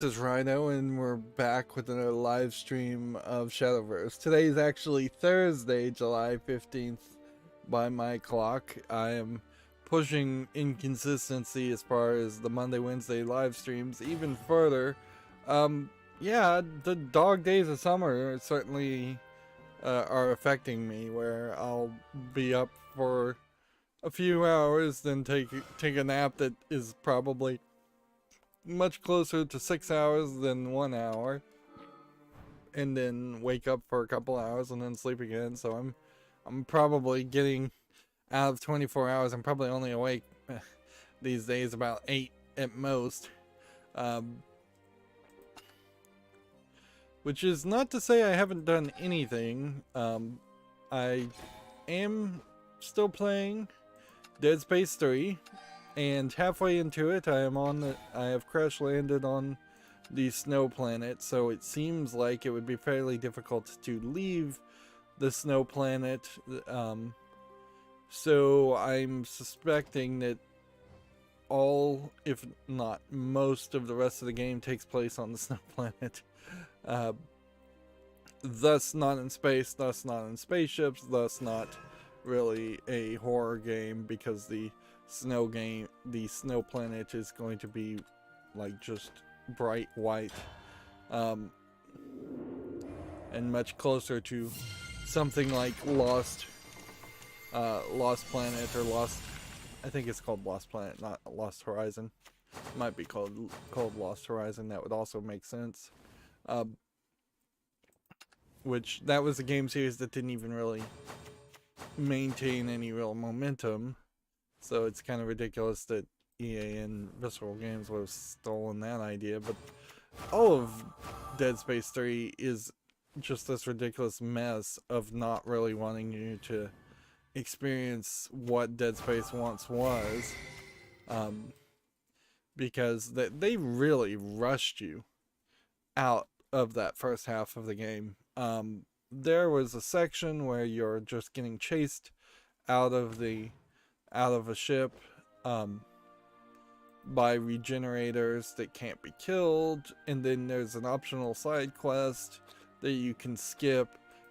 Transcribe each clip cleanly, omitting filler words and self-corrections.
This is Rydo, and we're back with another live stream of Shadowverse. Today is actually Thursday, July 15th by my clock. I am pushing inconsistency as far as the Monday, Wednesday live streams even further. Yeah, the dog days of summer certainly are affecting me, where I'll be up for a few hours, then take a nap that is probably much closer to 6 hours than 1 hour, and then wake up for a couple hours and then sleep again. So I'm probably getting out of 24 hours. I'm probably only awake these days about 8 at most, which is not to say I haven't done anything. I am still playing Dead Space 3, and halfway into it, I have crash landed on the snow planet, so it seems like it would be fairly difficult to leave the snow planet. So I'm suspecting that all, if not most, of the rest of the game takes place on the snow planet. Thus not in space, thus not in spaceships, thus not really a horror game, because the snow planet is going to be like just bright white, and much closer to something like Lost Planet, or Lost, I think it's called Lost Planet, not Lost Horizon. It might be called Lost Horizon. That would also make sense. Which, that was a game series that didn't even really maintain any real momentum, so it's kind of ridiculous that EA and Visceral Games would have stolen that idea. But all of Dead Space 3 is just this ridiculous mess of not really wanting you to experience what Dead Space once was, because they really rushed you out of that first half of the game. There was a section where you're just getting chased out of a ship by regenerators that can't be killed, and then there's an optional side quest that you can skip,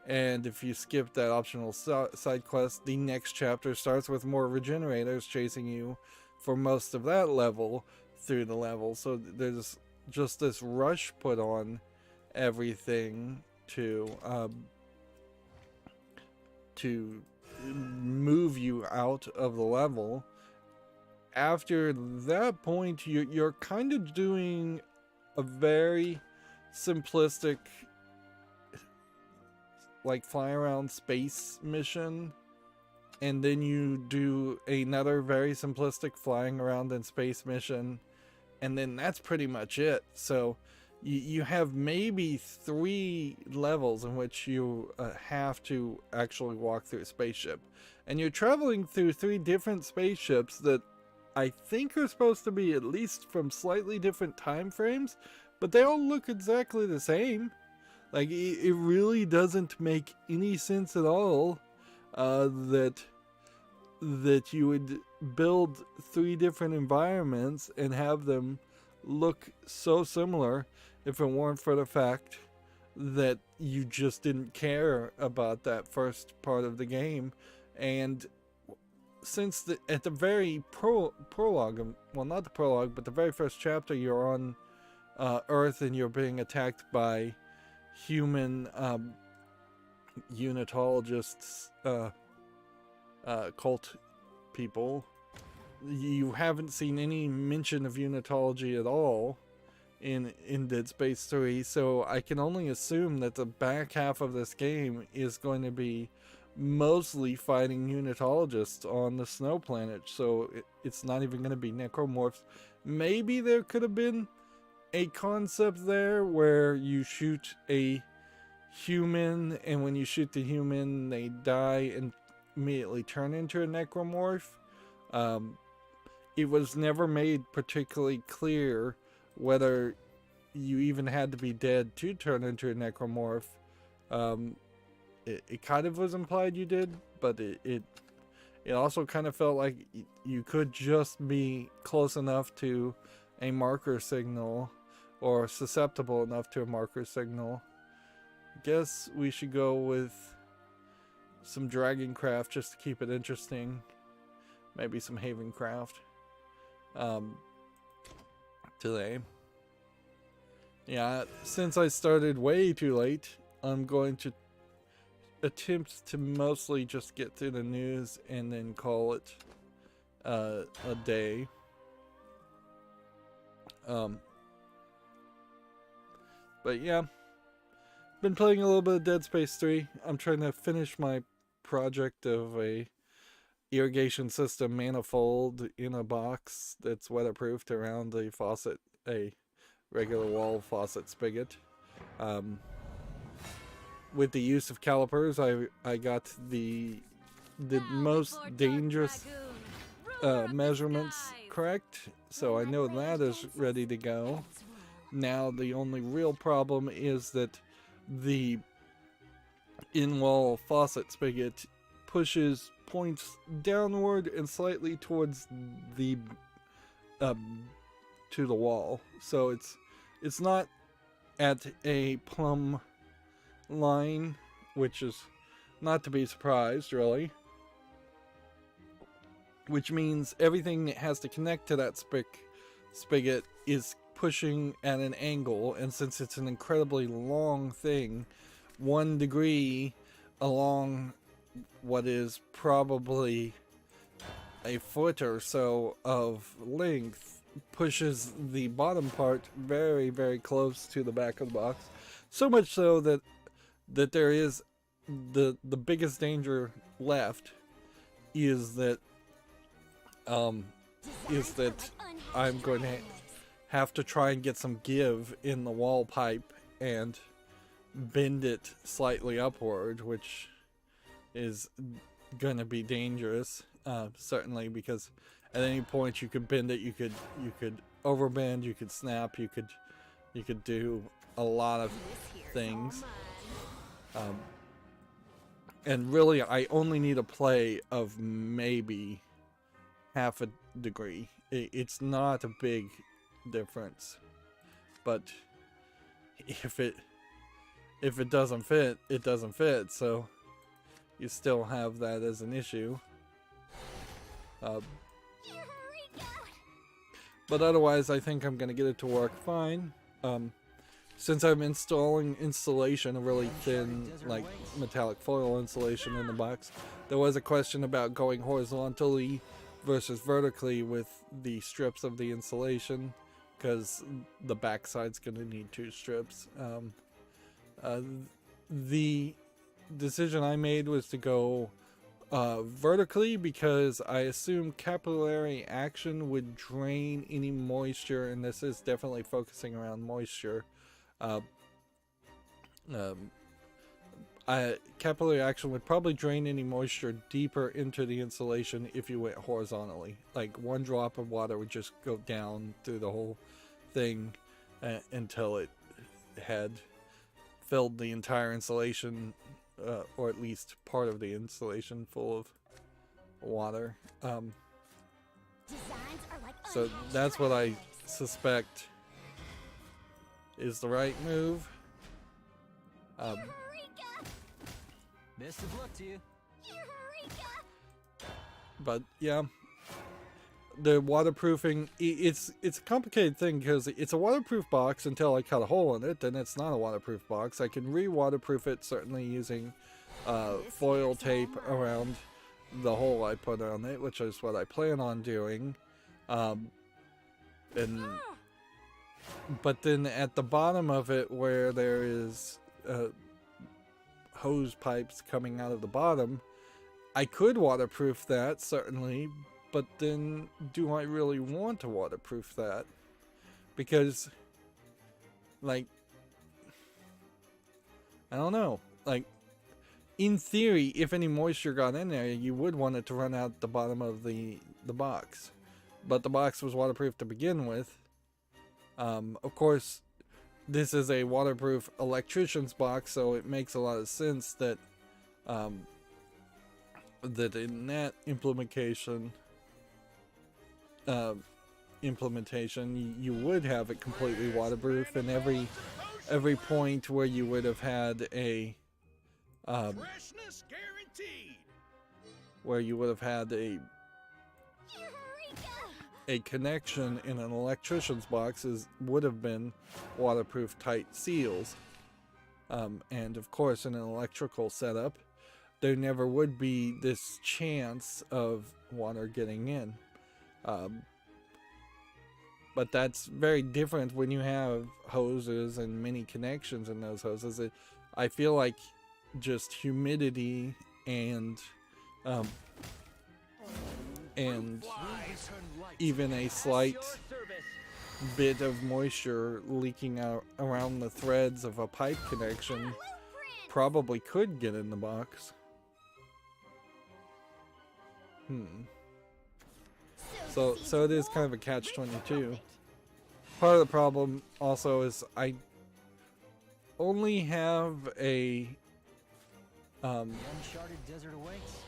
and if you skip that optional side quest, the next chapter starts with more regenerators chasing you for most of that level through the level. So there's just this rush put on everything to move you out of the level. After that point, you're kind of doing a very simplistic, like, fly around space mission, and then you do another very simplistic flying around in space mission, and then that's pretty much it. So you have maybe 3 levels in which you have to actually walk through a spaceship, and you're traveling through 3 different spaceships that I think are supposed to be at least from slightly different time frames, but they all look exactly the same. Like, it really doesn't make any sense at all that you would build 3 different environments and have them look so similar if it weren't for the fact that you just didn't care about that first part of the game. And since at the very prologue, well, not the prologue, but the very first chapter, you're on Earth and you're being attacked by human unitologists, cult people. You haven't seen any mention of unitology at all in Dead Space 3, so I can only assume that the back half of this game is going to be mostly fighting unitologists on the snow planet. So it's not even going to be necromorphs. Maybe there could have been a concept there where you shoot a human, and when you shoot the human, they die and immediately turn into a necromorph. It was never made particularly clear whether you even had to be dead to turn into a necromorph. It kind of was implied you did, but it also kind of felt like you could just be close enough to a marker signal or susceptible enough to a marker signal. Guess we should go with some Dragoncraft just to keep it interesting. Maybe some Havencraft today. Yeah, since I started way too late, I'm going to attempt to mostly just get through the news and then call it a day. But yeah, been playing a little bit of Dead Space 3. I'm trying to finish my project of a irrigation system manifold in a box that's weatherproofed around a faucet, a regular wall faucet spigot. With the use of calipers, I got the most dangerous measurements correct, so I know that is ready to go. Now the only real problem is that the in-wall faucet spigot pushes points downward and slightly towards the to the wall, so it's not at a plumb line, which is not to be surprised, really. Which means everything that has to connect to that spigot is pushing at an angle, and since it's an incredibly long thing, 1 degree along what is probably a foot or so of length pushes the bottom part very, very close to the back of the box. So much so that there is the biggest danger left is that I'm going to have to try and get some give in the wall pipe and bend it slightly upward, which is going to be dangerous, certainly, because at any point you could bend it, you could overbend, you could snap, you could do a lot of things. And really, I only need a play of maybe half a degree. It's not a big difference, but if it doesn't fit, it doesn't fit, so you still have that as an issue. But otherwise, I think I'm gonna get it to work fine. Since I'm installing insulation, a really thin, like, metallic foil insulation in the box, there was a question about going horizontally versus vertically with the strips of the insulation, because the backside's going to need 2 strips. The decision I made was to go vertically because I assume capillary action would drain any moisture, and this is definitely focusing around moisture. Capillary action would probably drain any moisture deeper into the insulation if you went horizontally. Like 1 drop of water would just go down through the whole thing until it had filled the entire insulation, or at least part of the insulation, full of water. So that's what I suspect is the right move. Best of luck to you. But yeah, the waterproofing, it's a complicated thing because it's a waterproof box until I cut a hole in it, then it's not a waterproof box. I can re-waterproof it, certainly using foil tape around the hole I put on it, which is what I plan on doing. But then at the bottom of it, where there is hose pipes coming out of the bottom, I could waterproof that, certainly, but then do I really want to waterproof that? Because, like, I don't know. Like, in theory, if any moisture got in there, you would want it to run out the bottom of the box. But the box was waterproof to begin with. Of course, this is a waterproof electrician's box, so it makes a lot of sense that that in that implementation, implementation, you would have it completely waterproof, and every point where you would have had a Freshness guaranteed. where you would have had a connection in an electrician's box would have been waterproof tight seals. And of course, in an electrical setup, there never would be this chance of water getting in. But that's very different when you have hoses and many connections in those hoses. I feel like just humidity and even a slight bit of moisture leaking out around the threads of a pipe connection probably could get in the box. So it is kind of a catch-22. Part of the problem also is I only have a Uncharted desert awaits.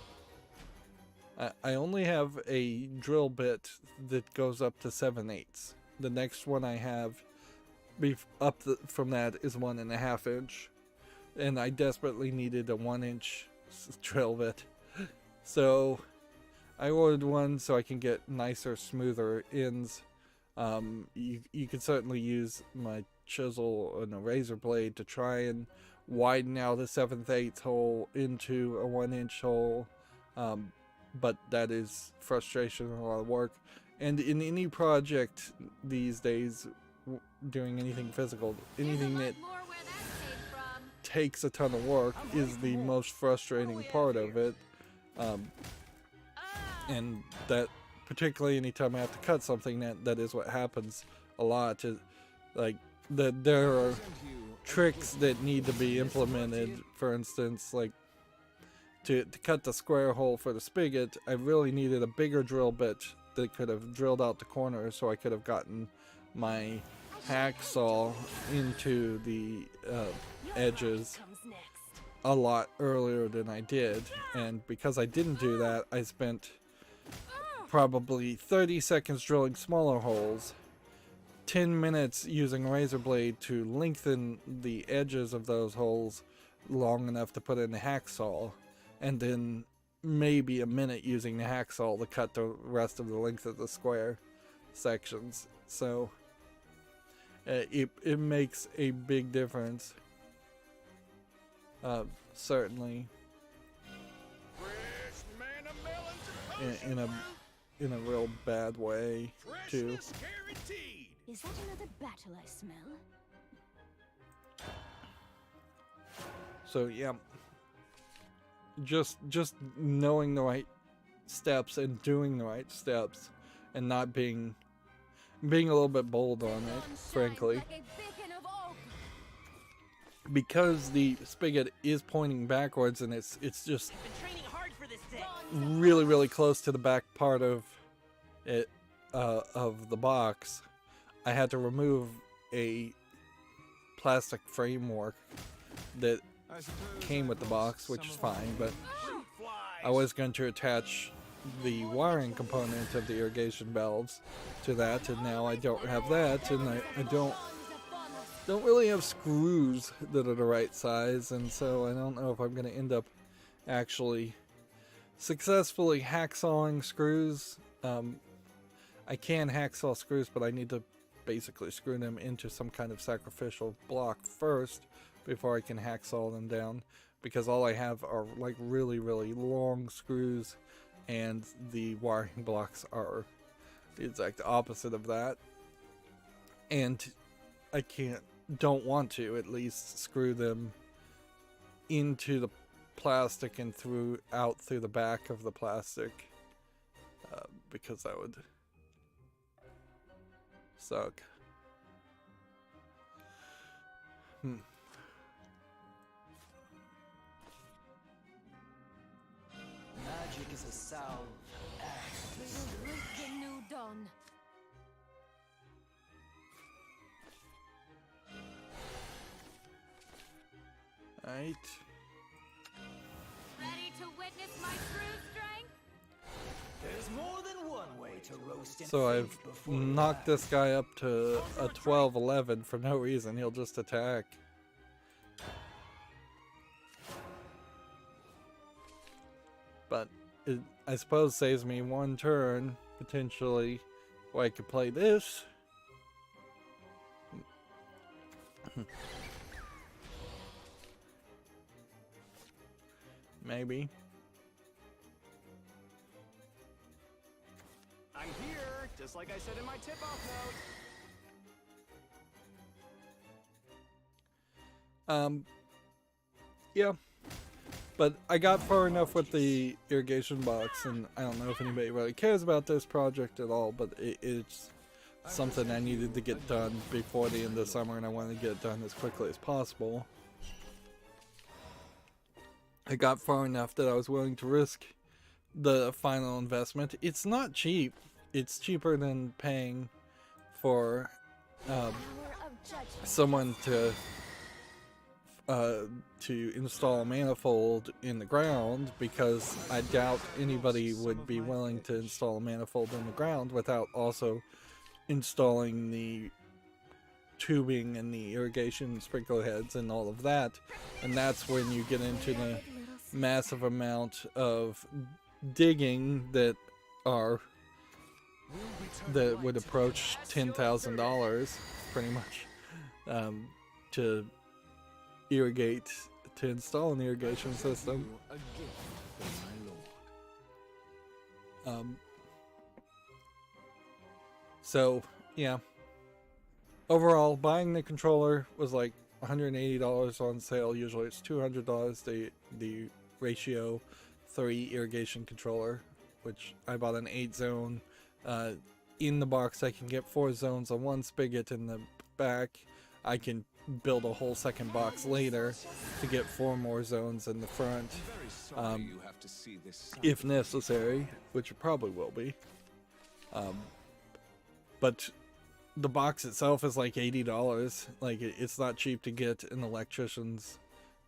I only have a drill bit that goes up to 7/8. The next one I have from that is 1.5 inch, and I desperately needed a 1-inch drill bit, so I ordered one so I can get nicer, smoother ends. You could certainly use my chisel and a razor blade to try and widen out a 7/8 hole into a 1-inch hole. But that is frustration and a lot of work. And in any project these days, doing anything physical, anything that takes a ton of work is the most frustrating part of it. And that, particularly anytime I have to cut something, that is what happens a lot. Like, there are tricks that need to be implemented. For instance, like, to cut the square hole for the spigot, I really needed a bigger drill bit that could have drilled out the corners, so I could have gotten my hacksaw into the edges a lot earlier than I did. And because I didn't do that, I spent probably 30 seconds drilling smaller holes, 10 minutes using a razor blade to lengthen the edges of those holes long enough to put in the hacksaw, and then maybe a minute using the hacksaw to cut the rest of the length of the square sections. So it makes a big difference, certainly, in a real bad way too. Is that another battle I smell? So yeah, just knowing the right steps and doing the right steps, and not being a little bit bold on it, frankly. Because the spigot is pointing backwards, and it's just really, really close to the back part of it, of the box, I had to remove a plastic framework that came with the box, which is fine, but I was going to attach the wiring component of the irrigation valves to that, and now I don't have that, and I don't really have screws that are the right size, and so I don't know if I'm going to end up actually successfully hacksawing screws. I can hacksaw screws, but I need to basically screw them into some kind of sacrificial block first before I can hacksaw them down, because all I have are like really, really long screws, and the wiring blocks are the exact opposite of that. And I don't want to at least screw them into the plastic and out through the back of the plastic, because that would suck. Magic is a sound. The new dawn. Right. Ready to witness my true strength? There's more than one way to roast and So I've finish before you knocked this act. guy up to a 12-11 for no reason. He'll just attack. But it, I suppose, saves me one turn, potentially, where I could play this. Maybe. I'm here, just like I said in my tip-off note. Yeah. But I got far enough with the irrigation box, and I don't know if anybody really cares about this project at all, but it's something I needed to get done before the end of summer, and I wanted to get it done as quickly as possible. I got far enough that I was willing to risk the final investment. It's not cheap. It's cheaper than paying for Power of judgment. someone to install a manifold in the ground, because I doubt anybody would be willing to install a manifold in the ground without also installing the tubing and the irrigation sprinkler heads and all of that. And that's when you get into the massive amount of digging that would approach $10,000 pretty much to irrigate, to install an irrigation system. So yeah, overall buying the controller was like $180 on sale. Usually it's $200. The ratio 3 irrigation controller, which I bought an 8-zone. In the box I can get 4 zones on one spigot. In the back I can build a whole second box later to get 4 more zones in the front, if necessary, which it probably will be. But the box itself is like $80. Like, it's not cheap to get an electrician's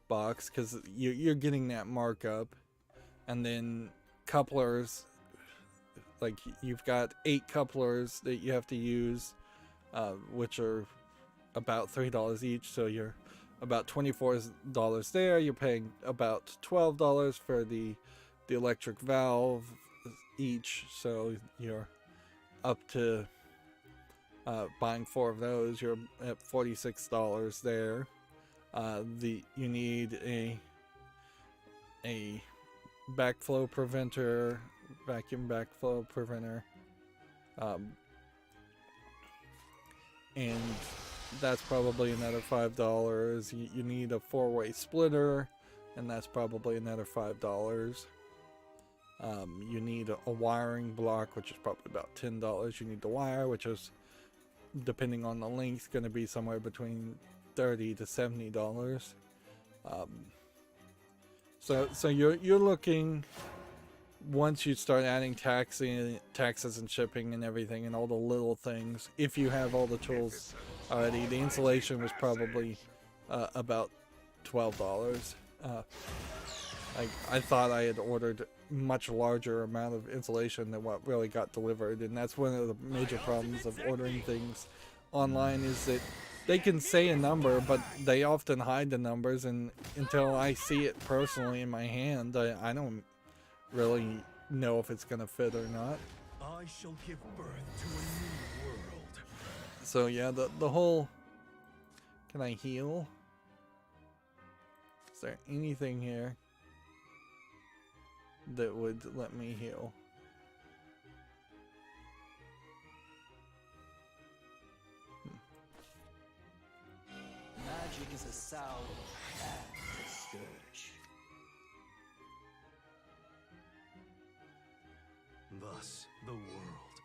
box, because you're getting that markup. And then couplers, like, you've got 8 couplers that you have to use, which are about $3 each, so you're about $24 there. You're paying about $12 for the electric valve each, so you're up to buying 4 of those. You're at $46 there. You need a backflow preventer, vacuum backflow preventer, and that's probably another $5. You need a 4-way splitter, and that's probably another $5. You need a wiring block, which is probably about $10. You need the wire, which is, depending on the length, going to be somewhere between $30 to $70. So you're looking, once you start adding taxes and shipping and everything and all the little things, if you have all the tools already, the insulation was probably about $12. I thought I had ordered much larger amount of insulation than what really got delivered, and that's one of the major problems of ordering things online, is that they can say a number, but they often hide the numbers, and until I see it personally in my hand, I don't really know if it's gonna fit or not. I shall give birth to a new world. So yeah, the whole, can I heal? Is there anything here that would let me heal? Magic is a salve and a scourge. Thus, the world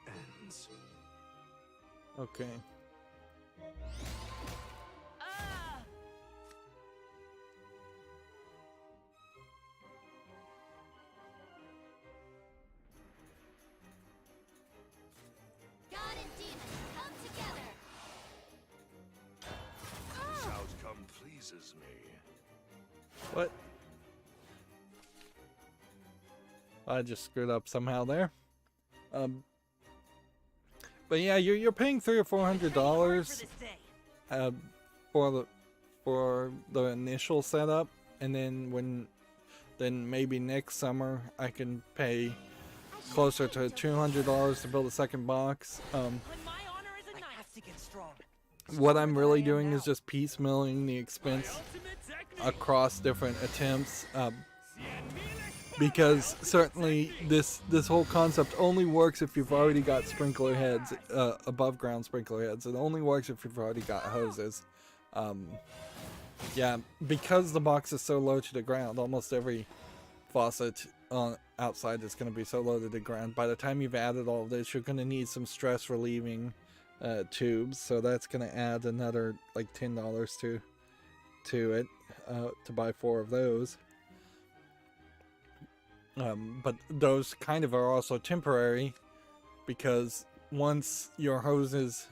ends. Okay. God and demon, come together. This outcome pleases me. What? I just screwed up somehow there. But yeah, you're paying $300 or $400 for the initial setup, and then maybe next summer I can pay closer to $200 to build a second box. What I'm really doing is just piecemealing the expense across different attempts, because certainly this whole concept only works if you've already got sprinkler heads, above ground sprinkler heads. It only works if you've already got hoses. Yeah, because the box is so low to the ground, almost every faucet on outside is going to be so low to the ground. By the time you've added all of this, you're going to need some stress relieving tubes, so that's going to add another like $10 to it, to buy 4 of those. But those kind of are also temporary, because once your hoses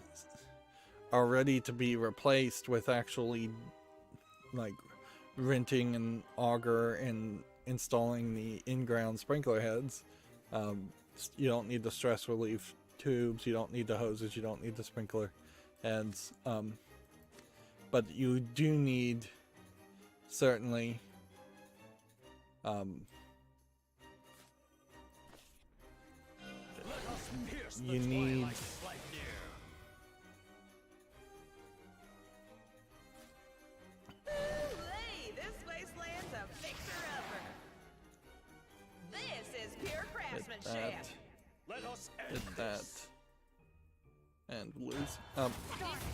are ready to be replaced with actually like renting an auger and installing the in-ground sprinkler heads, you don't need the stress relief tubes, you don't need the hoses, you don't need the sprinkler heads, but you do need, certainly, you need Hey, this wasteland's a fixer-upper. This is pure craftsmanship. hit that, and lose. This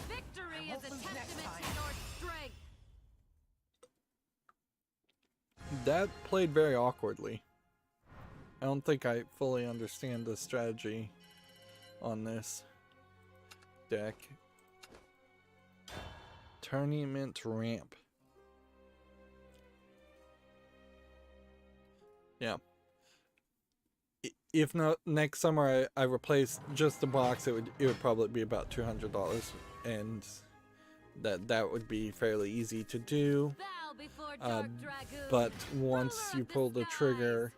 victory is a testament to your strength. That played very awkwardly. I don't think I fully understand the strategy on this deck. Tournament ramp. Yeah. If not next summer I replaced just the box, it would probably be about $200, and that would be fairly easy to do. Bow before dark dragoon. But once you pull the trigger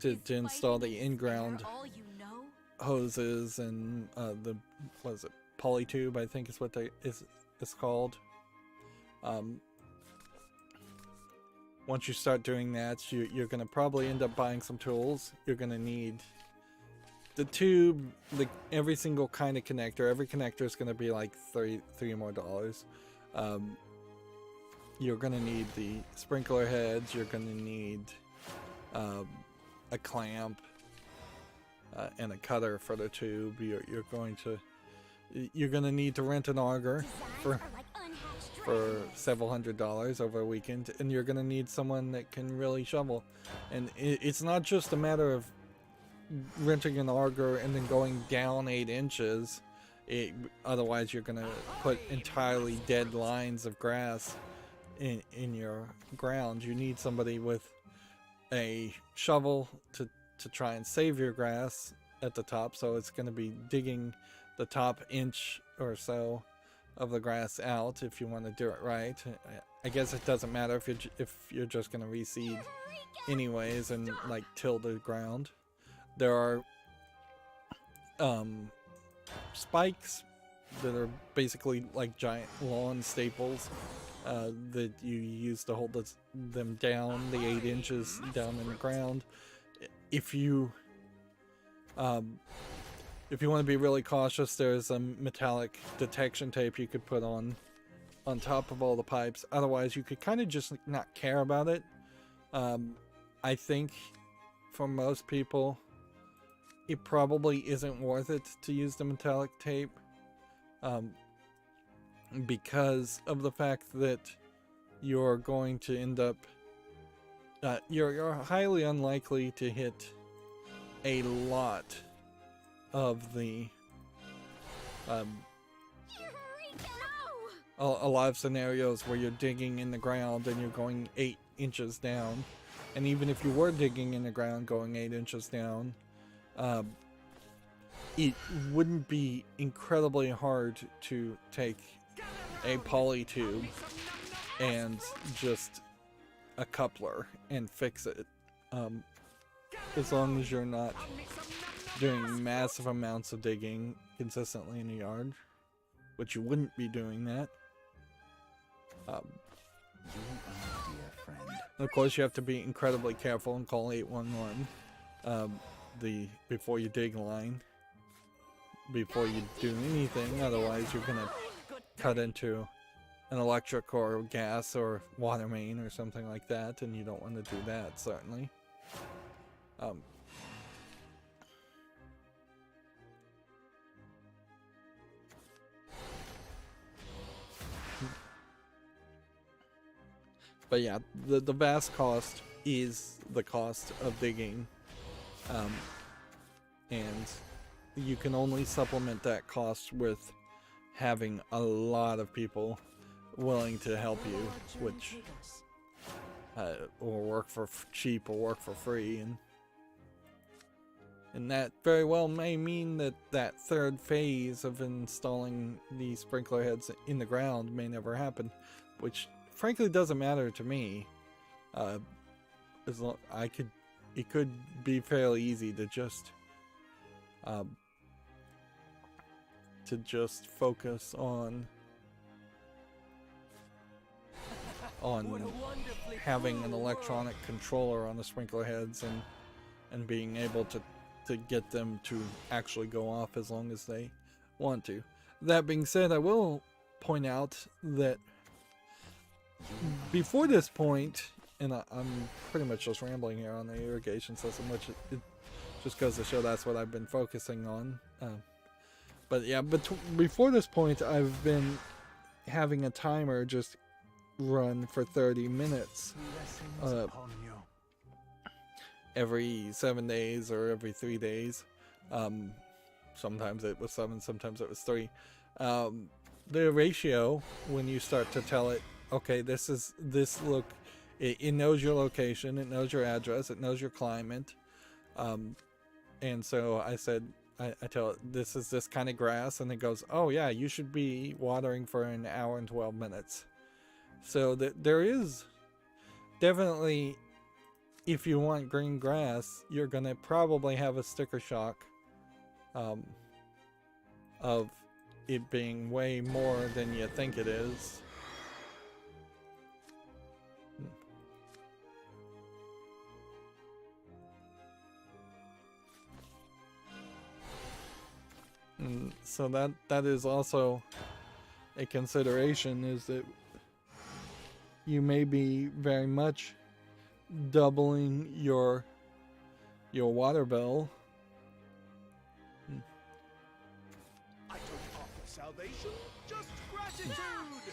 to install the in-ground All you know? hoses and the, what is it, polytube, I think is what it's called. Once you start doing that, you're going to probably end up buying some tools. You're going to need the tube, every single kind of connector. Every connector is going to be like $3 more. You're going to need the sprinkler heads. You're going to need a clamp and a cutter for the tube. You're going to need to rent an auger for several $100s over a weekend, and you're going to need someone that can really shovel. And it's not just a matter of renting an auger and then going down 8 inches. Otherwise you're going to put entirely dead lines of grass in your ground. You need somebody with a shovel to try and save your grass at the top, so it's going to be digging the top inch or so of the grass out if you want to do it right. I guess it doesn't matter if you're just going to reseed anyways and like till the ground. There are spikes that are basically like giant lawn staples that you use to hold them down, the 8 inches down in the ground. If you want to be really cautious, there's a metallic detection tape you could put on top of all the pipes. Otherwise, you could kind of just not care about it. I think for most people, it probably isn't worth it to use the metallic tape, because of the fact that you're going to end up, you're highly unlikely to hit a lot of the a lot of scenarios where you're digging in the ground and you're going 8 inches down. And even if you were digging in the ground going 8 inches down, it wouldn't be incredibly hard to take a poly tube and just a coupler and fix it, as long as you're not doing massive amounts of digging consistently in the yard, which you wouldn't be doing that. Dear friend. Of course, you have to be incredibly careful and call 811 before you dig line, before you do anything. Otherwise, you're gonna cut into an electric or gas or water main or something like that, and you don't want to do that, certainly. But yeah, the vast cost is the cost of digging, and you can only supplement that cost with having a lot of people willing to help you, which or work for cheap or work for free, and that very well may mean that that third phase of installing the sprinkler heads in the ground may never happen, which frankly doesn't matter to me. As long it could be fairly easy to just focus on having an electronic controller on the sprinkler heads and being able to get them to actually go off as long as they want to. That being said, I will point out that before this point, and I'm pretty much just rambling here on the irrigation system, which it just goes to show that's what I've been focusing on. But yeah, before this point, I've been having a timer just run for 30 minutes every 7 days or every 3 days. Sometimes it was 7, sometimes it was 3. The ratio, when you start to tell it, okay, it knows your location, it knows your address, it knows your climate, and so I said, I tell it, this is this kind of grass, and it goes, oh yeah, you should be watering for an hour and 12 minutes. So there is definitely, if you want green grass, you're gonna probably have a sticker shock of it being way more than you think it is. And so that is also a consideration, is that you may be very much doubling your water bill. I don't offer salvation, just gratitude.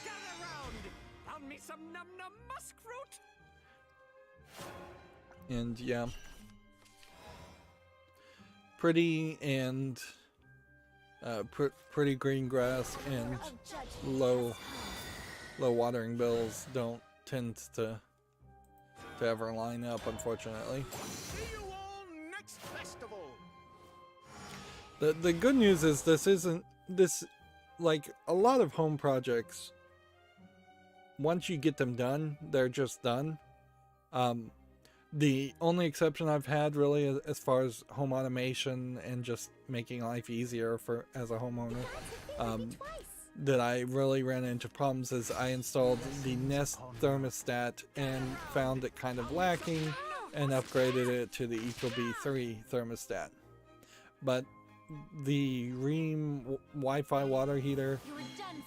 Gather round! Found me some num-num musk fruit! And yeah, pretty and pretty green grass and low watering bills don't tend to ever line up, unfortunately. See you all next festival. The good news is this like a lot of home projects, once you get them done, they're just done. The only exception I've had really as far as home automation and just making life easier as a homeowner, that I really ran into problems is I installed the Nest thermostat and found it kind of lacking and upgraded it to the Ecobee 3 thermostat. But the Ream Wi-Fi water heater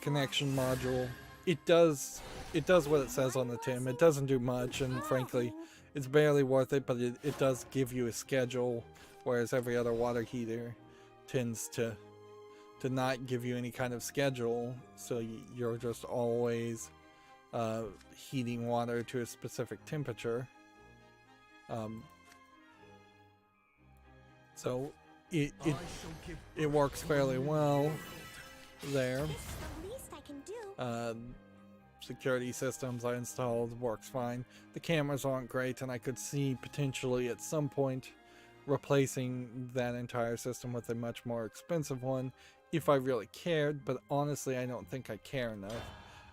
connection module, it does what it says on the tin. It doesn't do much, and frankly it's barely worth it, but it does give you a schedule, whereas every other water heater tends to not give you any kind of schedule, so you're just always heating water to a specific temperature. So it works fairly well there. Security systems I installed works fine. The cameras aren't great, and I could see potentially at some point replacing that entire system with a much more expensive one if I really cared, but honestly I don't think I care enough.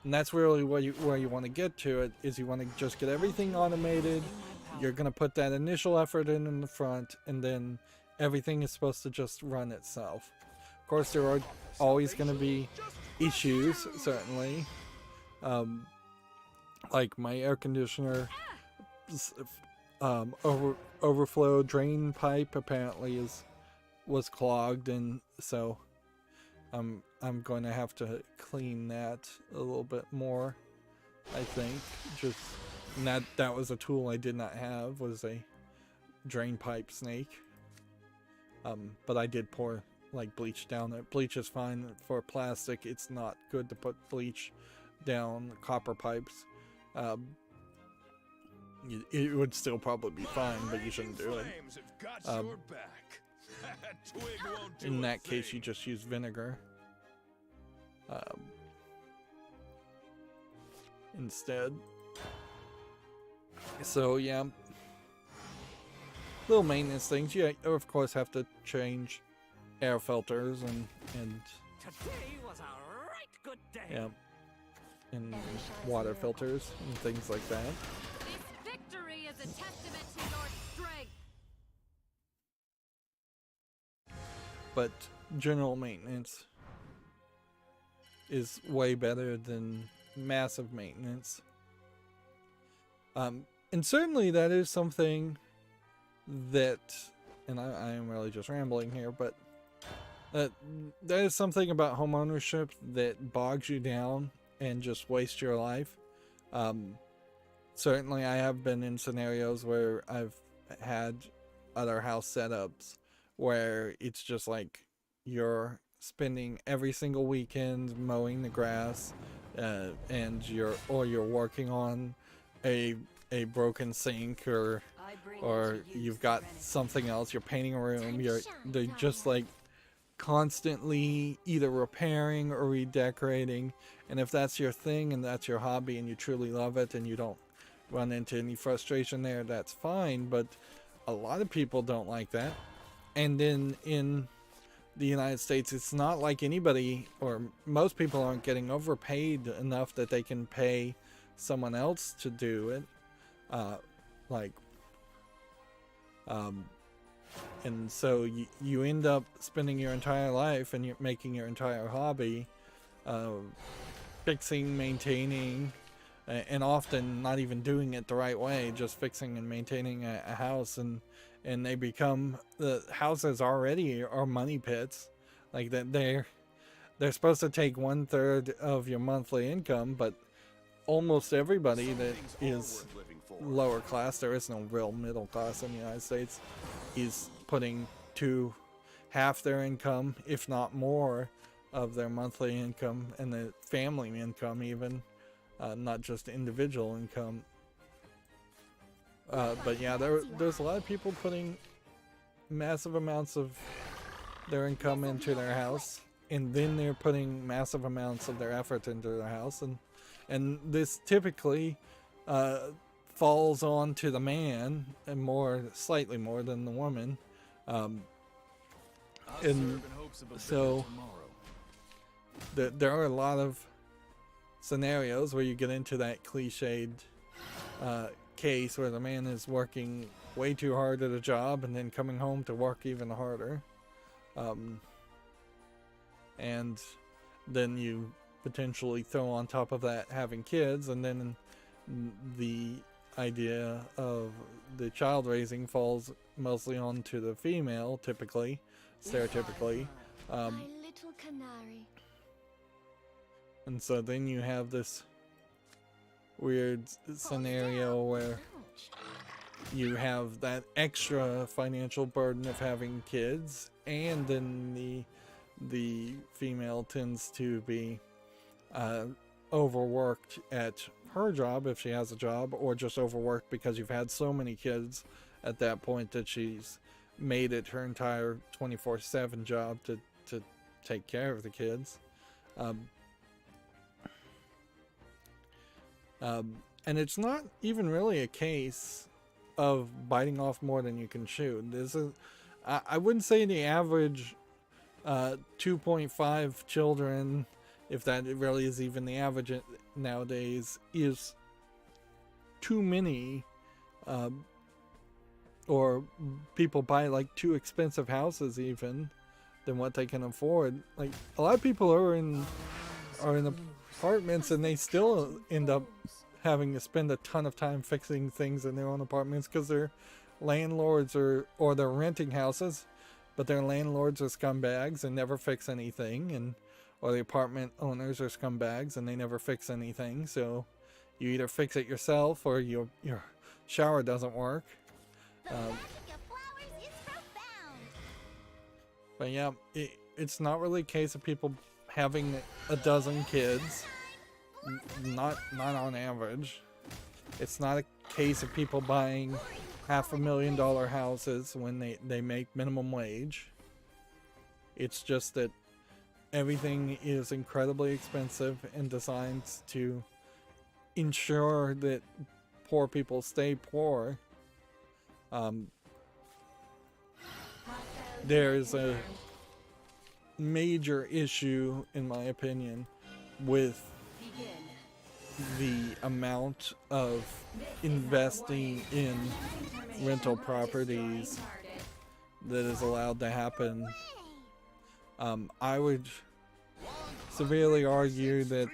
And that's really where you want to get to it, is you want to just get everything automated. You're going to put that initial effort in the front, and then everything is supposed to just run itself. Of course, there are always going to be issues, certainly. Like my air conditioner overflow drain pipe apparently was clogged, and so I'm going to have to clean that a little bit more, I think. Just that was a tool I did not have, was a drain pipe snake. But I did pour like bleach down it. Bleach is fine for plastic. It's not good to put bleach down copper pipes. It would still probably be fine, but you shouldn't do it. In that case, you just use vinegar instead. So yeah, little maintenance things. You of course have to change air filters and Today was a right good day. yeah, and water filters and things like that. This victory is a testament to your strength. But general maintenance is way better than massive maintenance. And certainly that is something that, and I am really just rambling here, but that is something about home ownership that bogs you down and just wastes your life. Certainly I have been in scenarios where I've had other house setups where it's just like you're spending every single weekend mowing the grass, and you're working on a broken sink, or you've got something else, you're painting a room, they're just like constantly either repairing or redecorating. And if that's your thing and that's your hobby and you truly love it and you don't run into any frustration there, that's fine. But a lot of people don't like that. And then in the United States, it's not like anybody, or most people aren't getting overpaid enough that they can pay someone else to do it. And so you end up spending your entire life and you're making your entire hobby fixing, maintaining, and often not even doing it the right way, just fixing and maintaining a house, and they become, the houses already are money pits. Like that they're supposed to take 1/3 of your monthly income, but almost everybody that is lower class, there is no real middle class in the United States, is putting half their income, if not more, of their monthly income and the family income, even not just individual income. But yeah, there's a lot of people putting massive amounts of their income into their house, and then they're putting massive amounts of their effort into their house, and this typically falls on to the man, and slightly more than the woman. And so there are a lot of scenarios where you get into that cliched case where the man is working way too hard at a job and then coming home to work even harder, and then you potentially throw on top of that having kids, and then the idea of the child raising falls mostly onto the female, typically, stereotypically. My little canary. And so then you have this weird scenario where you have that extra financial burden of having kids, and then the female tends to be overworked at her job, if she has a job, or just overworked because you've had so many kids at that point that she's made it her entire 24/7 job to take care of the kids. And it's not even really a case of biting off more than you can chew. I wouldn't say the average 2.5 children, if that really is even the average nowadays, is too many or people buy like too expensive houses even than what they can afford. Like a lot of people are in apartments and they still end up having to spend a ton of time fixing things in their own apartments because their landlords or they're renting houses, but their landlords are scumbags and never fix anything, and or the apartment owners are scumbags and they never fix anything. So you either fix it yourself or your shower doesn't work. The magic of flowers is profound. But yeah, it's not really a case of people having a dozen kids. Not on average. It's not a case of people buying $500,000 houses when they make minimum wage. It's just that everything is incredibly expensive and designed to ensure that poor people stay poor. There's a major issue, in my opinion, with the amount of investing in rental properties that is allowed to happen. I would severely argue that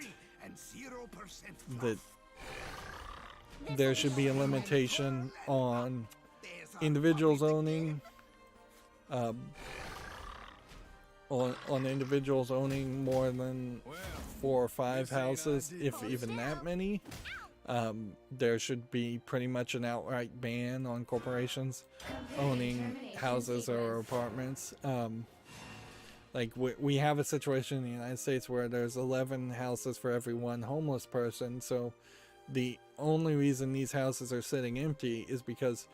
there should be a limitation on individuals owning on individuals owning more than 4 or 5 houses, if even that many. There should be pretty much an outright ban on corporations owning houses or apartments. Like we have a situation in the United States where there's 11 houses for every 1 homeless person. So the only reason these houses are sitting empty is because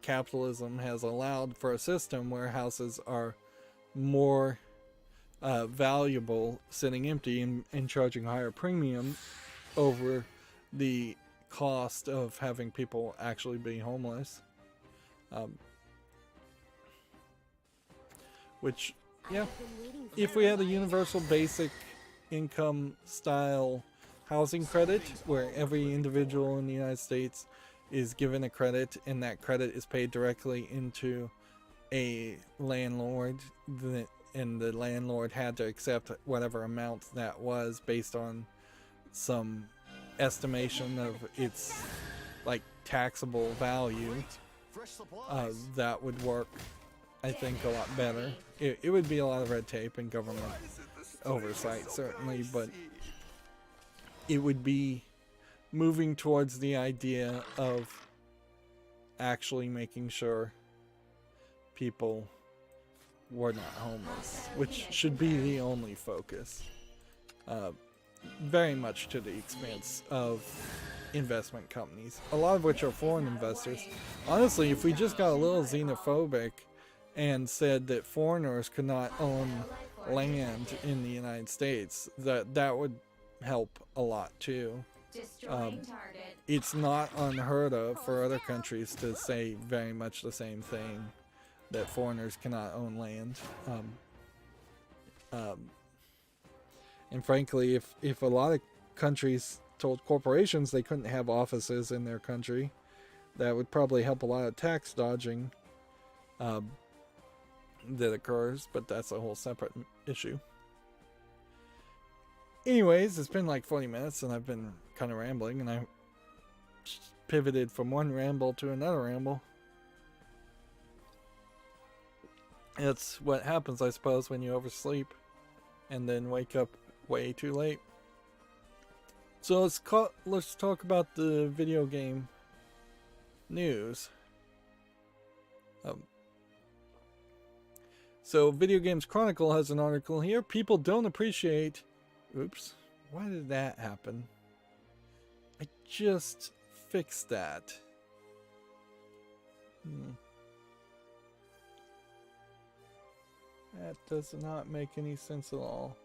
capitalism has allowed for a system where houses are more valuable sitting empty and charging higher premium over the cost of having people actually be homeless. Which, yeah, if we had a universal basic income style housing credit where every individual in the United States is given a credit and that credit is paid directly into a landlord, and the landlord had to accept whatever amount that was based on some estimation of its like taxable value, that would work, I think, a lot better. It would be a lot of red tape and government oversight, certainly, but it would be moving towards the idea of actually making sure people were not homeless, which should be the only focus. Very much to the expense of investment companies, a lot of which are foreign investors. Honestly, if we just got a little xenophobic and said that foreigners could not own land in the United States, that would help a lot too. It's not unheard of for other countries to say very much the same thing, that foreigners cannot own land. And frankly, if a lot of countries told corporations they couldn't have offices in their country, that would probably help a lot of tax dodging that occurs, but that's a whole separate issue. Anyways, it's been like 40 minutes and I've been kind of rambling, and I pivoted from one ramble to another ramble. It's what happens, I suppose, when you oversleep and then wake up way too late. So let's talk about the video game news. So Video Games Chronicle has an article here. People don't appreciate... Oops. Why did that happen? I just fixed that. That does not make any sense at all.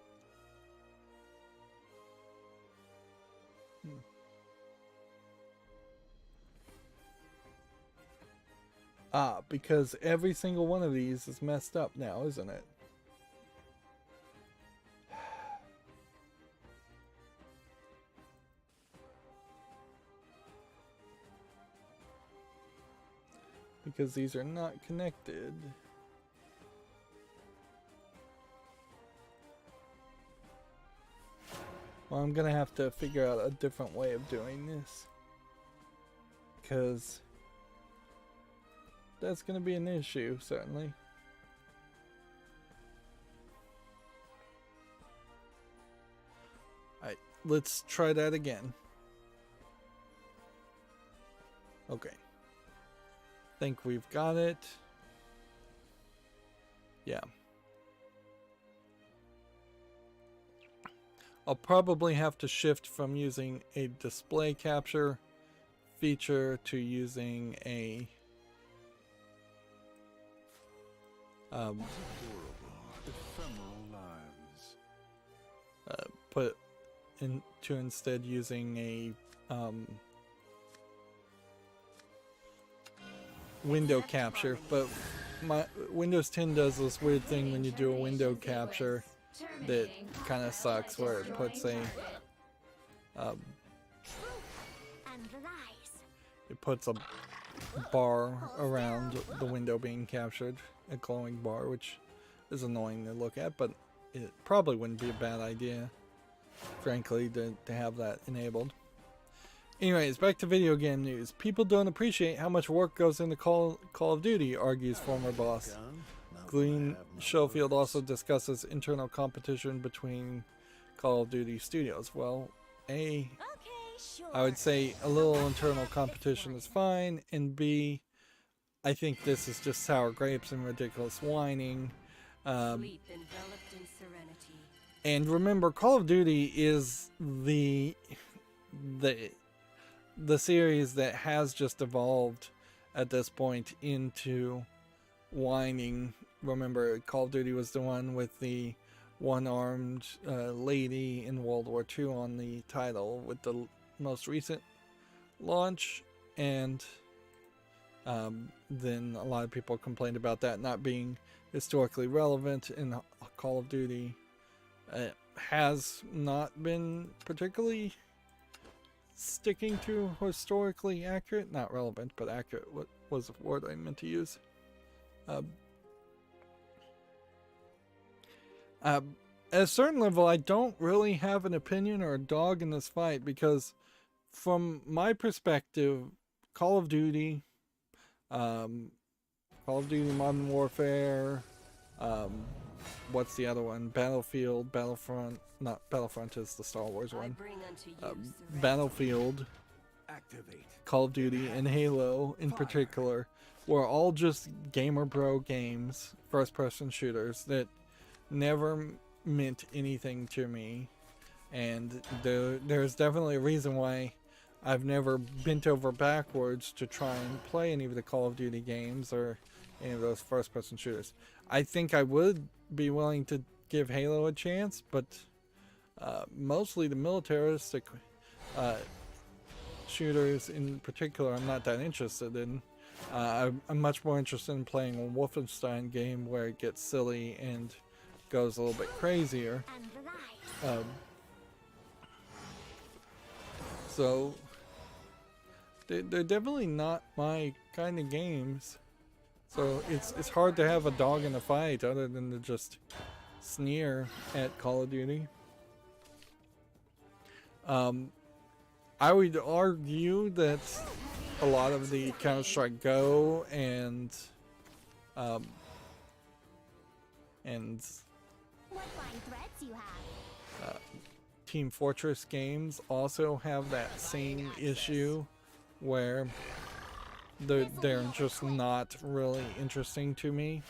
Because every single one of these is messed up now, isn't it? because these are not connected. Well, I'm gonna have to figure out a different way of doing this, because that's gonna be an issue, certainly. Alright, let's try that again. Okay. Think we've got it. Yeah. I'll probably have to shift from using a display capture feature to using a Ephemeral lives. put into instead using a window capture, but my Windows 10 does this weird thing when you do a window capture that kind of sucks, where it puts a bar around the window being captured, a glowing bar, which is annoying to look at, but it probably wouldn't be a bad idea, frankly, to have that enabled. Anyways, back to video game news. People don't appreciate how much work goes into Call of Duty, argues former boss. Glenn Schofield also discusses internal competition between Call of Duty studios. Well, I would say a little internal competition is fine, and B, I think this is just sour grapes and ridiculous whining. And remember, Call of Duty is the series that has just evolved at this point into whining. Remember, Call of Duty was the one with the one-armed lady in World War II on the title with the most recent launch, and then a lot of people complained about that not being historically relevant in Call of Duty. It has not been particularly sticking to historically accurate, not relevant, but accurate. What was the word I meant to use? At a certain level, I don't really have an opinion or a dog in this fight, because from my perspective, Call of Duty Modern Warfare, what's the other one? Battlefield, Battlefront, not Battlefront is the Star Wars one. Battlefield, Call of Duty, and Halo in particular were all just gamer bro games, first-person shooters that never meant anything to me, and there's definitely a reason why I've never bent over backwards to try and play any of the Call of Duty games or any of those first-person shooters. I think I would be willing to give Halo a chance, but mostly the militaristic shooters in particular I'm not that interested in. I'm much more interested in playing a Wolfenstein game where it gets silly and goes a little bit crazier. So they're definitely not my kind of games. So it's hard to have a dog in the fight other than to just sneer at Call of Duty. I would argue that a lot of the Counter-Strike Go and What fine threads you have. Team Fortress games also have that same issue where they're just not really interesting to me,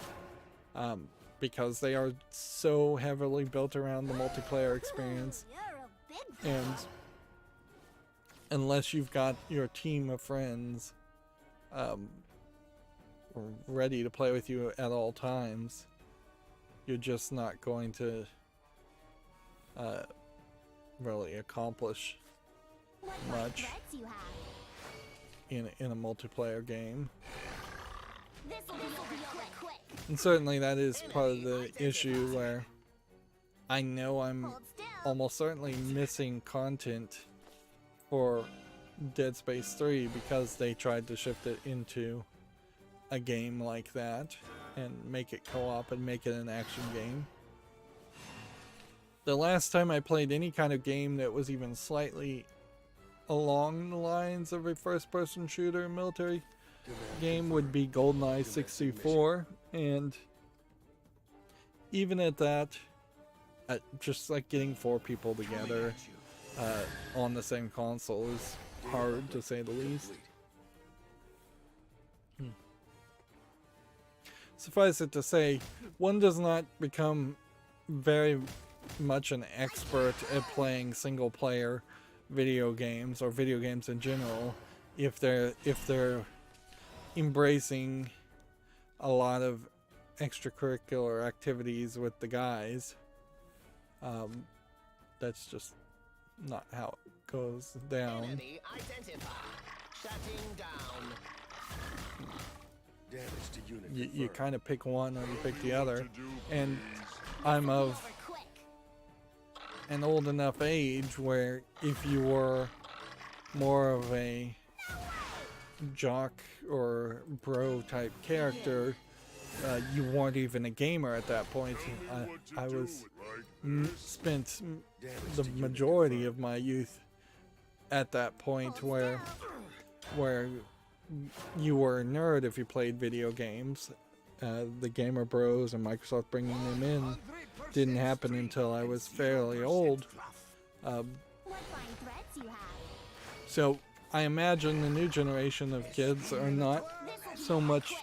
because they are so heavily built around the multiplayer experience, and unless you've got your team of friends ready to play with you at all times, you're just not going to really accomplish much in a multiplayer game. And certainly that is part of the issue, where I know I'm almost certainly missing content for Dead Space 3 because they tried to shift it into a game like that and make it co-op and make it an action game. The last time I played any kind of game that was even slightly along the lines of a first-person shooter military game would be GoldenEye 64, and even at that, just like getting 4 people together on the same console is hard, to say the least. Suffice it to say, one does not become very much an expert at playing single player video games or video games in general if they're embracing a lot of extracurricular activities with the guys. That's just not how it goes down. Enemy identified. Shutting down. Damage to unit You kind of pick one or you pick the other, and This I'm will be of over quick. an old enough age where if you were more of a jock or bro type character, you weren't even a gamer at that point. I was spent the majority of my youth at that point where you were a nerd if you played video games. The gamer bros and Microsoft bringing them in didn't happen until I was fairly old. What fine threads you have. So I imagine the new generation of kids are not so much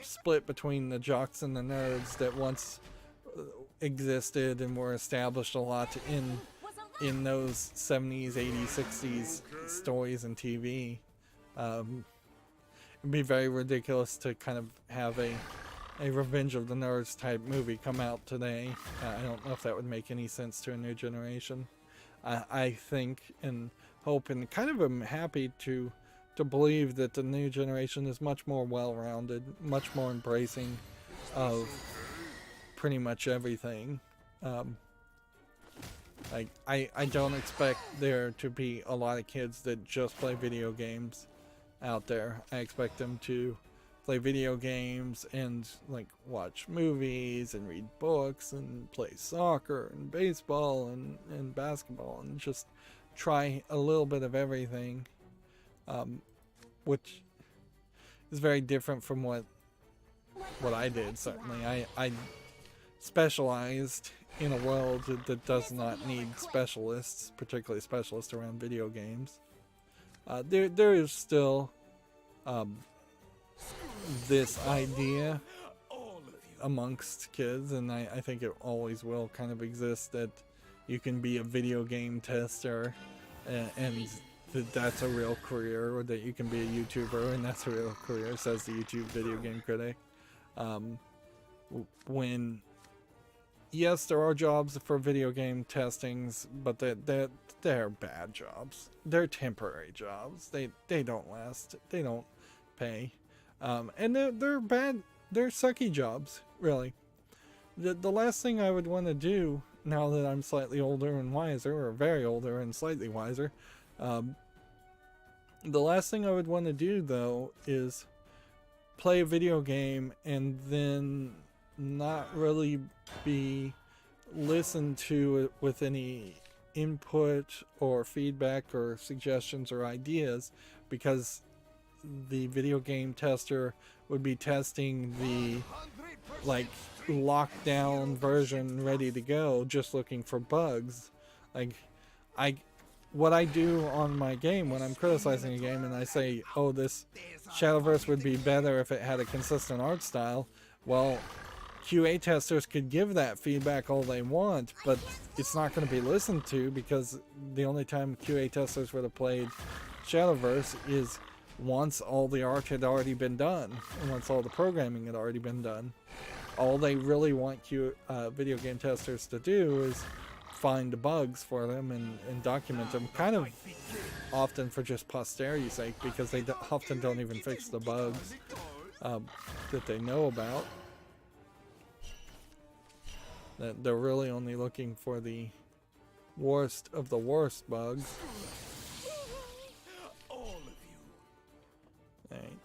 split between the jocks and the nerds that once existed and were established a lot in those 70s, 80s, 60s stories and TV. It'd be very ridiculous to kind of have a Revenge of the Nerds type movie come out today. I don't know if that would make any sense to a new generation. I think and hope and kind of am happy to believe that the new generation is much more well-rounded, much more embracing of pretty much everything. I don't expect there to be a lot of kids that just play video games out there. I expect them to play video games and like watch movies and read books and play soccer and baseball and basketball and just try a little bit of everything, which is very different from what I did. Certainly I specialized in a world that does not need specialists, particularly specialists around video games. There is still this idea amongst kids, and I think it always will kind of exist, that you can be a video game tester and that's a real career, or that you can be a YouTuber and that's a real career, says the YouTube video game critic. When yes, there are jobs for video game testings, but they're bad jobs. They're temporary jobs. They don't last. They don't pay, and they're bad. They're sucky jobs, really. The last thing I would want to do now that I'm slightly older and wiser, or very older and slightly wiser, the last thing I would want to do though is play a video game and then not really be listened to with any input or feedback or suggestions or ideas, because the video game tester would be testing the like lockdown version ready to go, just looking for bugs. Like what I do on my game when I'm criticizing a game and I say, oh, this Shadowverse would be better if it had a consistent art style, well, QA testers could give that feedback all they want, but it's not going to be listened to, because the only time QA testers would have played Shadowverse is once all the art had already been done, and once all the programming had already been done. All they really want video game testers to do is find bugs for them and document them, kind of often for just posterity's sake, because they often don't even fix the bugs that they know about. That they're really only looking for the worst of the worst bugs. All of you. Right.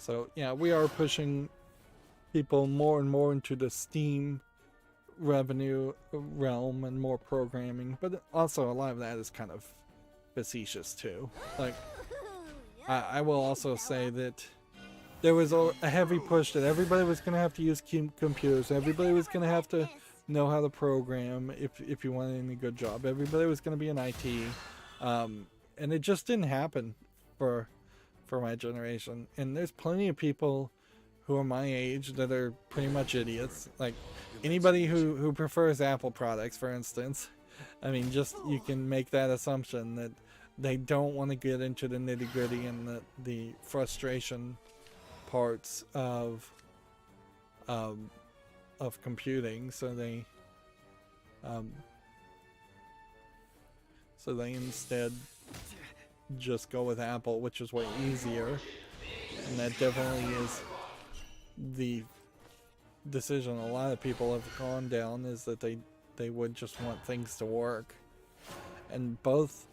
So yeah, we are pushing people more and more into the Steam revenue realm and more programming, but also a lot of that is kind of facetious too. Like, I will also say that there was a heavy push that everybody was going to have to use computers. Everybody was going to have to know how to program if you wanted any good job. Everybody was going to be in IT, and it just didn't happen for my generation. And there's plenty of people who are my age that are pretty much idiots. Like anybody who prefers Apple products, for instance. I mean, just you can make that assumption that they don't want to get into the nitty gritty and the frustration parts of computing, so they instead just go with Apple, which is way easier, and that definitely is the decision a lot of people have gone down, is that they would just want things to work. And both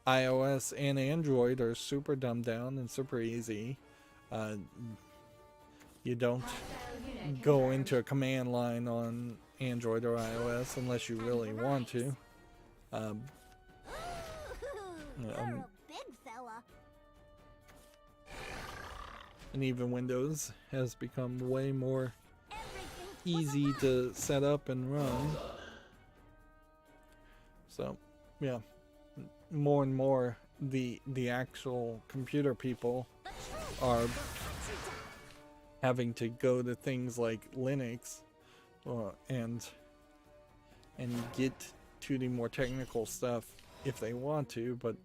iOS and Android are super dumbed down and super easy. You don't go into a command line on Android or iOS unless you really want to. You're a big fella. And even Windows has become way more easy to set up and run. So, yeah, more and more the actual computer people are having to go to things like Linux and get to the more technical stuff if they want to, but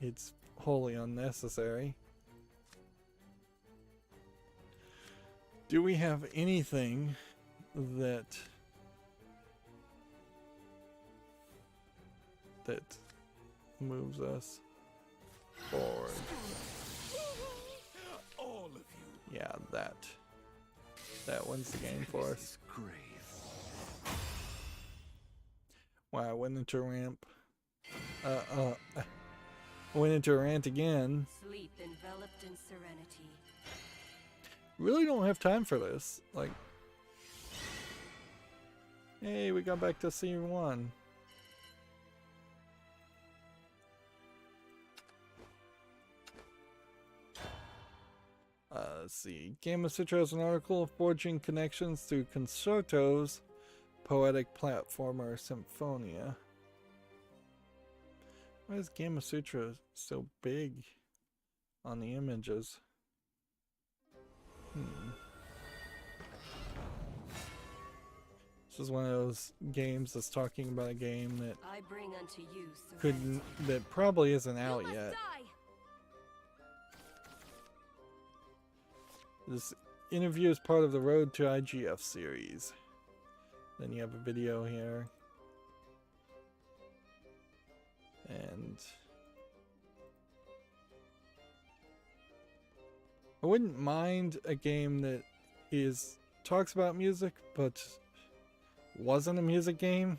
it's wholly unnecessary. Do we have anything that moves us forward? All of you. Yeah, that wins the game for us. Grave. Wow, I went into a ramp. I went into a rant again. Sleep enveloped in serenity. Really don't have time for this. Like, hey, we got back to C1. Let's see. Game of Citra has an article forging connections through Concerto's poetic platformer Symphonia. Why is Game of Sutra so big on the images? This is one of those games that's talking about a game that I bring unto you that probably isn't out yet. This interview is part of the Road to IGF series. Then you have a video here. And I wouldn't mind a game that talks about music but wasn't a music game.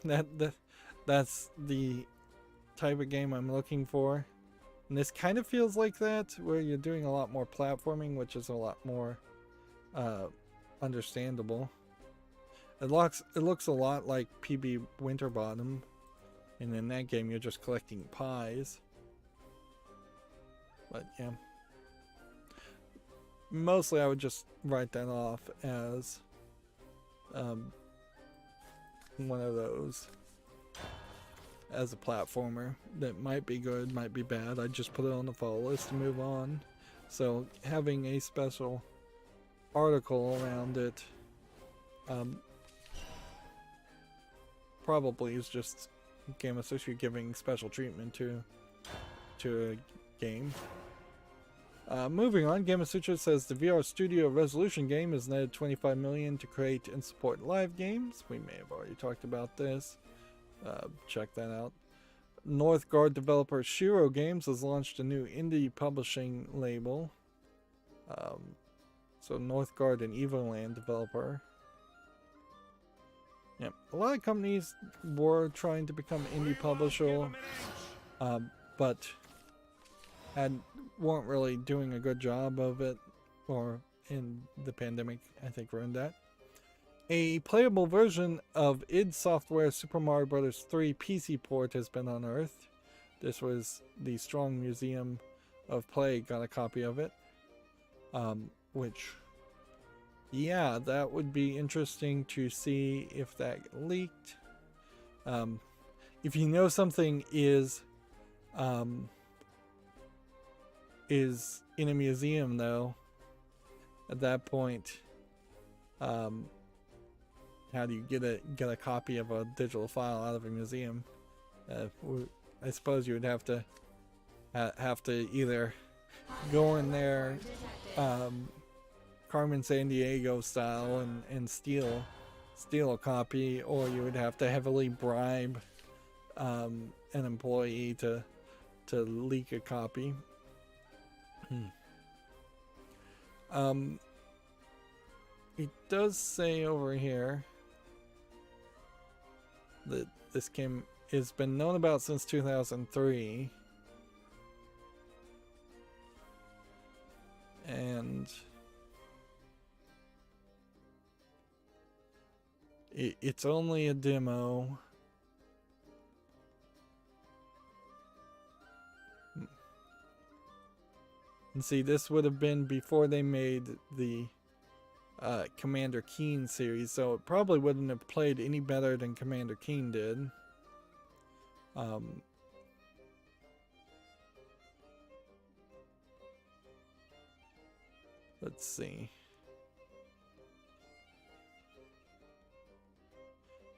That's the type of game I'm looking for. And this kind of feels like that, where you're doing a lot more platforming, which is a lot more understandable. It looks a lot like PB Winterbottom, and in that game you're just collecting pies. But yeah, mostly I would just write that off as one of those, as a platformer that might be good, might be bad. I just put it on the follow list to move on. So having a special article around it probably is just Game of Sushi giving special treatment to a game. Moving on, Game of Sutra says the VR Studio Resolution game is netted $25 million to create and support live games. We may have already talked about this. Check that out. Northgard developer Shiro Games has launched a new indie publishing label. So Northgard, an Evoland developer. Yeah, a lot of companies were trying to become indie publisher, but weren't really doing a good job of it. or in the pandemic, I think ruined that. A playable version of id Software Super Mario Bros. 3 PC port has been unearthed. This was the Strong Museum of Play got a copy of it. Which, yeah, that would be interesting to see if that leaked. If you know something is in a museum, though, at that point, how do you get a copy of a digital file out of a museum? I suppose you would have to either go in there, Carmen Sandiego style, and steal a copy, or you would have to heavily bribe an employee to leak a copy. It does say over here that this game has been known about since 2003, and it's only a demo. And see, this would have been before they made the Commander Keen series, so it probably wouldn't have played any better than Commander Keen did. Let's see.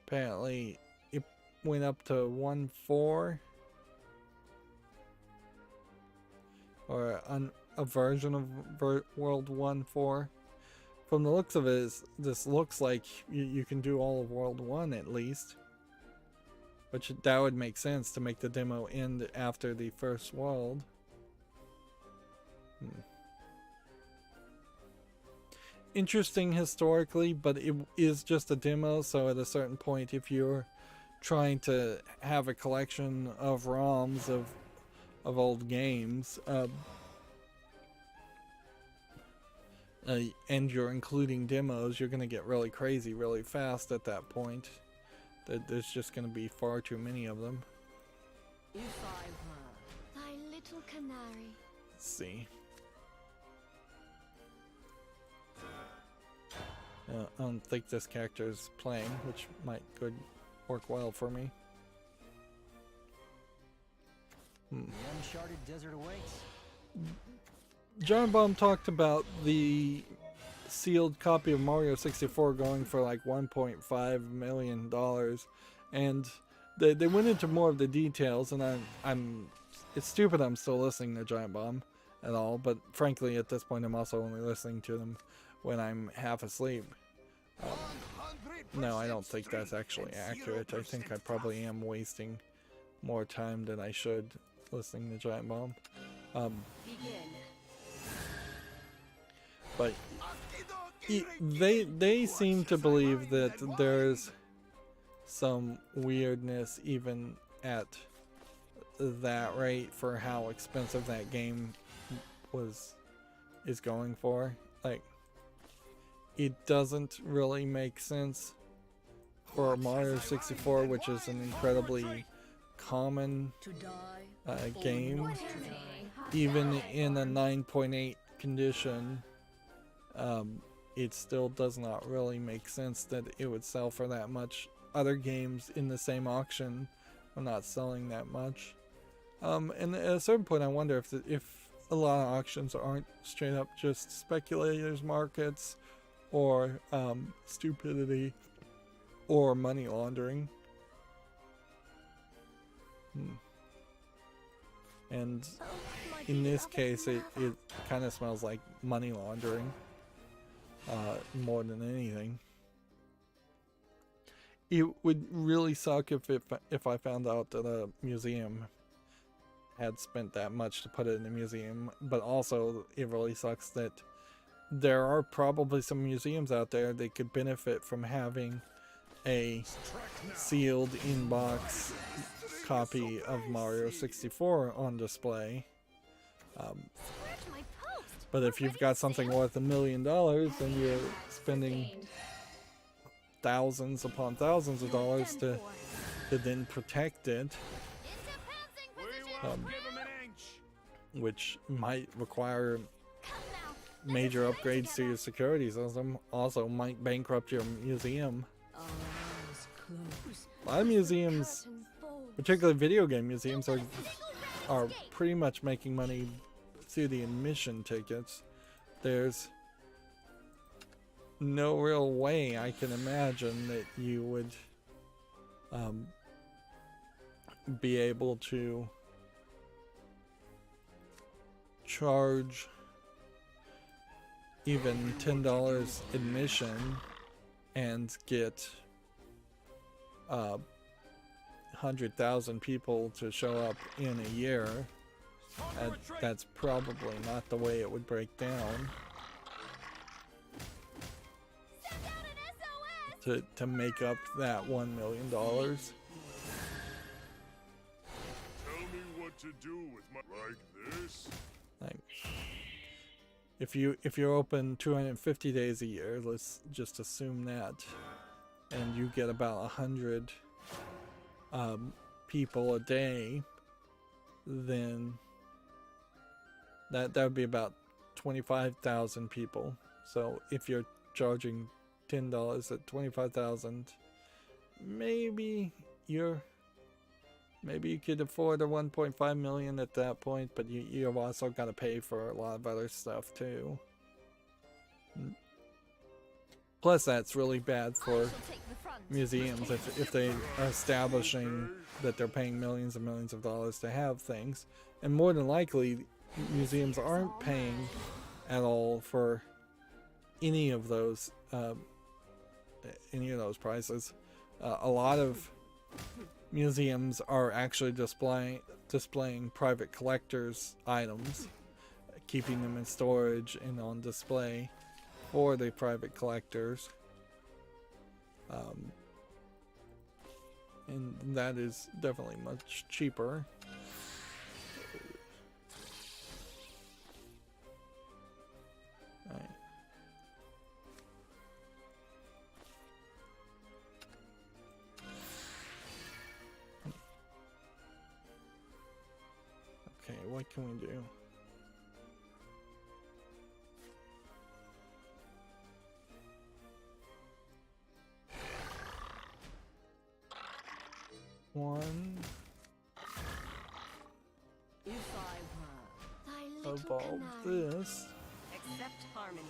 Apparently, it went up to 1.4, or a version of World 1.4. From the looks of it, this looks like you can do all of World 1 at least. Which that would make sense to make the demo end after the first world. Interesting historically, but it is just a demo, so at a certain point, if you're trying to have a collection of ROMs of old games, and you're including demos, you're going to get really crazy really fast at that point. There's just going to be far too many of them. If I were thy little canary. Let's see. I don't think this character is playing, which could work well for me. The uncharted desert awaits. John Baum talked about the sealed copy of Mario 64 going for like $1.5 million, and they went into more of the details, and it's stupid I'm still listening to Giant Bomb at all, but frankly at this point I'm also only listening to them when I'm half asleep. No, I don't think that's actually accurate. I think I probably am wasting more time than I should listening to Giant Bomb. But they seem to believe that there's some weirdness even at that rate for how expensive that game is going for. Like, it doesn't really make sense for Mario 64, which is an incredibly common game, even in a 9.8 condition. It still does not really make sense that it would sell for that much. Other games in the same auction are not selling that much. And at a certain point I wonder if a lot of auctions aren't straight up just speculators markets, or stupidity, or money laundering. And in this case it kind of smells like money laundering more than anything. It would really suck if I found out that a museum had spent that much to put it in a museum, but also it really sucks that there are probably some museums out there that could benefit from having a sealed in-box copy of Mario 64 on display. But if you've got something worth $1 million, then you're spending thousands upon thousands of dollars to then protect it, which might require major upgrades to your security system. Also might bankrupt your museum. A lot of museums, particularly video game museums, are pretty much making money through the admission tickets. There's no real way I can imagine that you would be able to charge even $10 admission and get 100,000 people to show up in a year. That's probably not the way it would break down. To make up that $1 million. Tell me what to do with my like this. Like, if you're open 250 days a year, let's just assume that, and you get about 100 people a day, then that would be about 25,000 people. So if you're charging $10 at 25,000, maybe you could afford a 1.5 million at that point, but you've also got to pay for a lot of other stuff too. Plus, that's really bad for museums if they are establishing that they're paying millions and millions of dollars to have things, and more than likely museums aren't paying at all for any of those prices. A lot of museums are actually displaying private collectors' items, keeping them in storage and on display for the private collectors, and that is definitely much cheaper. Right. Okay, what can we do? One. If I were Evolve this. accept harmony,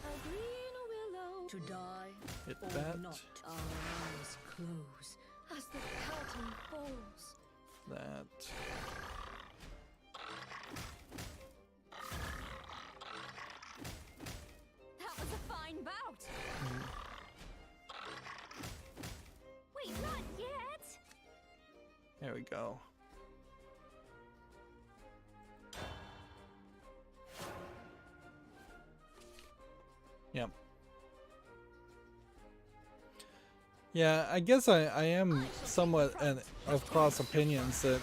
A green willow to die Hit or that. not, our eyes close. as the curtain falls. That. That was a fine bout. Wait, not yet. There we go. Yep. Yeah, I guess I am somewhat of cross opinions that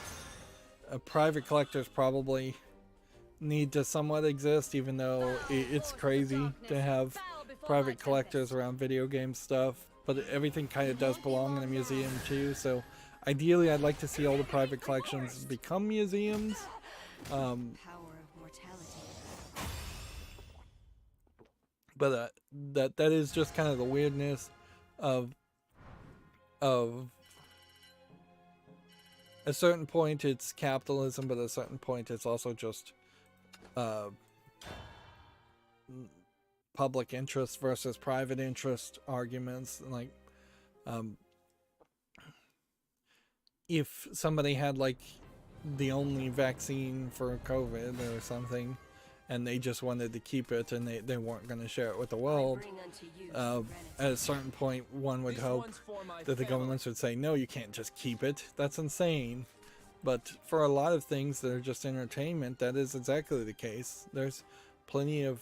private collectors probably need to somewhat exist, even though it's crazy to have private collectors around video game stuff, but everything kind of does belong in a museum too. So ideally I'd like to see all the private collections become museums. Power of mortality. But that is just kind of the weirdness of a certain point it's capitalism, but at a certain point it's also just public interest versus private interest arguments. Like if somebody had like the only vaccine for COVID or something, and they just wanted to keep it and they weren't going to share it with the world, Bring unto you at a certain point one would hope that the governments would say, no, you can't just keep it. That's insane. But for a lot of things that are just entertainment, that is exactly the case. There's plenty of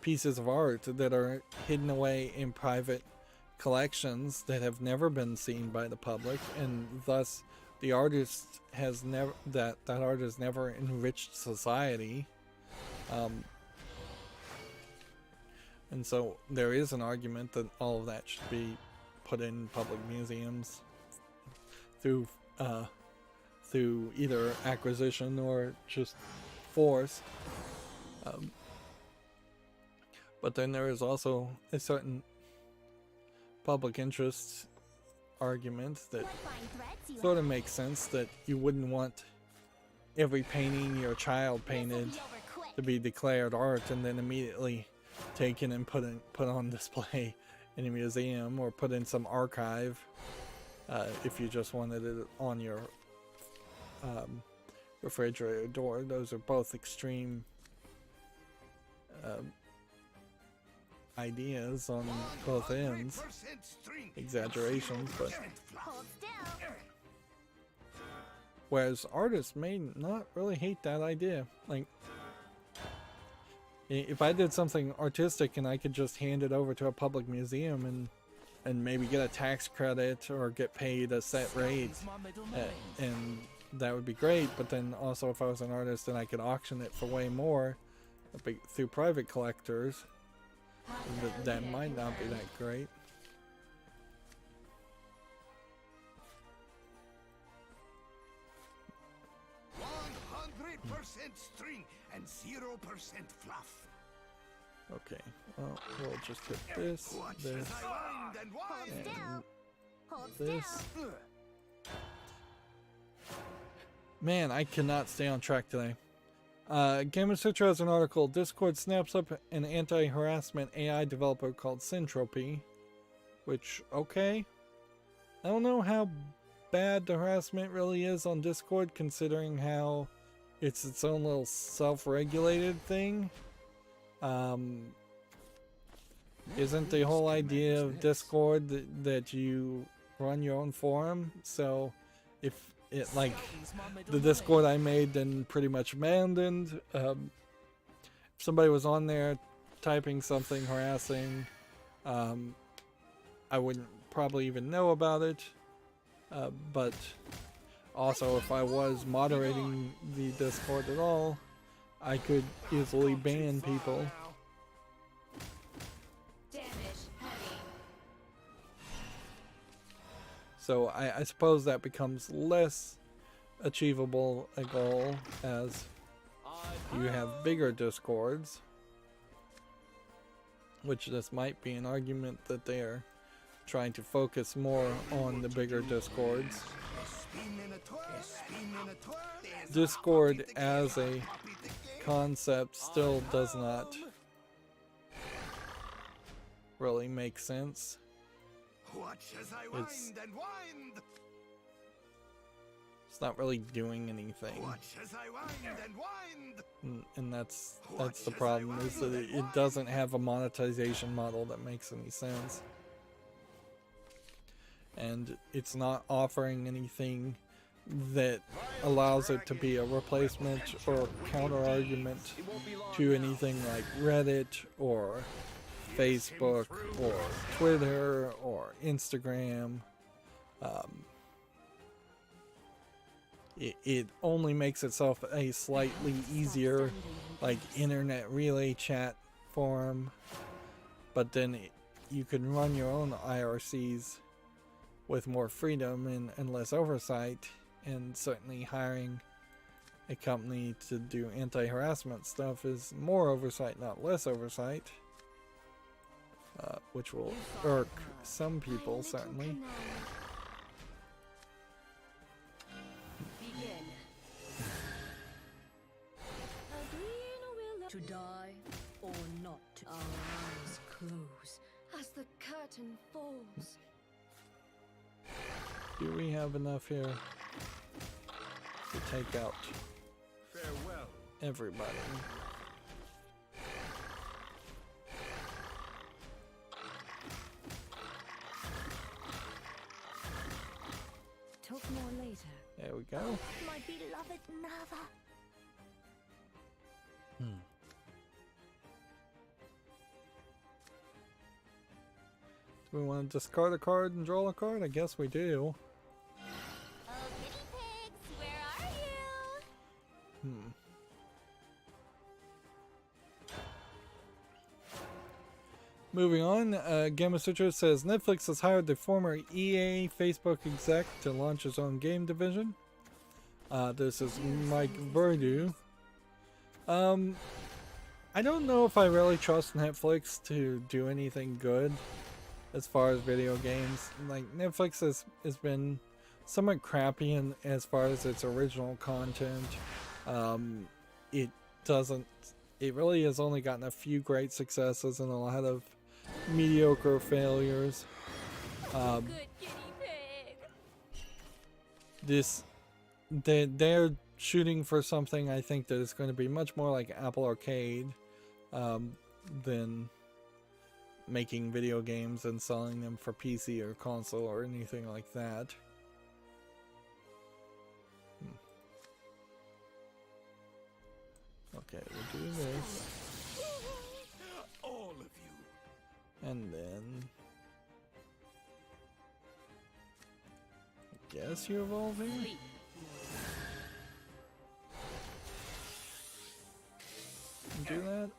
pieces of art that are hidden away in private collections that have never been seen by the public, and thus the artist has never that art has never enriched society And so there is an argument that all of that should be put in public museums through either acquisition or just force. But then there is also a certain public interest argument that sort of makes sense, that you wouldn't want every painting your child painted to be declared art and then immediately taken and put on display in a museum or put in some archive if you just wanted it on your refrigerator door. Those are both extreme ideas on both ends, exaggerations, but Hold still. whereas artists may not really hate that idea. Like, if I did something artistic and I could just hand it over to a public museum and maybe get a tax credit or get paid a set rate, and that would be great. But then also, if I was an artist and I could auction it for way more through private collectors, that might not be that great. String and 0% fluff. Okay, well, we'll just hit this, this, and Hold this. still. Man, I cannot stay on track today. Game Sutra has an article. Discord snaps up an anti-harassment AI developer called Syntropy. Which, okay. I don't know how bad the harassment really is on Discord, considering how it's its own little self-regulated thing. Isn't the whole idea of Discord that you run your own forum? So if it, like, the Discord I made then pretty much abandoned, if somebody was on there typing something harassing, I wouldn't probably even know about it. But also, if I was moderating the Discord at all, I could easily ban people. Damage heavy. So I suppose that becomes less achievable a goal as you have bigger Discords, which this might be an argument that they're trying to focus more on the bigger Discords. Discord as a concept still does not really make sense. It's not really doing anything. And that's the problem, is that it doesn't have a monetization model that makes any sense. And it's not offering anything that allows it to be a replacement or counter argument to anything like Reddit or Facebook or Twitter or Instagram. It only makes itself a slightly easier, like, internet relay chat forum, but then you can run your own IRCs with more freedom and less oversight, and certainly hiring a company to do anti-harassment stuff is more oversight, not less oversight, which will irk some people, certainly. Begin. To die or not to. Our eyes close as the curtain falls. Do we have enough here to take out Farewell. everybody? Talk more later. There we go. My beloved mother. Do we want to discard a card and draw a card? I guess we do. Oh, guinea pigs, where are you? Moving on, Gamma Sutra says Netflix has hired the former EA Facebook exec to launch his own game division. This is Mike Verdu. I don't know if I really trust Netflix to do anything good as far as video games. Like, Netflix has been somewhat crappy in as far as its original content. It really has only gotten a few great successes and a lot of mediocre failures. Good guinea pig. They're shooting for something I think that is going to be much more like Apple Arcade than making video games and selling them for PC or console or anything like that. Okay, we'll do this. All of you. And then I guess you evolve here? Do that?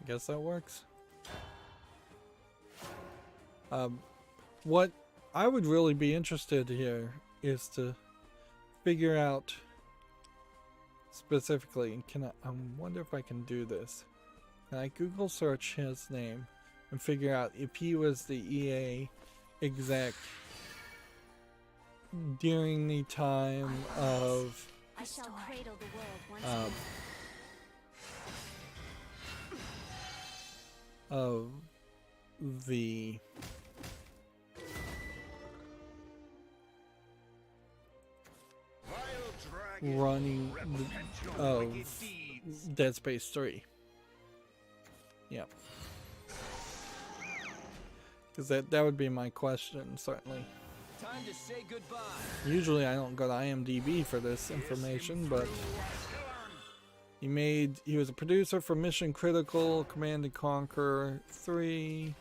I guess that works. What I would really be interested here is to figure out specifically, I wonder if I can do this. Can I Google search his name and figure out if he was the EA exec during the time of I shall cradle the world once more. of the running of Dead Space 3. Yeah. Because that would be my question, certainly. Time to say goodbye. Usually I don't go to IMDb for this information, but he was a producer for Mission Critical, Command & Conquer 3,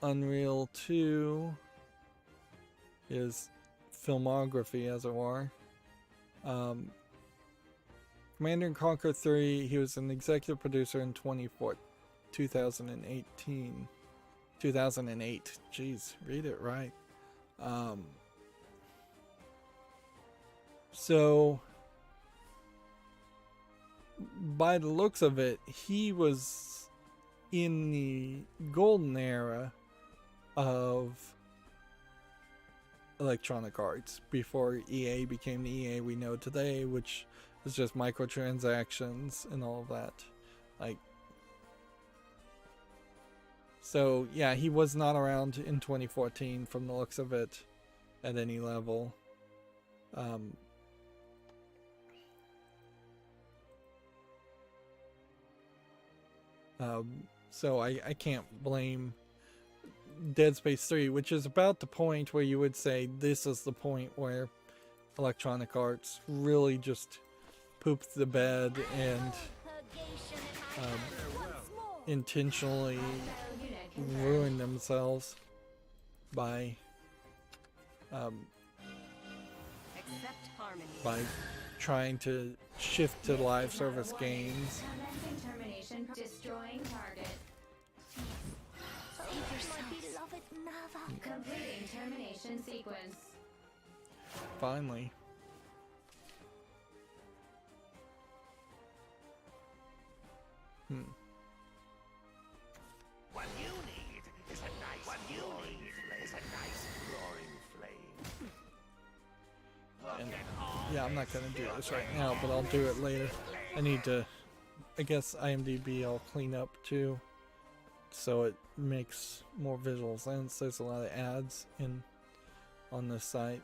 Unreal 2, his filmography as it were. Command & Conquer 3, he was an executive producer in 2008. Jeez, read it right. So by the looks of it, he was in the golden era of Electronic Arts before EA became the EA we know today, which is just microtransactions and all of that. Like, so yeah, he was not around in 2014 from the looks of it at any level. So I can't blame Dead Space 3, which is about the point where you would say this is the point where Electronic Arts really just pooped the bed and intentionally ruined themselves by trying to shift to live service games. Destroying target. Completing termination sequence. Finally. What you need is a nice roaring flame. And yeah, I'm not gonna do this right now, but I'll do it later. I need to, I guess IMDb I'll clean up too, so it makes more visual sense. There's a lot of ads on this site.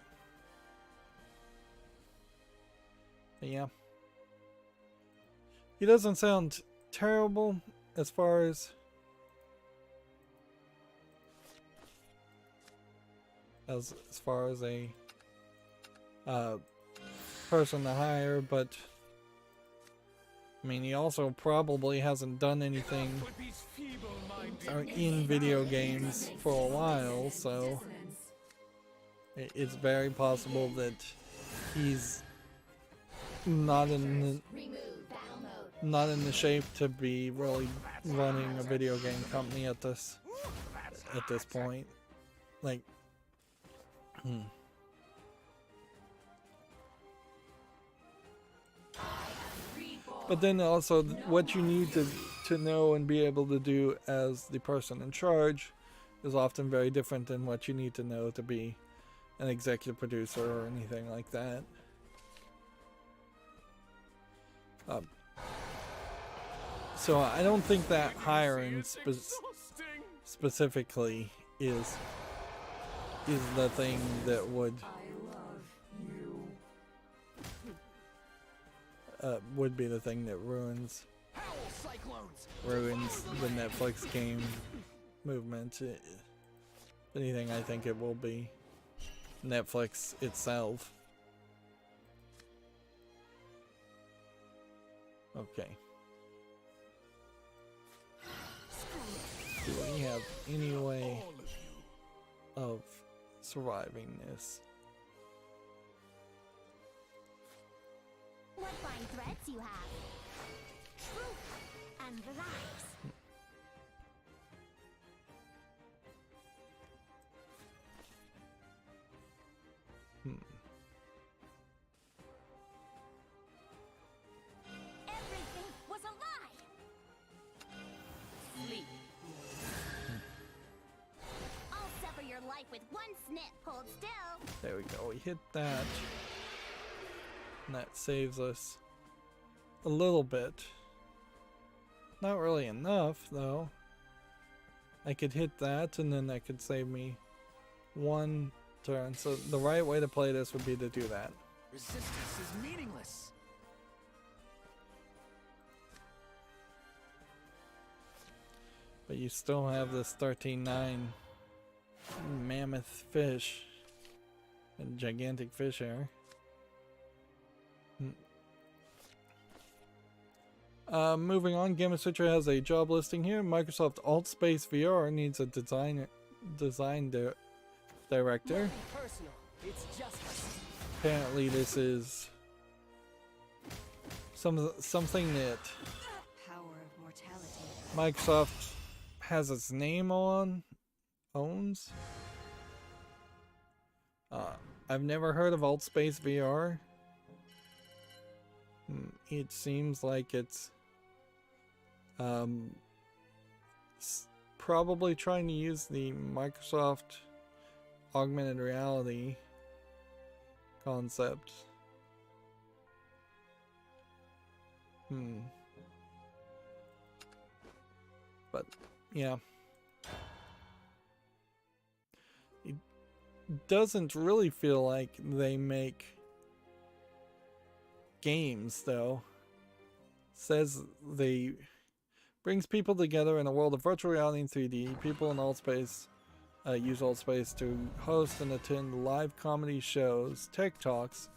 But yeah, he doesn't sound terrible as far as a person to hire, but I mean, he also probably hasn't done anything in video games for a while, so it's very possible that he's not in the, not in the shape to be really running a video game company at this point. Like, But then also what you need to know and be able to do as the person in charge is often very different than what you need to know to be an executive producer or anything like that. So I don't think that hiring specifically is the thing that would be the thing that ruins the Netflix game movement. If anything, I think it will be Netflix itself. Okay. Do we have any way of surviving this? What fine threads you have. Truth and lies. Everything was a lie. Sleep. I'll sever your life with one snip. Hold still. There we go. We hit that. And that saves us a little bit. Not really enough, though. I could hit that, and then that could save me one turn. So the right way to play this would be to do that. Resistance is meaningless. But you still have this 13-9 mammoth fish. And gigantic fish here. Moving on, Gamma Sutra has a job listing here. Microsoft AltSpace VR needs a design director. Personal. It's justice. Apparently this is something that Power of mortality. Microsoft has its name owns. I've never heard of AltSpace VR. It seems like it's probably trying to use the Microsoft augmented reality concept. But yeah, it doesn't really feel like they make games, though. Says they brings people together in a world of virtual reality and 3D. People in AltSpace use AltSpace to host and attend live comedy shows, tech talks,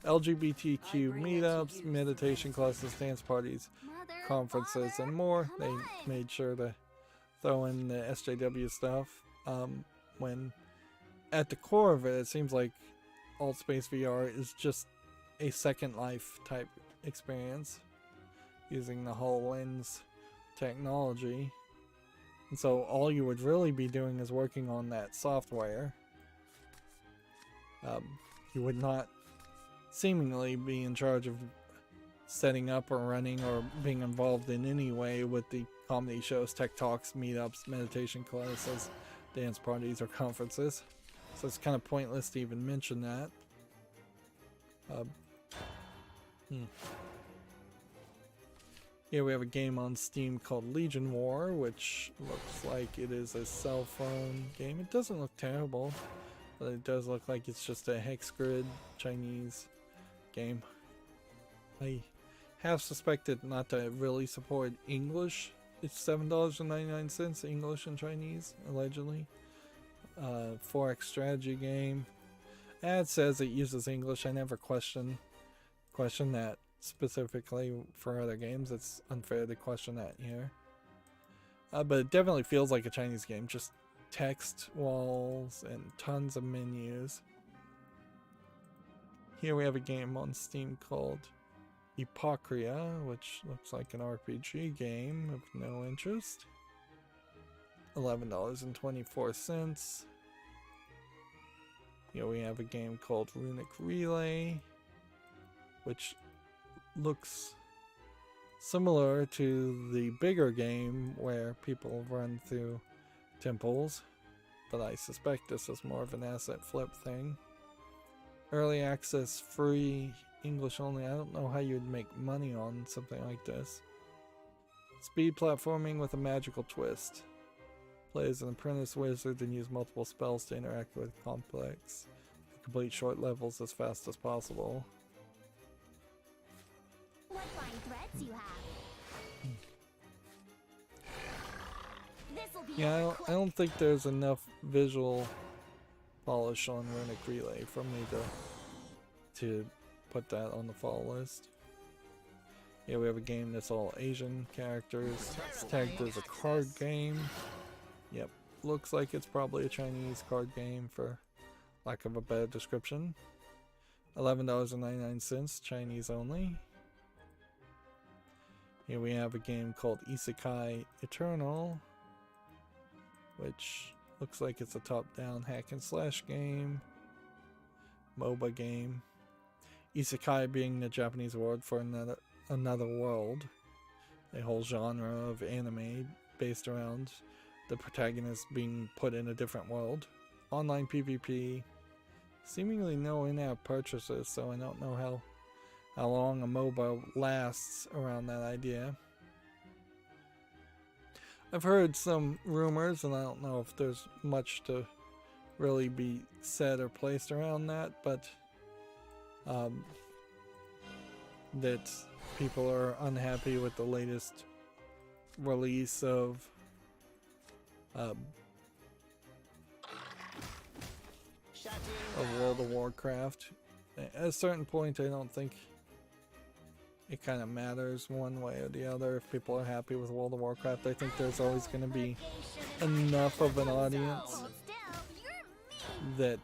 LGBTQ meetups, meditation classes, dance parties, Mother, conferences, father, and more. come They on. made sure to throw in the SJW stuff. When at the core of it, it seems like AltSpace VR is just a Second Life type experience using the HoloLens technology. And so all you would really be doing is working on that software. You would not seemingly be in charge of setting up or running or being involved in any way with the comedy shows, tech talks, meetups, meditation classes, dance parties, or conferences. So it's kind of pointless to even mention that. Here we have a game on Steam called Legion War, which looks like it is a cell phone game. It doesn't look terrible, but it does look like it's just a hex grid Chinese game. I have suspected not to really support English. It's $7.99 English and Chinese, allegedly. 4X strategy game. It says it uses English. I never question that specifically for other games. It's unfair to question that here. But it definitely feels like a Chinese game. Just text walls and tons of menus. Here we have a game on Steam called Epocria, which looks like an RPG game of no interest. $11.24. Here we have a game called Runic Relay, which looks similar to the bigger game where people run through temples, but I suspect this is more of an asset flip thing. Early access, free, English only. I don't know how you'd make money on something like this. Speed platforming with a magical twist. Play as an apprentice wizard and use multiple spells to interact with complex. Complete short levels as fast as possible. What fine threads you have. This'll be Yeah, I don't think there's enough visual polish on Runic Relay for me to put that on the fall list. Yeah, we have a game that's all Asian characters. It's tagged as a card game. Yep, looks like it's probably a Chinese card game for lack of a better description. $11.99, Chinese only. Here we have a game called Isekai Eternal, which looks like it's a top-down hack and slash game, MOBA game. Isekai being the Japanese word for another world, a whole genre of anime based around the protagonist being put in a different world. Online PvP, seemingly no in-app purchases, so I don't know how long a MOBA lasts around that idea. I've heard some rumors, and I don't know if there's much to really be said or placed around that, but that people are unhappy with the latest release of World of Warcraft. At a certain point, I don't think it kind of matters one way or the other if people are happy with World of Warcraft. I think there's always going to be enough of an audience that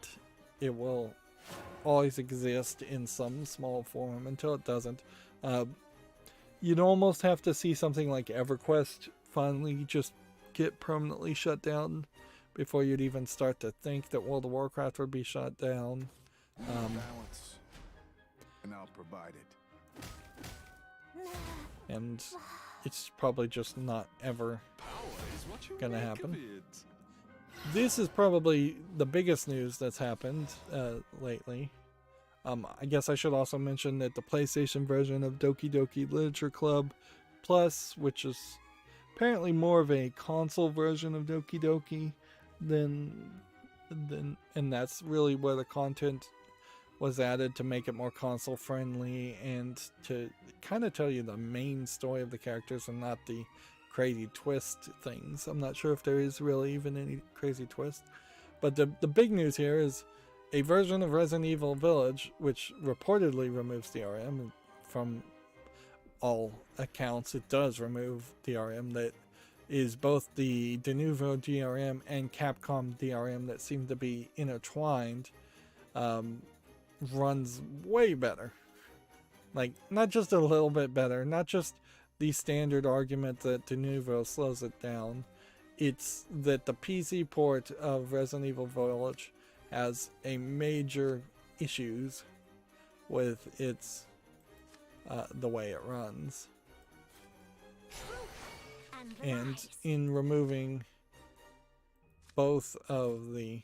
it will always exist in some small form. Until it doesn't, you'd almost have to see something like EverQuest finally just get permanently shut down before you'd even start to think that World of Warcraft would be shut down. Balance, and I'll provide it. And it's probably just not ever gonna happen. This is probably the biggest news that's happened lately. I guess I should also mention that the PlayStation version of Doki Doki Literature Club Plus, which is apparently more of a console version of Doki Doki and that's really where the content was added to make it more console friendly and to kind of tell you the main story of the characters and not the crazy twist things. I'm not sure if there is really even any crazy twist, but the big news here is a version of Resident Evil Village, which reportedly removes DRM. From all accounts, it does remove DRM. That is both the Denuvo DRM and Capcom DRM that seem to be intertwined. Runs way better. Like, not just a little bit better, not just the standard argument that Denuvo slows it down. It's that the PC port of Resident Evil Village has a major issues with its the way it runs. And in removing both of the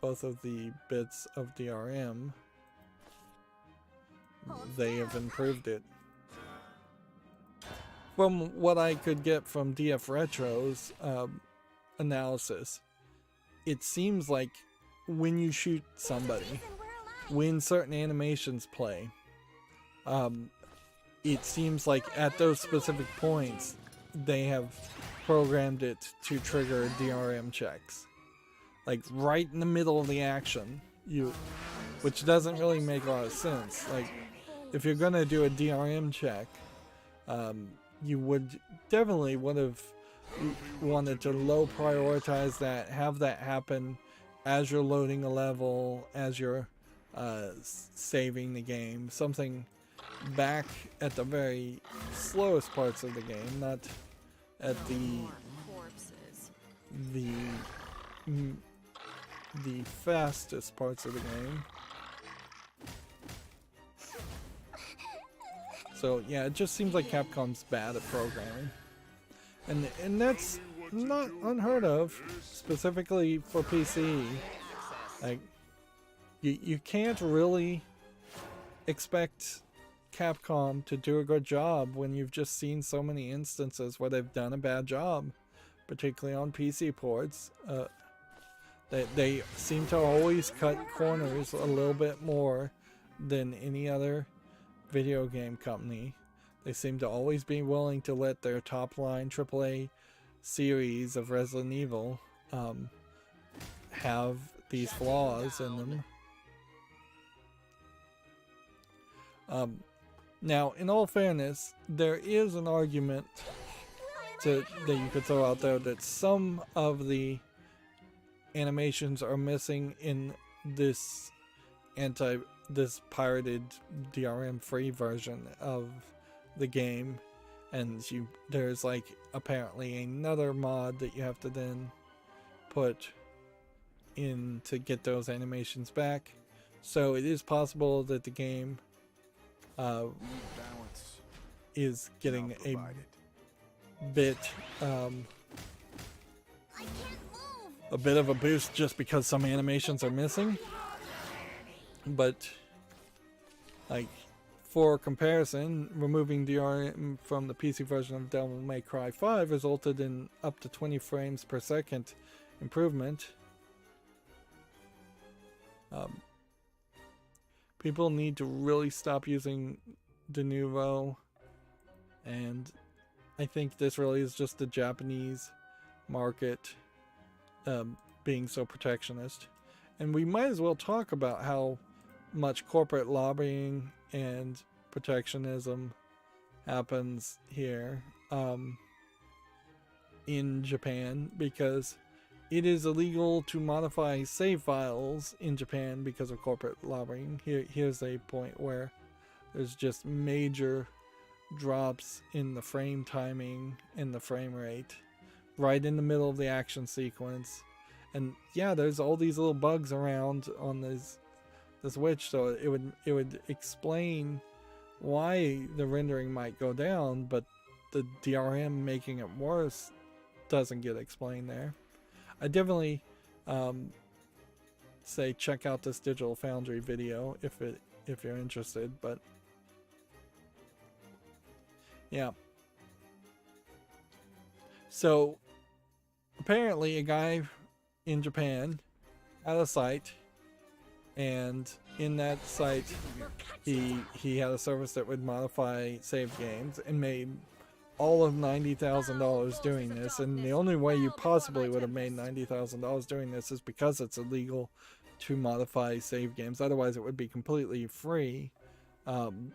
both of the bits of DRM, they have improved it. From what I could get from DF Retro's analysis, it seems like when you shoot somebody, when certain animations play, it seems like at those specific points they have programmed it to trigger DRM checks, like right in the middle of the action, which doesn't really make a lot of sense. Like, if you're gonna do a DRM check, you would have wanted to low prioritize that, have that happen as you're loading a level, as you're saving the game, something back at the very slowest parts of the game, not at the fastest parts of the game. So yeah, it just seems like Capcom's bad at programming, and that's not unheard of, specifically for PC. Like, you can't really expect Capcom to do a good job when you've just seen so many instances where they've done a bad job, particularly on PC ports. They seem to always cut corners a little bit more than any other video game company. They seem to always be willing to let their top line AAA series of Resident Evil have these flaws in them. Now, in all fairness, there is an argument that you could throw out there that some of the animations are missing in this pirated DRM free version of the game, and there's like apparently another mod that you have to then put in to get those animations back. So it is possible that the game is getting a bit of a boost just because some animations are missing. But like, for comparison, removing DRM from the PC version of Devil May Cry 5 resulted in up to 20 frames per second improvement. People need to really stop using de novo, and I think this really is just the Japanese market being so protectionist. And we might as well talk about how much corporate lobbying and protectionism happens here in Japan, because it is illegal to modify save files in Japan because of corporate lobbying. Here's a point where there's just major drops in the frame timing and the frame rate right in the middle of the action sequence. And yeah, there's all these little bugs around on this witch, so it would explain why the rendering might go down, but the DRM making it worse doesn't get explained there. I definitely say check out this Digital Foundry video if you're interested, but yeah. So apparently a guy in Japan had a site, and in that site he had a service that would modify save games and made all of $90,000 doing this. And the only way you possibly would have made $90,000 doing this is because it's illegal to modify save games. Otherwise it would be completely free. And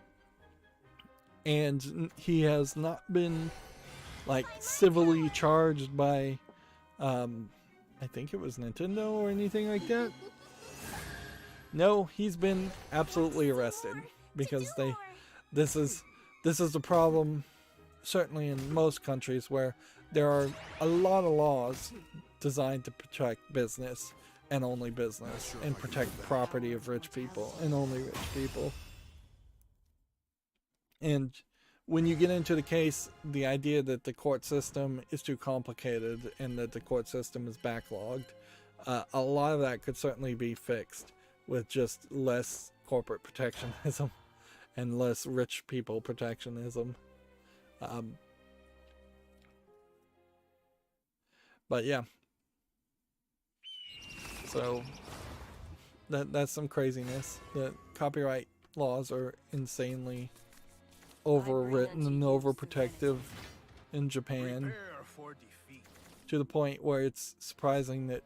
he has not been like civilly charged by I think it was Nintendo or anything like that. No, he's been absolutely arrested, because this is the problem, certainly in most countries, where there are a lot of laws designed to protect business and only business, and protect property of rich people and only rich people. And when you get into the case, the idea that the court system is too complicated and that the court system is backlogged, a lot of that could certainly be fixed with just less corporate protectionism and less rich people protectionism. But yeah, so that's some craziness. The copyright laws are insanely overwritten and overprotective in Japan, to the point where it's surprising that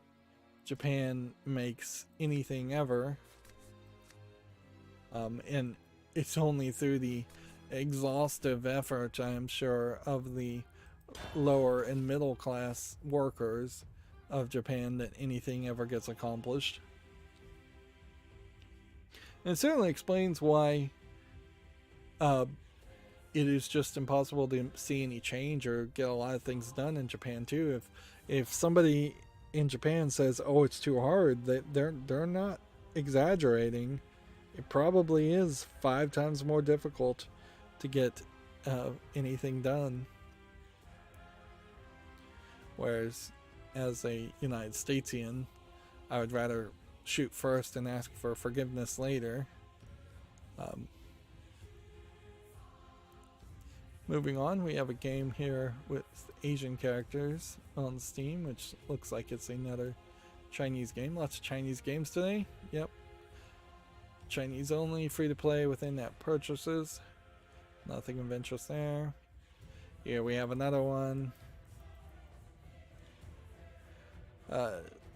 Japan makes anything ever, and it's only through the exhaustive effort, I am sure, of the lower and middle class workers of Japan that anything ever gets accomplished. And it certainly explains why it is just impossible to see any change or get a lot of things done in Japan too. If somebody in Japan says, "Oh, it's too hard," they're not exaggerating. It probably is 5 times more difficult to get anything done. Whereas, as a United Statesian, I would rather shoot first and ask for forgiveness later. Moving on, we have a game here with Asian characters on Steam, which looks like it's another Chinese game. Lots of Chinese games today. Yep. Chinese only, free to play with in-app purchases. Nothing of interest there. Here we have another one.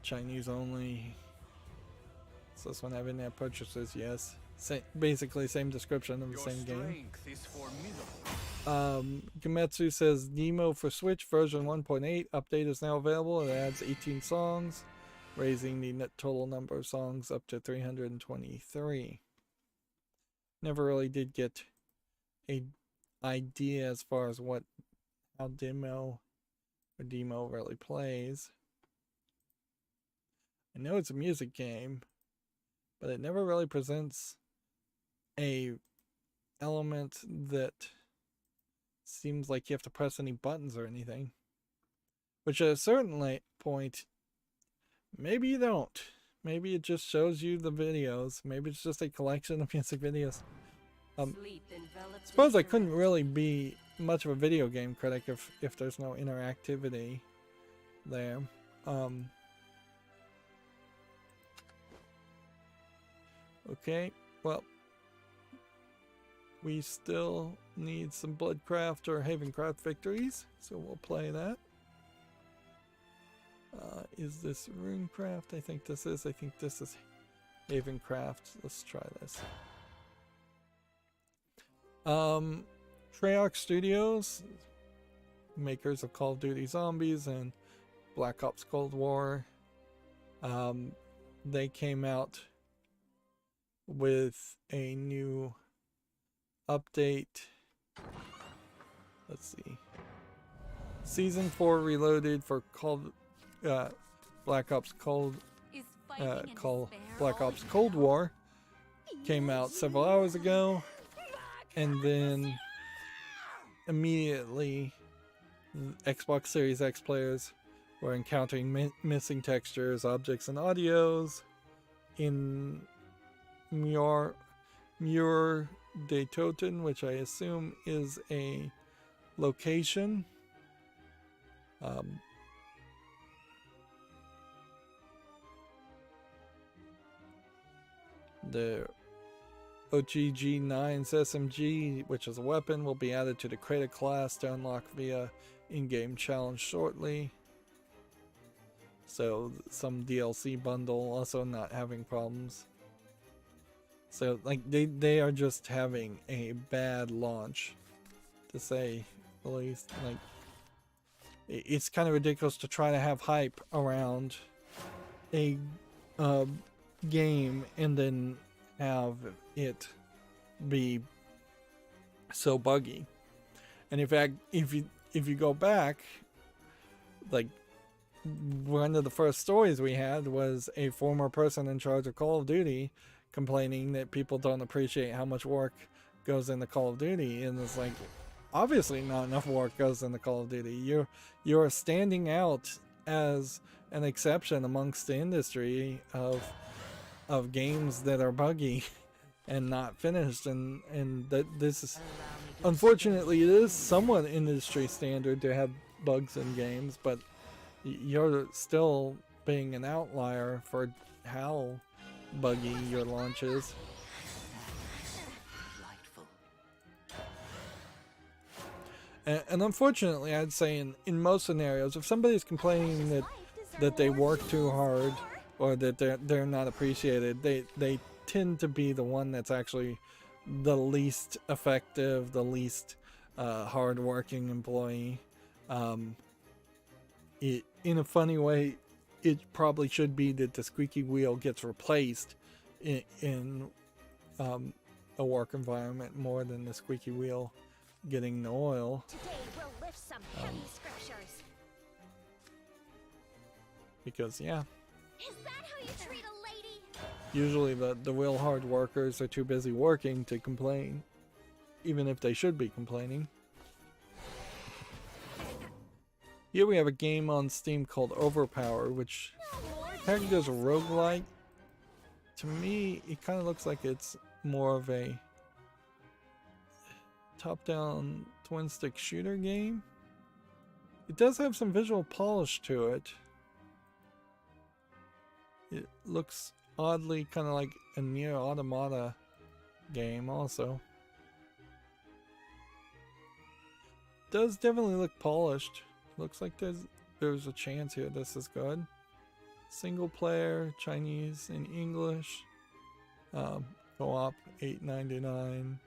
Chinese only. Does this one have in-app purchases? Yes. Basically same description of the same game. Gametsu says Nemo for Switch version 1.8 update is now available. It adds 18 songs, raising the net total number of songs up to 323. Never really did get a idea as far as how Demo really plays. I know it's a music game, but it never really presents a element that seems like you have to press any buttons or anything. Which at a certain point, maybe you don't. Maybe it just shows you the videos. Maybe it's just a collection of music videos. Suppose I couldn't really be much of a video game critic if there's no interactivity there. Okay, well, we still need some Bloodcraft or Havencraft victories, so we'll play that. Is this Runecraft? I think this is Havencraft. Let's try this. Treyarch Studios, makers of Call of Duty Zombies and Black Ops Cold War, they came out with a new update. Let's see. Season 4 Reloaded for Black Ops Cold War came out several hours ago, and then immediately Xbox Series X players were encountering missing textures, objects, and audios in Muir de Toten, which I assume is a location. The OGG9's SMG, which is a weapon, will be added to the Creator class to unlock via in-game challenge shortly. So some DLC bundle also not having problems. So like they are just having a bad launch, to say the least. Like it's kind of ridiculous to try to have hype around a game and then have it be so buggy. And in fact, if you go back, like one of the first stories we had was a former person in charge of Call of Duty complaining that people don't appreciate how much work goes into Call of Duty, and it's like, obviously not enough work goes into Call of Duty. You're standing out as an exception amongst the industry of games that are buggy and not finished, and that this is, unfortunately, it is somewhat industry standard to have bugs in games, but you're still being an outlier for how buggy your launch is. And unfortunately, I'd say in most scenarios, if somebody's complaining that they work too hard or that they're not appreciated, they tend to be the one that's actually the least effective, the least hard-working employee. In a funny way, it probably should be that the squeaky wheel gets replaced in a work environment more than the squeaky wheel getting the oil. Today we'll lift some heavy scriptures. Because yeah, Is that how you treat a lady? usually the real hard workers are too busy working to complain, even if they should be complaining. Here we have a game on Steam called Overpower, which tagged as a roguelike. To me, it kind of looks like it's more of a top-down twin-stick shooter game. It does have some visual polish to it. It looks oddly kind of like a Nier Automata game also. Does definitely look polished. Looks like there's a chance here this is good. Single player, Chinese and English. Co-op $8.99.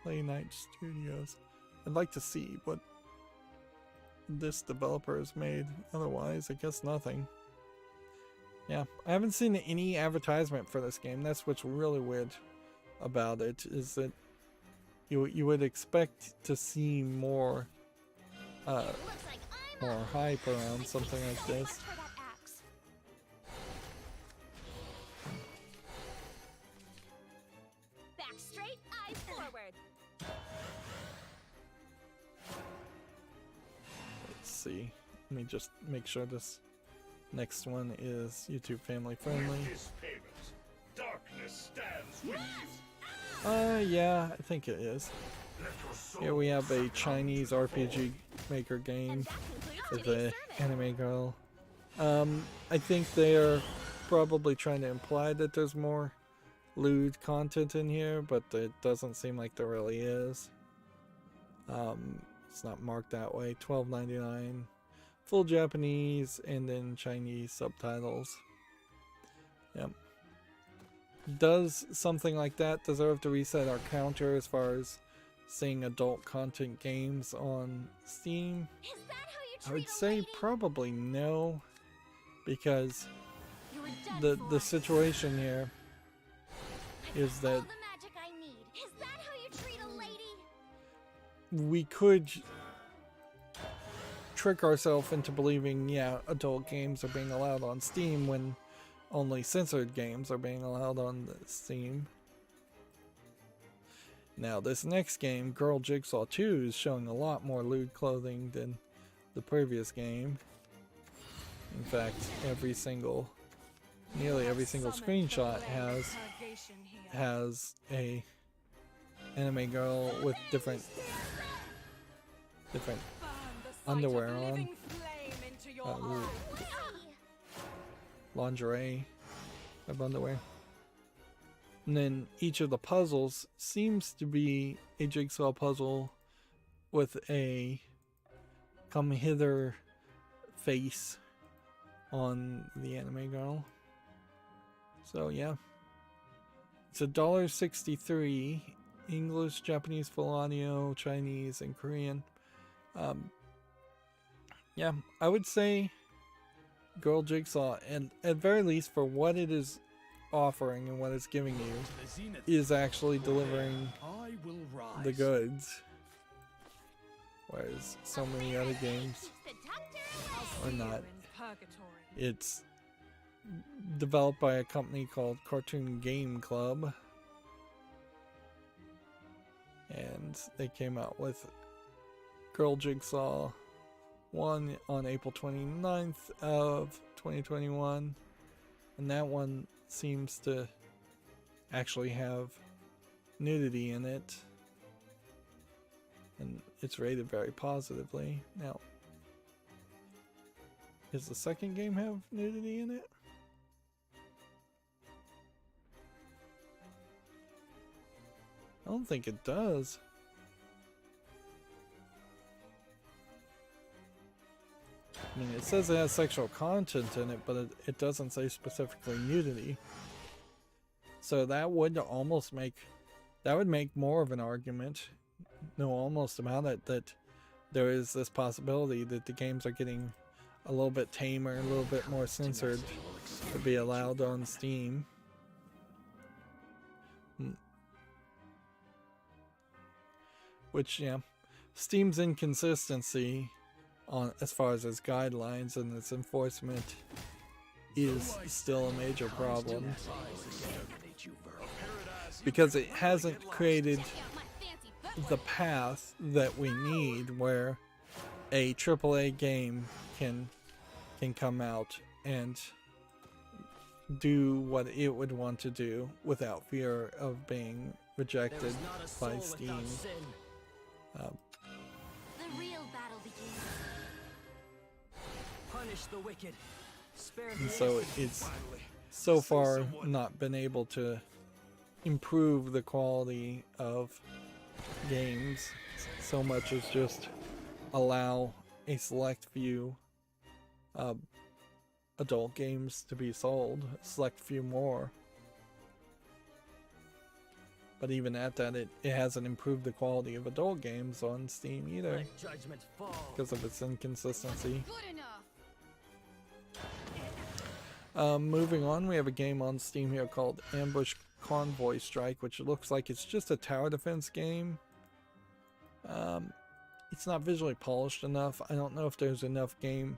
Play Night Studios. I'd like to see what this developer has made. Otherwise, I guess nothing. Yeah, I haven't seen any advertisement for this game. That's what's really weird about it, is that you would expect to see more more hype around something like this. Back straight, eyes forward. Let's see. Let me just make sure this next one is YouTube family friendly. This payment, darkness stands with you. Yeah, I think it is. Here we have a Chinese RPG maker game with a anime girl. I think they're probably trying to imply that there's more lewd content in here, but it doesn't seem like there really is. It's not marked that way. $12.99, full Japanese and then Chinese subtitles. Yep. Does something like that deserve to reset our counter as far as seeing adult content games on Steam? Is that how you treat I would a say lady? probably no, because You were done the for. situation here is All that the magic I need. Is that how you treat a lady? we could trick ourselves into believing, yeah, adult games are being allowed on Steam when only censored games are being allowed on Steam. Now this next game, Girl Jigsaw 2, is showing a lot more lewd clothing than the previous game. In fact, nearly every single screenshot has a anime girl with different underwear on, lingerie of underwear. And then each of the puzzles seems to be a jigsaw puzzle with a come hither face on the anime girl. So yeah, it's $1.63, English, Japanese, full audio, Chinese, and Korean. Yeah, I would say Girl Jigsaw, and at very least for what it is offering and what it's giving you, is actually delivering I will rise. the goods, whereas so many other games are not. It's developed by a company called Cartoon Game Club, and they came out with Girl Jigsaw 1 on April 29th of 2021, and that one seems to actually have nudity in it, and it's rated very positively. Now, does the second game have nudity in it? I don't think it does. I mean, it says it has sexual content in it, but it doesn't say specifically nudity. So that would almost make, that would make more of an argument, no, almost about it, that there is this possibility that the games are getting a little bit tamer, a little bit more censored to be allowed on Steam. which, yeah, Steam's inconsistency on as far as its guidelines and its enforcement is still a major problem, because it hasn't created the path that we need where a AAA game can come out and do what it would want to do without fear of being rejected by Steam. The real battle begins. Punish the wicked. Spare And the so it's so far not been able to improve the quality of games so much as just allow a select few adult games to be sold, a select few more. But even at that, it hasn't improved the quality of adult games on Steam either, Let judgment fall. because of its inconsistency. Good enough. Moving on, we have a game on Steam here called Ambush Convoy Strike, which looks like it's just a tower defense game. It's not visually polished enough. I don't know if there's enough game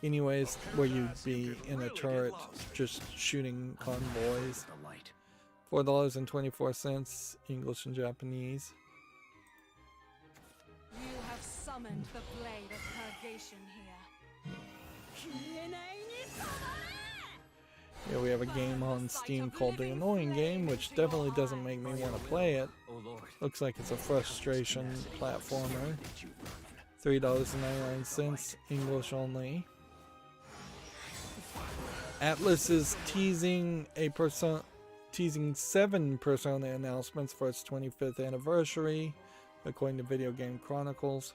anyways where you'd be in a turret just shooting convoys. The light. $4.24, English and Japanese. You have summoned the blade of purgation here. Here we have a game on Steam called The Annoying Game, which definitely doesn't make me want to play it. Oh Lord. Looks like it's a frustration platformer. $3.99, English only. Atlas is teasing 7 Persona announcements for its 25th anniversary, according to Video Game Chronicles.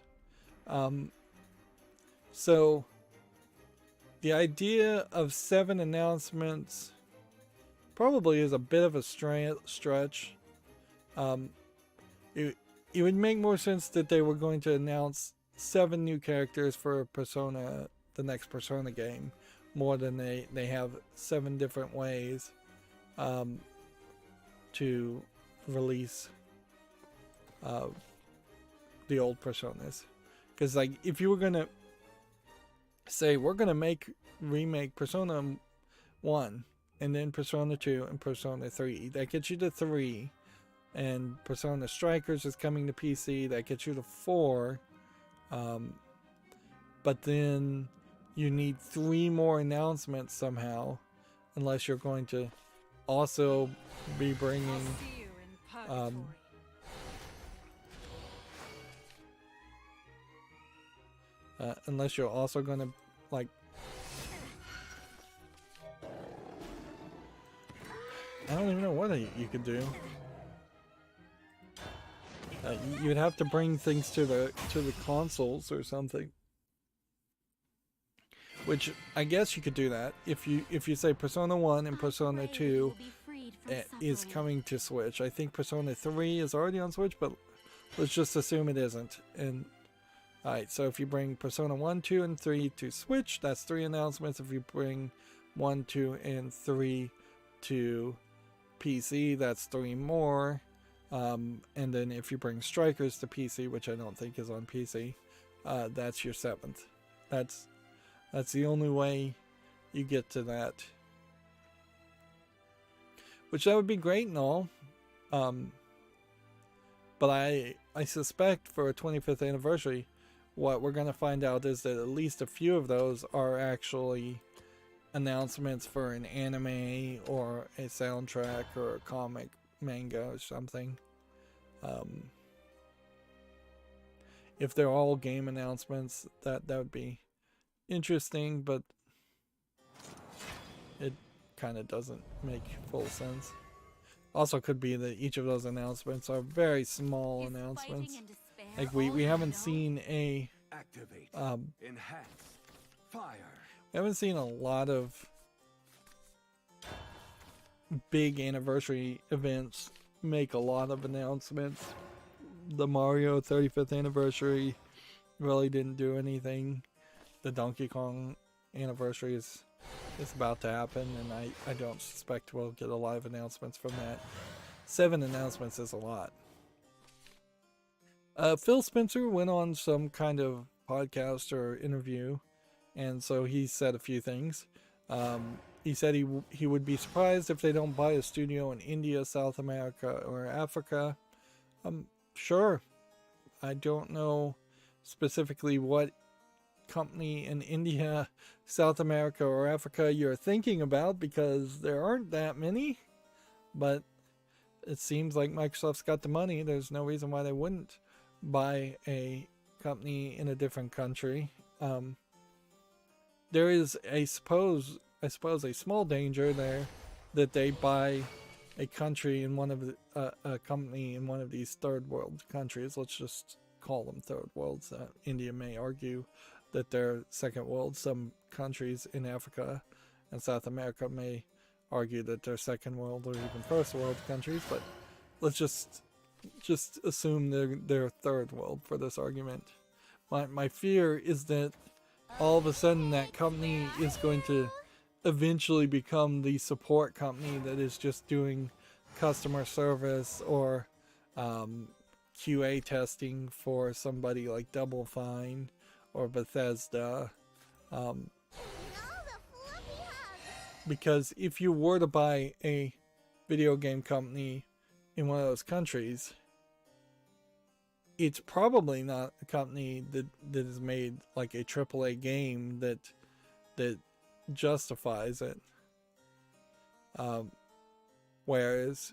So the idea of 7 announcements probably is a bit of a stretch. It would make more sense that they were going to announce 7 new characters for Persona, the next Persona game, more than they have 7 different ways to release the old Personas. Because, like, if you were gonna say we're gonna remake Persona 1 and then Persona 2 and Persona 3, that gets you to 3, and Persona Strikers is coming to PC, that gets you to 4, but then you need 3 more announcements somehow, unless you're going to also be bringing I'll see you in purgatory. unless you're also going to, like, I don't even know what you could do. You'd have to bring things to the consoles or something. Which I guess you could do that if you say Persona 1 and Persona 2 is coming to Switch. I think Persona 3 is already on Switch, but let's just assume it isn't. And alright, so if you bring Persona 1, 2, and 3 to Switch, that's 3 announcements. If you bring 1, 2, and 3 to PC, that's 3 more. And then if you bring Strikers to PC, which I don't think is on PC, that's your 7th. That's the only way you get to that. Which that would be great and all. But I suspect for a 25th anniversary, what we're going to find out is that at least a few of those are actually announcements for an anime or a soundtrack or a comic, manga or something. If they're all game announcements, that would be interesting, but it kind of doesn't make full sense. Also could be that each of those announcements are very small announcements. Like we haven't seen a Activate. Enhance. Fire. we haven't seen a lot of big anniversary events make a lot of announcements. The Mario 35th anniversary really didn't do anything. The Donkey Kong anniversary is about to happen, and I don't suspect we'll get a lot of announcements from that. 7 announcements is a lot. Phil Spencer went on some kind of podcast or interview, and so he said a few things. He said he would be surprised if they don't buy a studio in India, South America, or Africa. Sure. I don't know specifically what company in India, South America, or Africa you're thinking about, because there aren't that many. But it seems like Microsoft's got the money. There's no reason why they wouldn't buy a company in a different country. There is I suppose a small danger there that they buy a country in one of the, a company in one of these third world countries. Let's just call them third worlds. India may argue that they're second world. Some countries in Africa and South America may argue that they're second world or even first world countries, but let's just assume they're third world for this argument. My fear is that all of a sudden that company is going to eventually become the support company that is just doing customer service or QA testing for somebody like Double Fine or Bethesda. Because if you were to buy a video game company in one of those countries, it's probably not a company that has made like a AAA game that justifies it. Whereas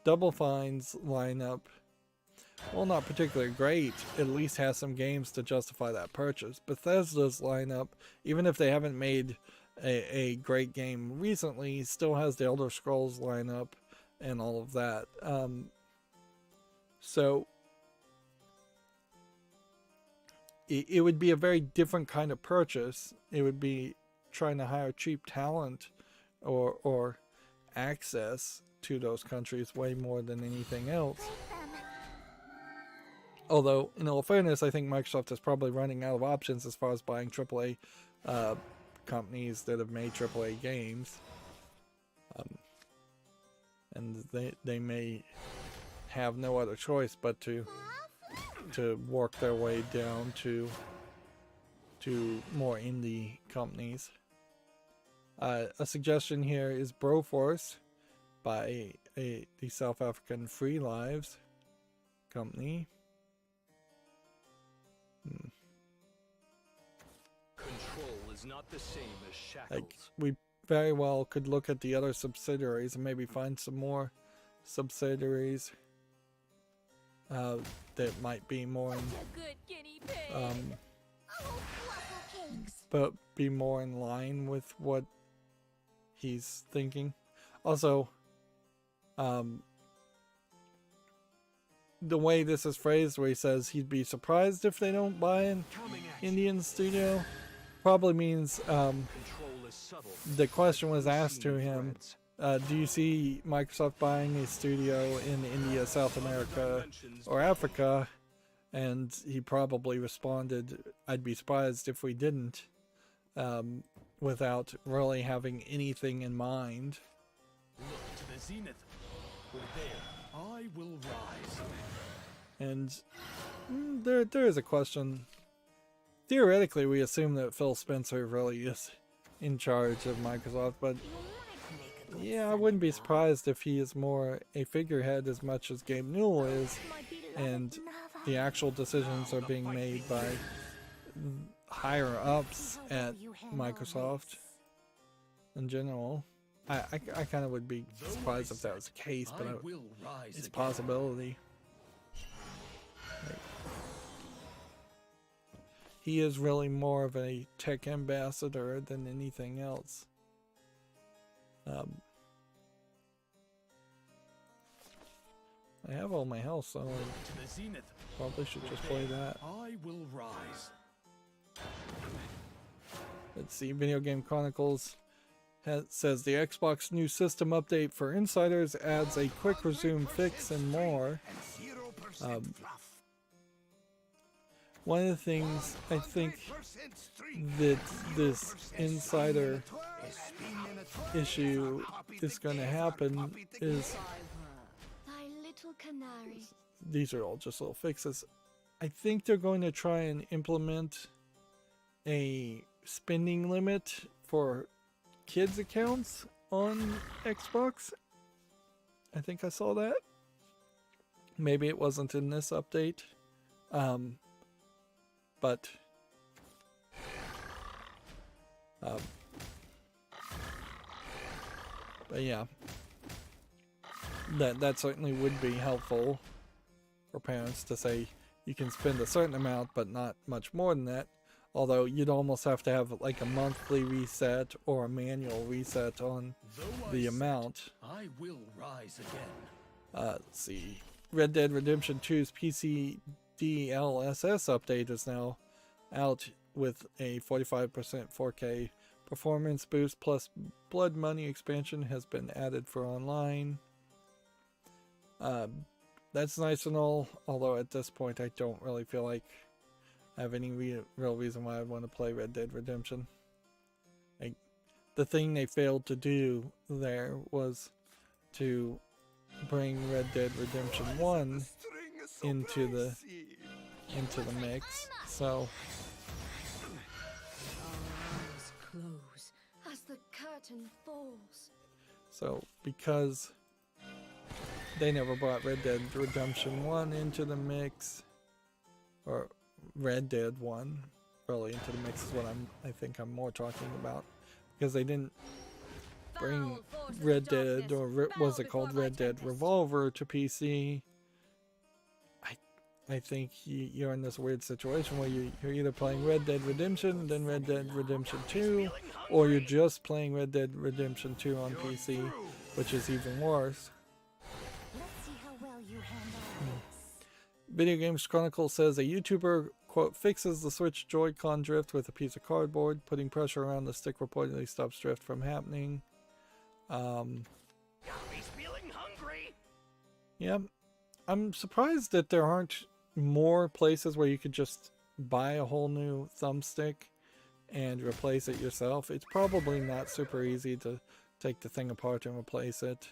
Double Fine's lineup, well, not particularly great, at least has some games to justify that purchase. Bethesda's lineup, even if they haven't made a great game recently, still has the Elder Scrolls lineup and all of that. So it would be a very different kind of purchase. It would be trying to hire cheap talent or access to those countries way more than anything else. Although, in all fairness, I think Microsoft is probably running out of options as far as buying AAA companies that have made AAA games. And they may have no other choice but to work their way down to more indie companies. A suggestion here is Broforce by the South African Free Lives company. Control is not the same as shackles. Like, we very well could look at the other subsidiaries and maybe find some more subsidiaries that might be more in, but be more in line with what he's thinking. Also, the way this is phrased, where he says he'd be surprised if they don't buy an Indian studio, probably means the question was asked to him, do you see Microsoft buying a studio in India, South America, or Africa? And he probably responded, I'd be surprised if we didn't, without really having anything in mind. Look to the zenith. Where there, I will rise. And there is a question. Theoretically, we assume that Phil Spencer really is in charge of Microsoft, but yeah, I wouldn't be surprised if he is more a figurehead as much as Gabe Newell is, and the actual decisions are being made by higher ups at Microsoft in general. I kind of would be surprised if that was the case, but it's a possibility. He is really more of a tech ambassador than anything else. I have all my health, so I probably should just play that. I will rise. Let's see, Video Game Chronicles says the Xbox new system update for insiders adds a quick resume fix and more. One of the things I think that this insider issue is going to happen is these are all just little fixes. I think they're going to try and implement a spending limit for kids accounts on Xbox. I think I saw that. Maybe it wasn't in this update. But yeah, that certainly would be helpful for parents to say you can spend a certain amount but not much more than that. Although you'd almost have to have like a monthly reset or a manual reset on the amount. I will rise again. Let's see. Red Dead Redemption 2's PC DLSS update is now out with a 45% 4K performance boost, plus Blood Money expansion has been added for online. That's nice and all, although at this point I don't really feel like I have any real reason why I'd want to play Red Dead Redemption. The thing they failed to do there was to bring Red Dead Redemption 1 into the mix. So Eyes close as the curtain falls. So because they never brought Red Dead Redemption 1 into the mix, or Red Dead 1 really into the mix is what I think I'm more talking about, because they didn't bring Red Dead, or was it called Red Dead Revolver, to PC. I think you're in this weird situation where you're either playing Red Dead Redemption, then Red Dead Redemption 2, or you're just playing Red Dead Redemption 2 on PC, which is even worse. Let's see how well you handle this. Video Games Chronicle says a YouTuber, quote, fixes the Switch Joy-Con drift with a piece of cardboard. Putting pressure around the stick reportedly stops drift from happening. He's feeling hungry. Yeah, I'm surprised that there aren't more places where you could just buy a whole new thumbstick and replace it yourself. It's probably not super easy to take the thing apart and replace it.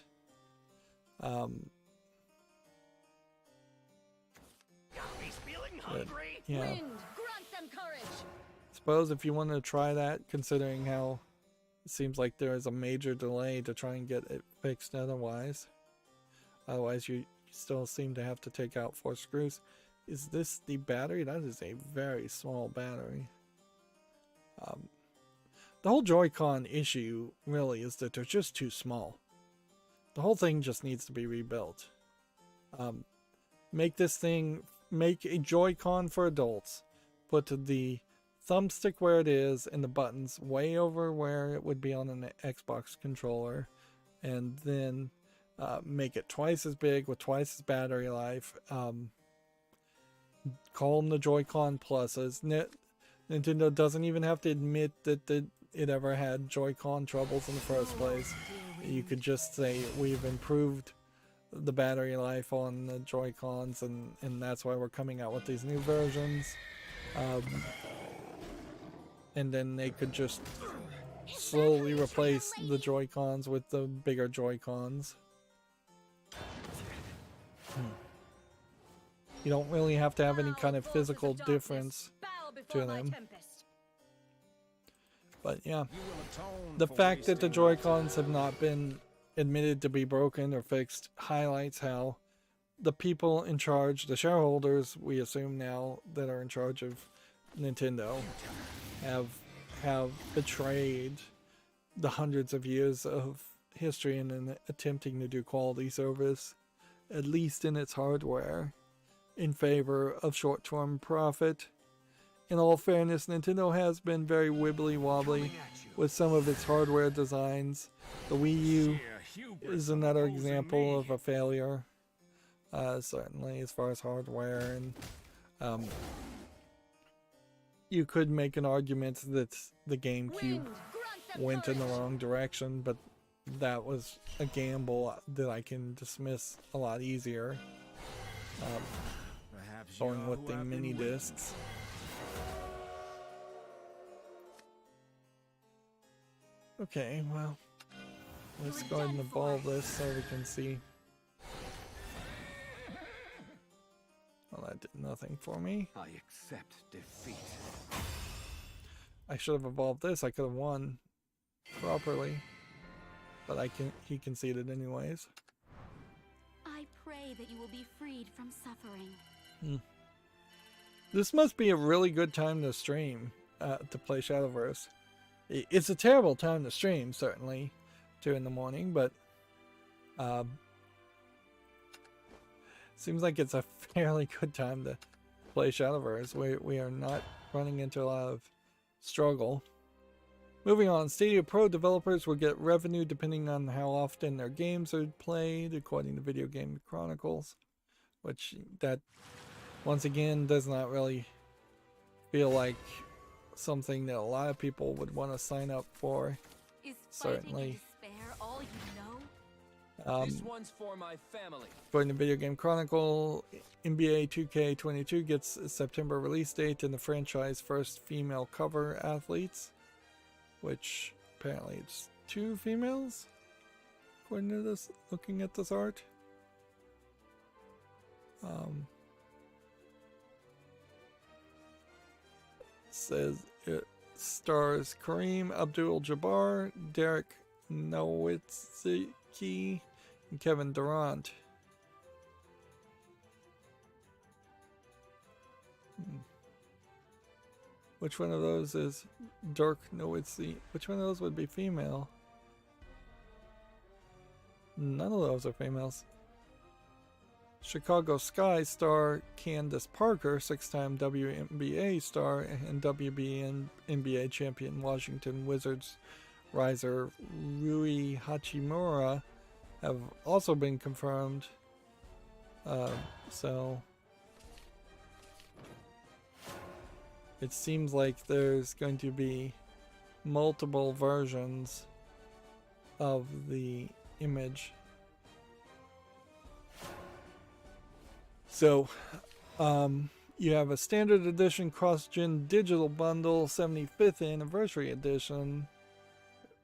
He's feeling hungry. Yeah, Wind, grant them courage. suppose if you want to try that, considering how it seems like there is a major delay to try and get it fixed otherwise. Otherwise, you still seem to have to take out 4 screws. Is this the battery? That is a very small battery. The whole Joy-Con issue really is that they're just too small. The whole thing just needs to be rebuilt. Make a Joy-Con for adults. Put the thumbstick where it is and the buttons way over where it would be on an Xbox controller. And then make it twice as big with twice as battery life. Call them the Joy-Con Pluses. Nintendo doesn't even have to admit that it ever had Joy-Con troubles in the first place. You could just say we've improved the battery life on the Joy-Cons, and that's why we're coming out with these new versions. And then they could just slowly replace the Joy-Cons with the bigger Joy-Cons. You don't really have to have any kind of physical difference to them. But yeah, the fact that the Joy-Cons have not been admitted to be broken or fixed highlights how the people in charge, the shareholders, we assume now, that are in charge of Nintendo, have betrayed the hundreds of years of history in attempting to do quality service, at least in its hardware, in favor of short-term profit. In all fairness, Nintendo has been very wibbly-wobbly with some of its hardware designs. The Wii U is another example of a failure, certainly as far as hardware, and you could make an argument that the GameCube went in the wrong direction, but that was a gamble that I can dismiss a lot easier. Going with the mini discs. Okay, well, let's go ahead and evolve this so we can see. Well, that did nothing for me. I accept defeat. I should have evolved this. I could have won properly. But he conceded anyways. I pray that you will be freed from suffering. This must be a really good time to stream, to play Shadowverse. It's a terrible time to stream, certainly, 2 in the morning, but seems like it's a fairly good time to play Shadowverse. We are not running into a lot of struggle. Moving on, Stadia Pro developers will get revenue depending on how often their games are played, according to Video Game Chronicles, which that, once again, does not really feel like something that a lot of people would want to sign up for. Is Certainly. fighting and despair all you know? This one's for my family. According to Video Game Chronicle, NBA 2K22 gets a September release date and the franchise first female cover athletes, which apparently it's 2 females, according to this, looking at this art. Says it stars Kareem Abdul-Jabbar, Derek Nowitzki, and Kevin Durant. Which one of those is Dirk Nowitzki? Which one of those would be female? None of those are females. Chicago Sky star Candace Parker, 6-time WNBA star and WNBA champion Washington Wizards riser Rui Hachimura have also been confirmed. So it seems like there's going to be multiple versions of the image. So, you have a standard edition cross-gen digital bundle, 75th anniversary edition.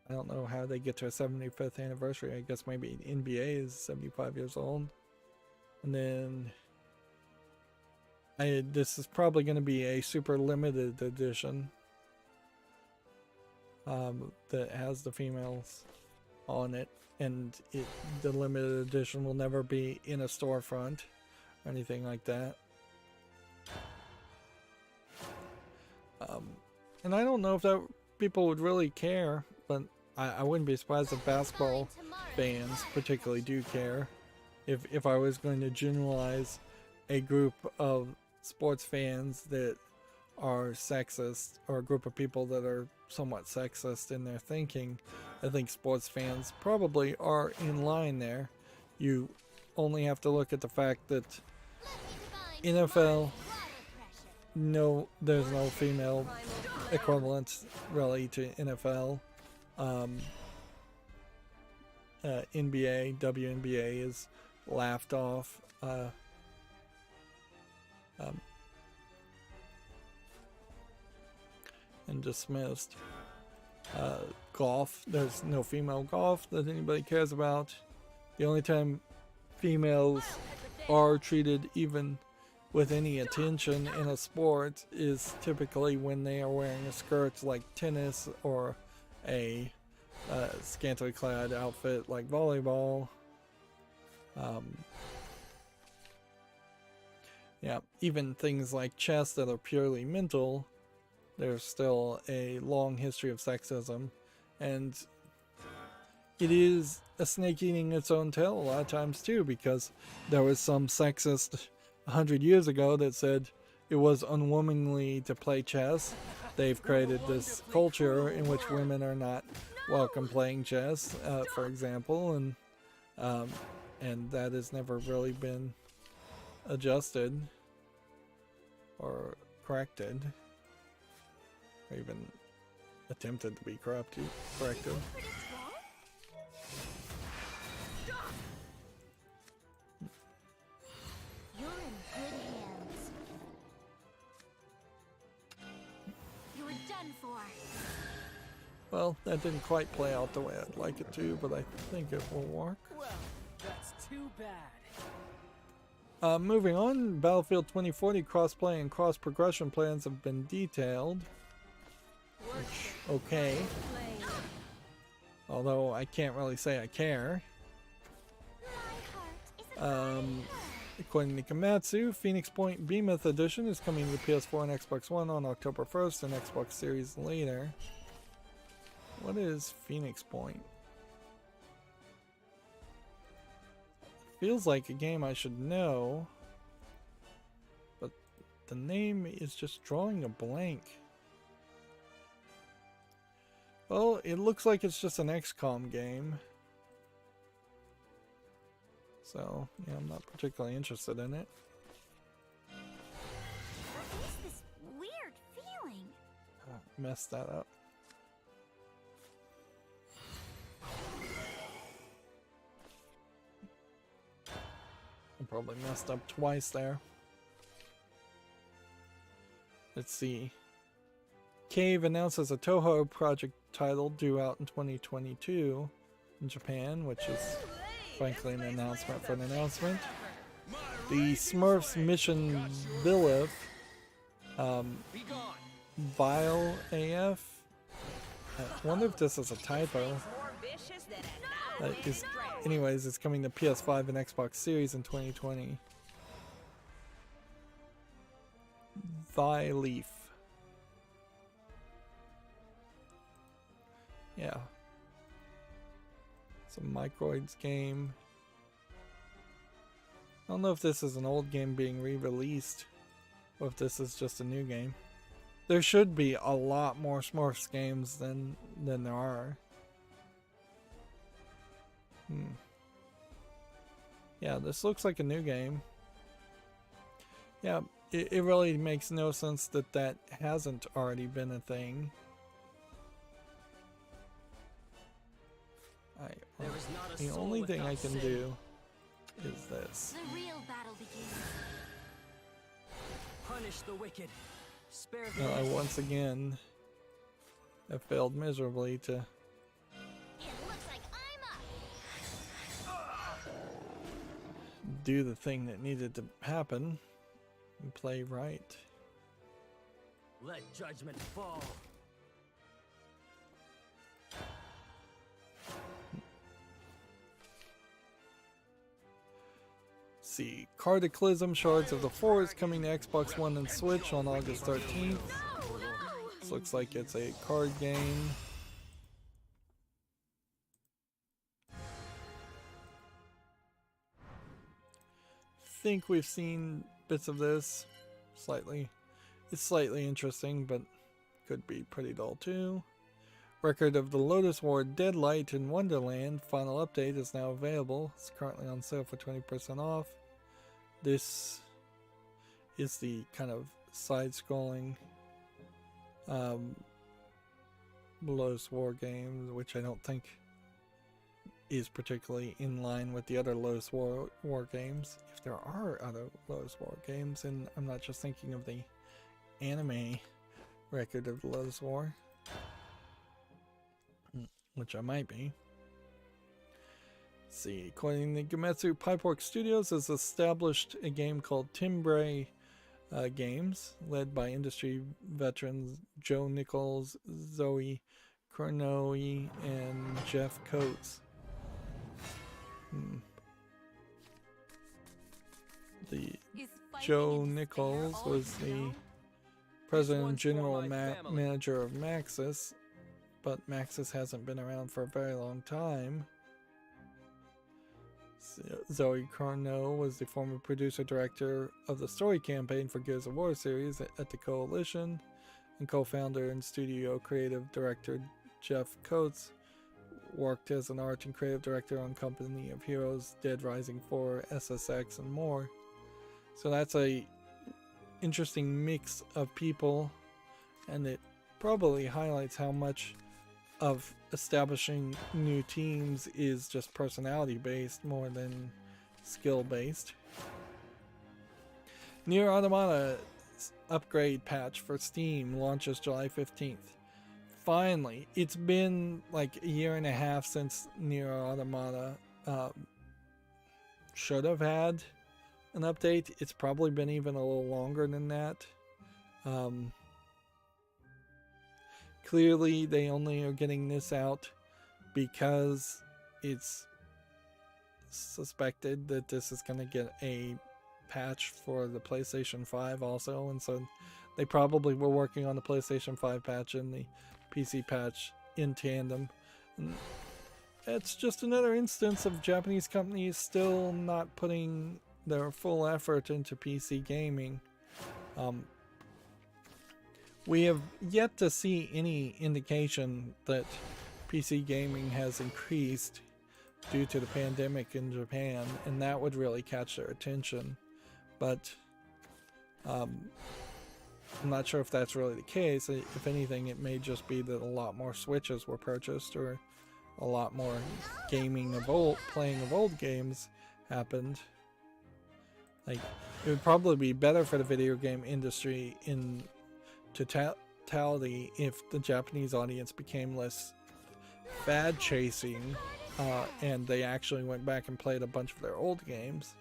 I don't know how they get to a 75th anniversary. I guess maybe NBA is 75 years old. And then this is probably going to be a super limited edition that has the females on it. And the limited edition will never be in a storefront or anything like that. And I don't know if that people would really care, but I wouldn't be surprised if basketball fans particularly do care. If I was going to generalize a group of sports fans that are sexist, or a group of people that are somewhat sexist in their thinking, I think sports fans probably are in line there. You only have to look at the fact that NFL, no, there's no female equivalent really to NFL. NBA, WNBA is laughed off. And dismissed. Golf, there's no female golf that anybody cares about. The only time females are treated even with any attention in a sport is typically when they are wearing a skirt like tennis, or a scantily clad outfit like volleyball. Yeah, even things like chess that are purely mental, there's still a long history of sexism, and it is a snake eating its own tail a lot of times too, because there was some sexist 100 years ago that said it was unwomanly to play chess. They've created this culture in which women are not welcome playing chess, for example, and that has never really been adjusted or corrected, or even attempted to be corrected. You're in good hands. You're done for. Well, that didn't quite play out the way I'd like it to, but I think it will work. Well, that's too bad. Moving on, Battlefield 2040 crossplay and cross progression plans have been detailed. Which, okay. Although I can't really say I care. According to Komatsu, Phoenix Point Behemoth Edition is coming to PS4 and Xbox One on October 1st and Xbox Series later. What is Phoenix Point? Feels like a game I should know, but the name is just drawing a blank. Well, it looks like it's just an XCOM game. So, yeah, I'm not particularly interested in it. What is this weird feeling? Messed that up. I probably messed up twice there. Let's see. Cave announces a Toho project title due out in 2022 in Japan, which is frankly an announcement for an announcement. The Smurfs Mission Billif, Vile AF. I wonder if this is a typo. Anyways, it's coming to PS5 and Xbox Series in 2020. Leaf. Yeah. It's a Microids game. I don't know if this is an old game being re-released or if this is just a new game. There should be a lot more Smurfs games than there are. Yeah, this looks like a new game. Yeah, it really makes no sense that that hasn't already been a thing. The only thing I can do is this. The real battle begins. Punish the wicked. Spare the Now, I once again have failed miserably to It looks like I'm up. do the thing that needed to happen and play right. Let judgment fall. See, Cataclysm Shards of the Forest coming to Xbox One and Switch on August 13th. This looks like it's a card game. Think we've seen bits of this. It's slightly interesting, but could be pretty dull too. Record of the Lotus War Deadlight in Wonderland final update is now available. It's currently on sale for 20% off. This is the kind of side-scrolling Lotus War game, which I don't think is particularly in line with the other Lotus War games. If there are other Lotus War games, and I'm not just thinking of the anime record of the Lotus War, which I might be. Let's see, according to Gametsu, Pipeworks Studios has established a game called Timbre Games, led by industry veterans Joe Nichols, Zoe Kornoi, and Jeff Coates. The Joe Nichols was the president and general manager of Maxis, but Maxis hasn't been around for a very long time. Zoe Carnot was the former producer-director of the story campaign for Gears of War series at the Coalition, and co-founder and studio creative director Jeff Coates worked as an art and creative director on Company of Heroes, Dead Rising 4, SSX, and more. So that's a interesting mix of people, and it probably highlights how much of establishing new teams is just personality based more than skill based. Nier Automata's upgrade patch for Steam launches July 15th. Finally, it's been like a year and a half since Nier Automata should have had an update. It's probably been even a little longer than that. Clearly, they only are getting this out because it's suspected that this is going to get a patch for the PlayStation 5 also, and so they probably were working on the PlayStation 5 patch and the PC patch in tandem. And it's just another instance of Japanese companies still not putting their full effort into PC gaming. We have yet to see any indication that PC gaming has increased due to the pandemic in Japan, and that would really catch their attention. But I'm not sure if that's really the case. If anything, it may just be that a lot more Switches were purchased, or a lot more playing of old games happened. Like, it would probably be better for the video game industry in totality if the Japanese audience became less fad chasing, and they actually went back and played a bunch of their old games.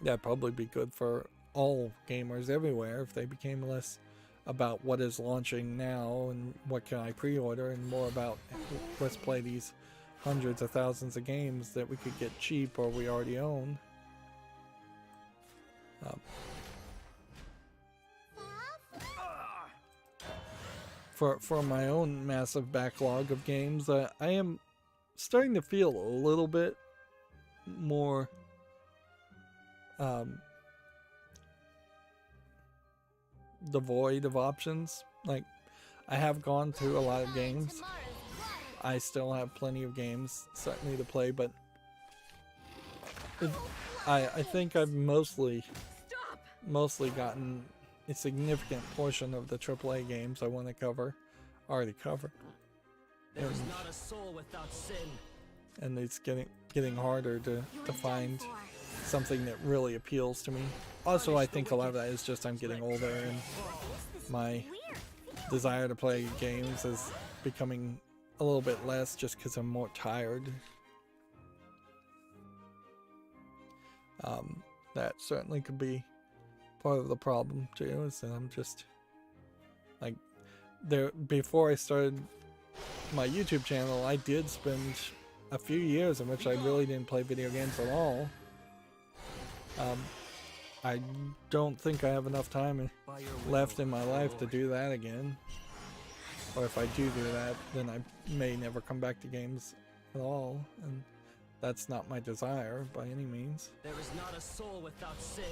That'd probably be good for all gamers everywhere if they became less about what is launching now and what can I pre-order, and more about let's play these hundreds of thousands of games that we could get cheap or we already own. For my own massive backlog of games, I am starting to feel a little bit more devoid of options. Like, I have gone through a lot of games. I still have plenty of games certainly to play, but I think I've mostly gotten a significant portion of the AAA games I want to already covered. There is not a soul without sin. And it's getting harder to find something that really appeals to me. Also, I think a lot of that is just I'm getting older, and my desire to play games is becoming a little bit less just because I'm more tired. That certainly could be part of the problem too, is that I'm just like, before I started my YouTube channel, I did spend a few years in which I really didn't play video games at all. I don't think I have enough time left in my life to do that again. Or if I do that, then I may never come back to games at all, and that's not my desire by any means. There is not a soul without sin.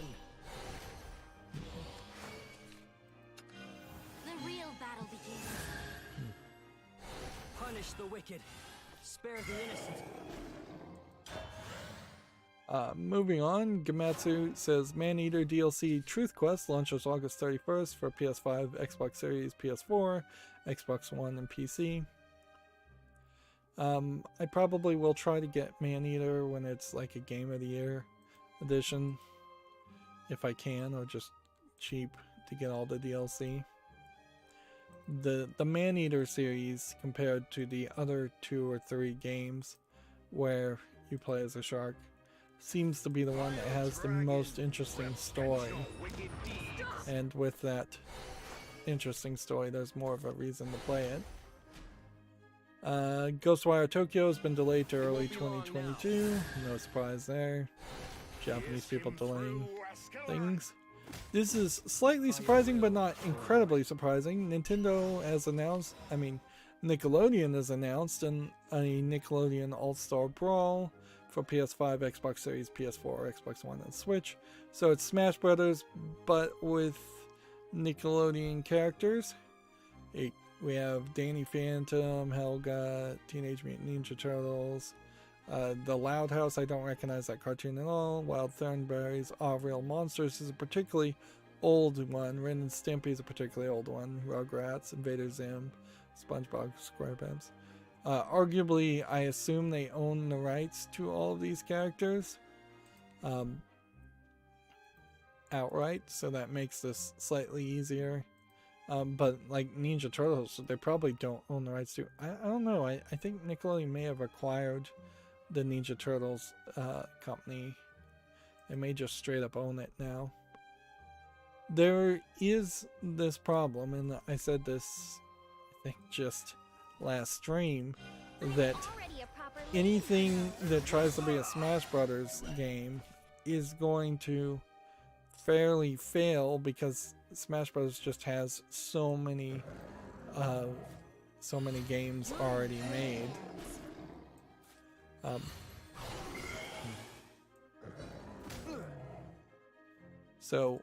The real battle begins. Punish the wicked. Spare the innocent. Moving on, Gamatsu says Maneater DLC Truth Quest launches August 31st for PS5, Xbox Series, PS4, Xbox One, and PC. I probably will try to get Maneater when it's like a Game of the Year edition, if I can, or just cheap to get all the DLC. The Maneater series, compared to the other 2 or 3 games where you play as a shark, seems to be the one that has the most interesting story. And with that interesting story, there's more of a reason to play it. Ghostwire Tokyo has been delayed to early 2022. No surprise there. Japanese people delaying things. This is slightly surprising, but not incredibly surprising. Nintendo has announced, Nickelodeon has announced a Nickelodeon All-Star Brawl for PS5, Xbox Series, PS4, Xbox One, and Switch. So it's Smash Brothers, but with Nickelodeon characters. We have Danny Phantom, Helga, Teenage Mutant Ninja Turtles, The Loud House, I don't recognize that cartoon at all, Wild Thornberries, Real Monsters is a particularly old one, Ren and Stimpy is a particularly old one, Rugrats, Invader Zim, SpongeBob SquarePants. Arguably, I assume they own the rights to all of these characters outright, so that makes this slightly easier. But like Ninja Turtles, they probably don't own the rights to. I don't know. I think Nickelodeon may have acquired the Ninja Turtles company They may just straight up own it now. There is this problem, and I said this, I think, just last stream, that Already a proper anything that tries to be a Smash Brothers game is going to fairly fail because Smash Brothers just has so many games already made. So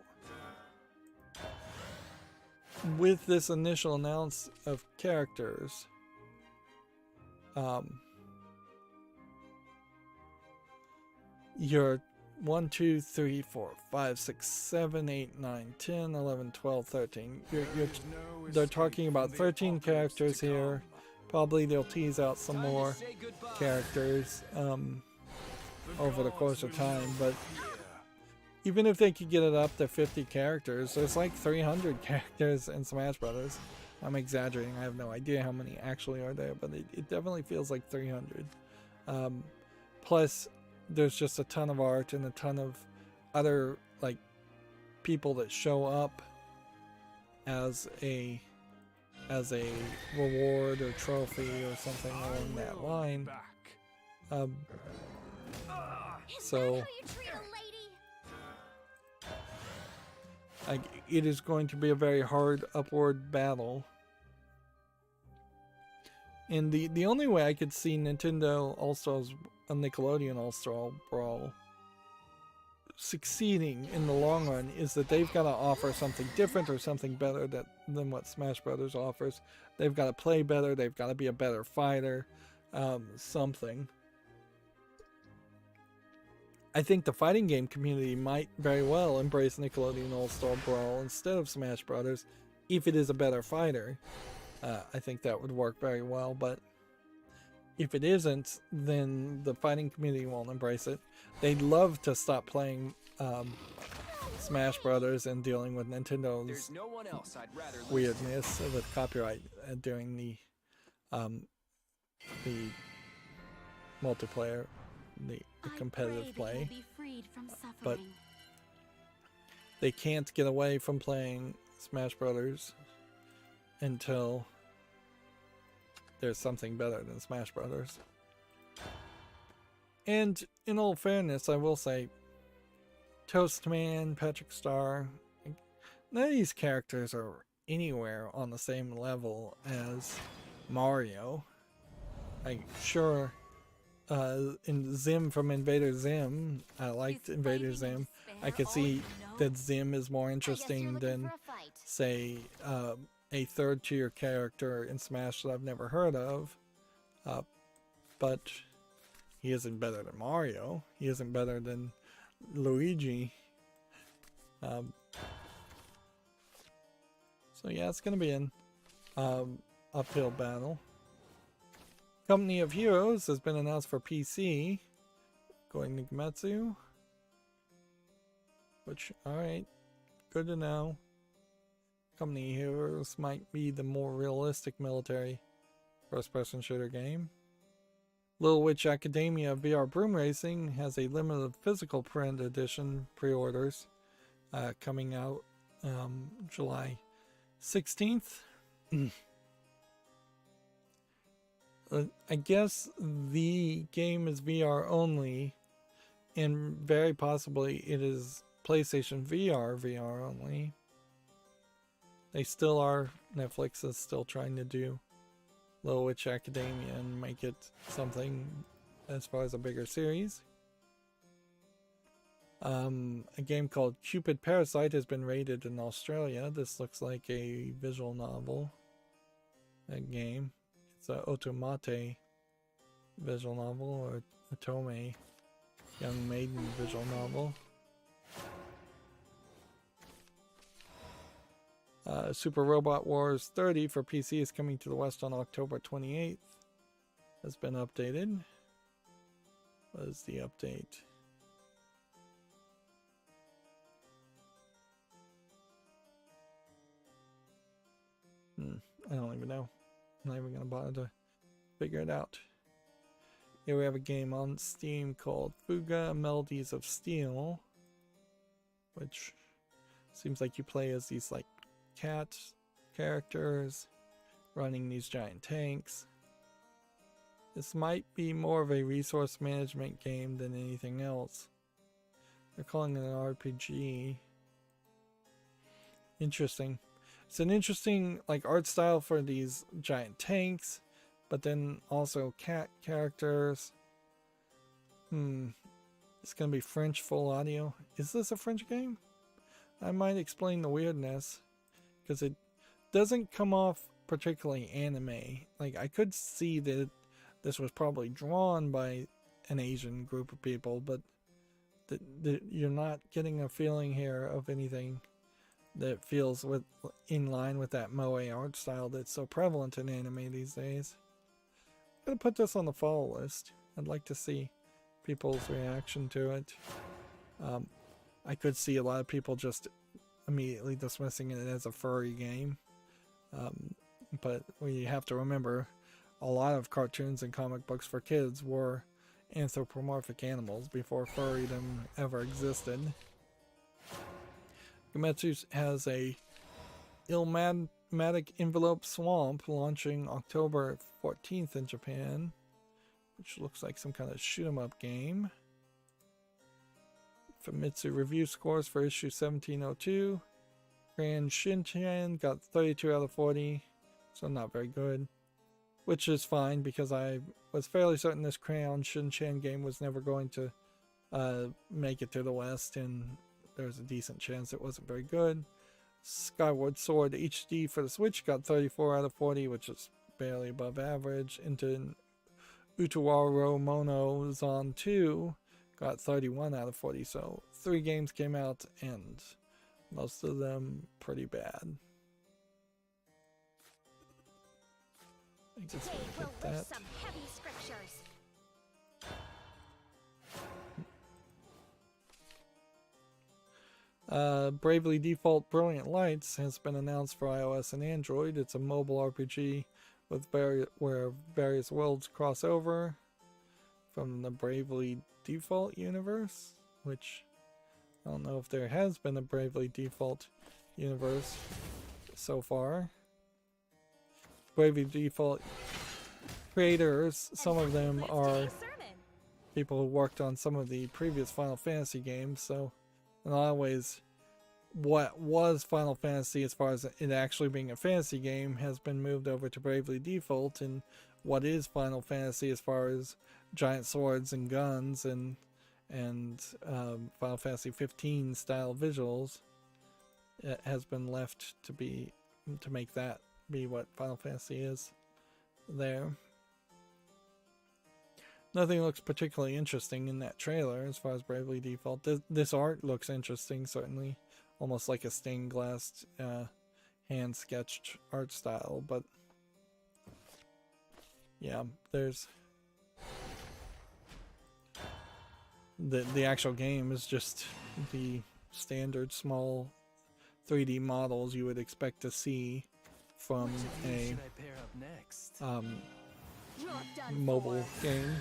with this initial announce of characters, your 1, 2, 3, 4, 5, 6, 7, 8, 9, 10, 11, 12, 13. They're talking about 13 characters here. Probably they'll tease out some more characters over the course of time, but even if they could get it up to 50 characters, there's like 300 characters in Smash Brothers. I'm exaggerating, I have no idea how many actually are there, but it definitely feels like 300. Plus, there's just a ton of art and a ton of other like people that show up as a reward or trophy or something along that line. So it is going to be a very hard upward battle. And the only way I could see Nintendo All-Stars, a Nickelodeon All-Star Brawl succeeding in the long run is that they've got to offer something different or something better than what Smash Brothers offers. They've got to play better, they've got to be a better fighter, something. I think the fighting game community might very well embrace Nickelodeon All-Star Brawl instead of Smash Brothers if it is a better fighter. I think that would work very well, but if it isn't, then the fighting community won't embrace it. They'd love to stop playing Smash Brothers and dealing with Nintendo's weirdness with copyright during the multiplayer, the competitive play. But they can't get away from playing Smash Brothers until there's something better than Smash Brothers. And in all fairness, I will say, Toastman, Patrick Star, none of these characters are anywhere on the same level as Mario. Like, sure, in Zim from Invader Zim, I liked Invader Zim. I could see that Zim is more interesting than, say, a third tier character in Smash that I've never heard of. But he isn't better than Mario. He isn't better than Luigi. So yeah, it's gonna be an uphill battle. Company of Heroes has been announced for PC. Going to Gematsu. Which, alright, good to know. Company of Heroes might be the more realistic military first-person shooter game. Little Witch Academia VR Broom Racing has a limited physical print edition pre-orders coming out July 16th. I guess the game is VR only, and very possibly it is PlayStation VR only. They still are, Netflix is still trying to do Little Witch Academia and make it something as far as a bigger series. A game called Cupid Parasite has been rated in Australia. This looks like a visual novel. A game. It's a Otomate visual novel, or Otome Young Maiden visual novel. Super Robot Wars 30 for PC is coming to the West on October 28th. Has been updated. What is the update? I don't even know. I'm not even going to bother to figure it out. Here we have a game on Steam called Fuga Melodies of Steel. which seems like you play as these like cat characters running these giant tanks. This might be more of a resource management game than anything else. They're calling it an RPG. Interesting. It's an interesting like art style for these giant tanks, but then also cat characters. It's gonna be French full audio. Is this a French game? I might explain the weirdness, because it doesn't come off particularly anime. Like, I could see that this was probably drawn by an Asian group of people, but you're not getting a feeling here of anything that feels in line with that moe art style that's so prevalent in anime these days. I'm gonna put this on the follow list. I'd like to see people's reaction to it. I could see a lot of people just immediately dismissing it as a furry game, but we have to remember a lot of cartoons and comic books for kids were anthropomorphic animals before furrydom ever existed. Gametsu has a Illmatic Envelope Swamp launching October 14th in Japan, which looks like some kind of shoot 'em up game. Famitsu review scores for issue 1702. Grand Shinchan got 32 out of 40, so not very good. Which is fine, because I was fairly certain this Crayon Shinchan game was never going to make it to the West, and there's a decent chance it wasn't very good. Skyward Sword HD for the Switch got 34 out of 40, which is barely above average. Into Utawaro Mono Zon 2 got 31 out of 40, so 3 games came out, and most of them pretty bad. I guess Today we'll we'll hit lift that. some heavy scriptures. Bravely Default Brilliant Lights has been announced for iOS and Android. It's a mobile RPG with where various worlds cross over from the Bravely Default universe, which I don't know if there has been a Bravely Default universe so far. Bravely Default creators, some of them are people who worked on some of the previous Final Fantasy games, so in a lot of ways what was Final Fantasy as far as it actually being a fantasy game has been moved over to Bravely Default, and what is Final Fantasy as far as giant swords and guns and Final Fantasy 15 style visuals, it has been left to make that be what Final Fantasy is there. Nothing looks particularly interesting in that trailer as far as Bravely Default. This art looks interesting, certainly. Almost like a stained glass hand-sketched art style, but yeah, there's the actual game is just the standard small 3D models you would expect to see from a mobile game,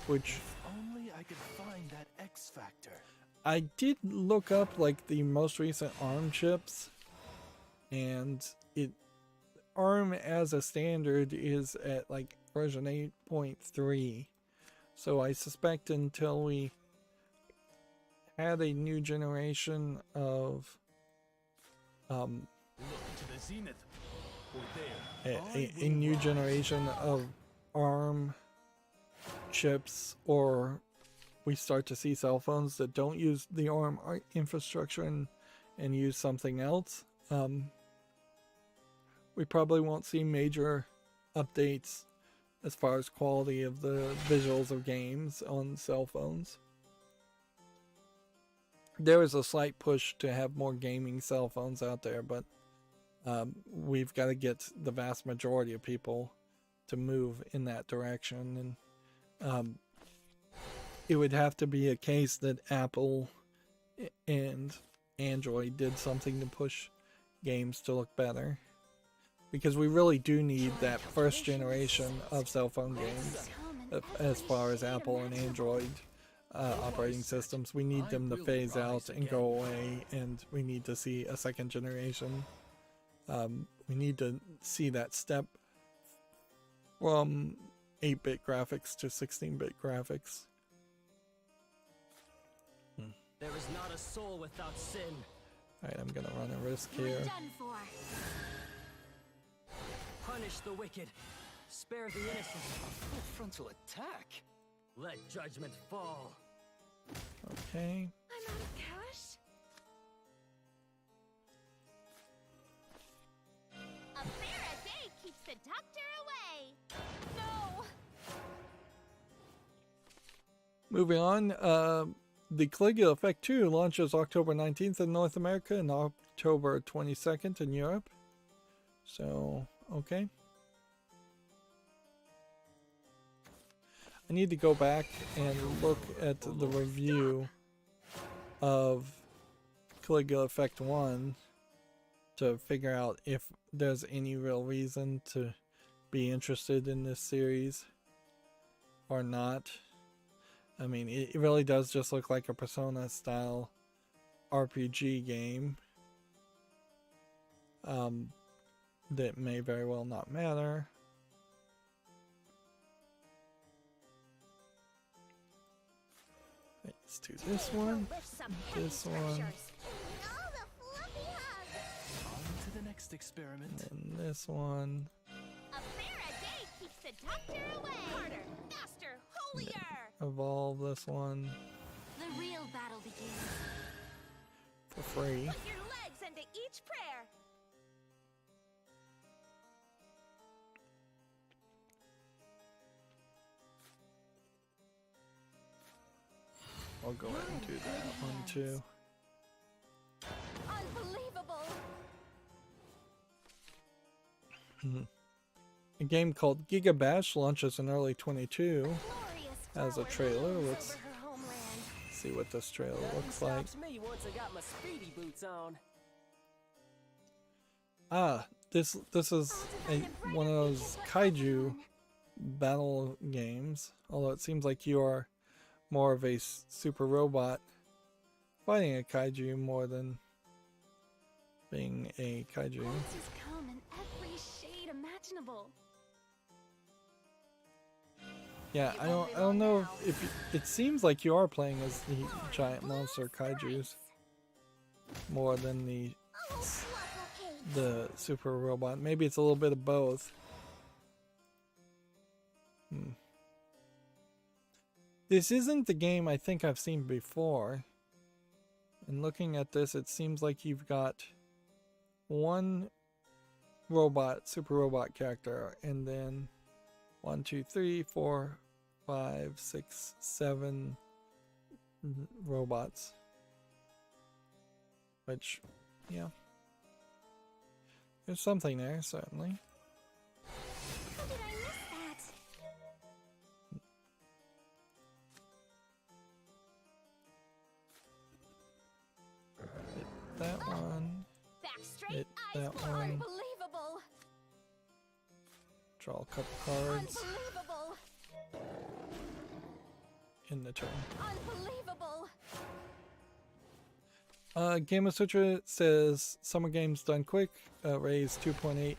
which Only I could find that X factor. I did look up like the most recent ARM chips, and ARM as a standard is at like version 8.3, so I suspect until we had a new generation of Look to the zenith. Or there. a new generation of ARM chips, or we start to see cell phones that don't use the ARM infrastructure and use something else, we probably won't see major updates as far as quality of the visuals of games on cell phones. There is a slight push to have more gaming cell phones out there, but we've got to get the vast majority of people to move in that direction, and it would have to be a case that Apple and Android did something to push games to look better, because we really do need that first generation of cell phone games as far as Apple and Android operating systems. We need them to phase out and go away, and we need to see a second generation. We need to see that step from 8-bit graphics to 16-bit graphics. There is not a soul without sin. Alright, I'm gonna run a risk You're here. done for. Punish the wicked. Spare the innocent. Full frontal attack. Let judgment fall. Okay. I'm out of cash. A bear a day keeps the doctor away. No. Moving on, the Caligula Effect 2 launches October 19th in North America and October 22nd in Europe. So, okay. I need to go back and look at the review of Caligula Effect 1 to figure out if there's any real reason to be interested in this series or not. I mean, it really does just look like a Persona style RPG game. That may very well not matter. Let's do this one, this one, All the fluffy hugs. On to the next experiment. and this one. A bear a day keeps the doctor away. Harder, faster, holier. Evolve this one The real battle begins. for free. Put your legs into each prayer. I'll go ahead and do that one too. Unbelievable. A game called Giga Bash launches in early 22. Glorious Has a flower trailer. blooms Let's over her homeland. see what this trailer Nothing looks like. stops me once I got my speedy boots on. Ah, this is one of those kaiju battle games. Although it seems like you are more of a super robot fighting a kaiju more than being a kaiju. Monsters come in every shade imaginable. Yeah, I don't know if it seems like you are playing as the giant monster kaijus more than the super robot. Maybe it's a little bit of both. This isn't the game I think I've seen before. And looking at this, it seems like you've got one robot, super robot character, and then 1, 2, 3, 4, 5, 6, 7 robots. Which, yeah. There's something there, certainly. How did I miss that? That one. Back straight, Hit eyes that closed. one. Unbelievable. Draw a couple cards Unbelievable. in the turn. Unbelievable. Game of Sutra says Summer Games Done Quick raised $2.8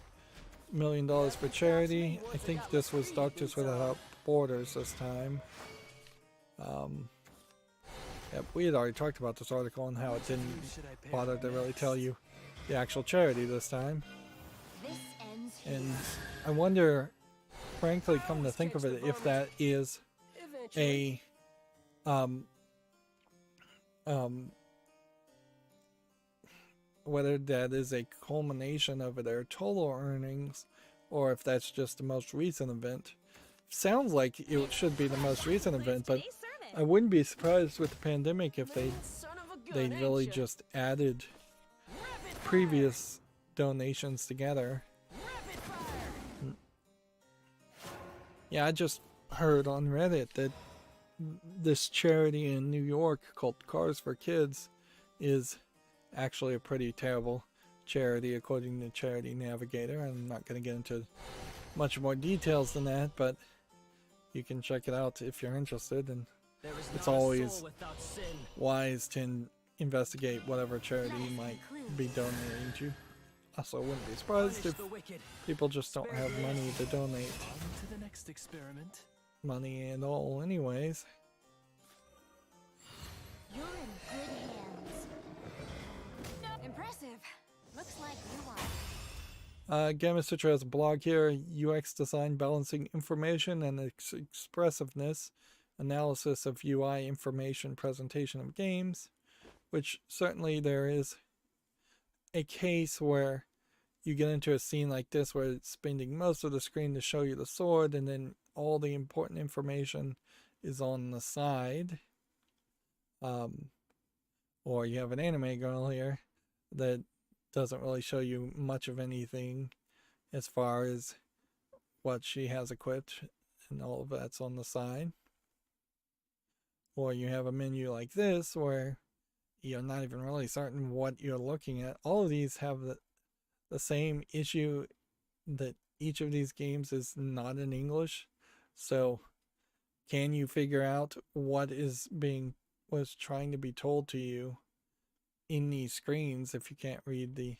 million for charity. I think this was Doctors Without Borders this time. Yep, we had already talked about this article and how it didn't bother to really tell you the actual charity this time. This ends here. And I wonder, frankly, come to think of it, if that is Eventually. whether that is a culmination of their total earnings or if that's just the most recent event. Sounds like it should be the most recent event, but I wouldn't be surprised with the pandemic if they Son of a they gun, really ain't ya? just added Rapid fire. previous donations together. Rapid fire. Yeah, I just heard on Reddit that this charity in New York called Cars for Kids is actually a pretty terrible charity according to Charity Navigator. I'm not going to get into much more details than that, but you can check it out if you're interested. And it's always wise to investigate whatever charity you might be donating to. Also, I wouldn't be surprised if people just don't have money to donate On to the next experiment. money and all anyways. You're in good hands. Impressive. Looks like you are. Gamma Citra has a blog here, UX design balancing information and expressiveness, analysis of UI information presentation of games, which certainly there is a case where you get into a scene like this where it's spending most of the screen to show you the sword and then all the important information is on the side. Or you have an anime girl here that doesn't really show you much of anything as far as what she has equipped, and all of that's on the side. Or you have a menu like this where you're not even really certain what you're looking at. All of these have the same issue, that each of these games is not in English. So can you figure out what is trying to be told to you in these screens if you can't read the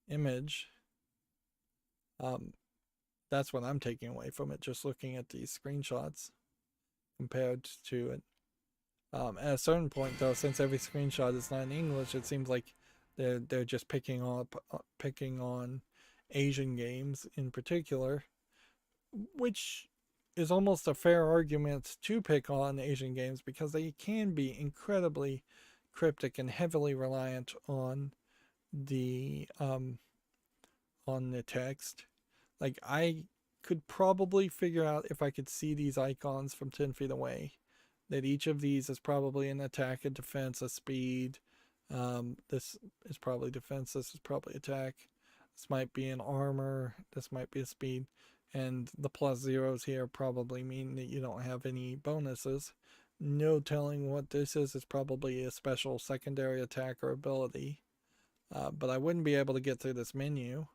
image? That's what I'm taking away from it, just looking at these screenshots compared to it. At a certain point though, since every screenshot is not in English, it seems like they're just picking on Asian games in particular, which is almost a fair argument to pick on Asian games because they can be incredibly cryptic and heavily reliant on the text. Like, I could probably figure out, if I could see these icons from 10 feet away, that each of these is probably an attack, a defense, a speed. This is probably defense, this is probably attack. This might be an armor, this might be a speed. And the plus zeros here probably mean that you don't have any bonuses. No telling what this is. It's probably a special secondary attack or ability. But I wouldn't be able to get through this menu.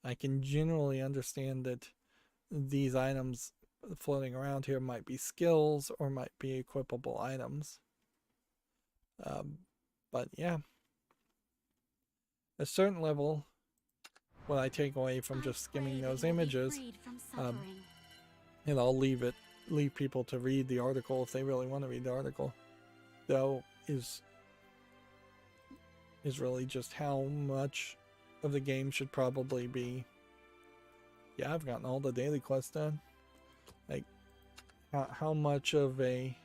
I can generally understand that these items floating around here might be skills or might be equipable items. But yeah. A certain level, what I take away from just skimming those images, and I'll leave people to read the article if they really want to read the article, though, is really just how much of the game should probably be. Yeah, I've gotten all the daily quests done. Like, how much of a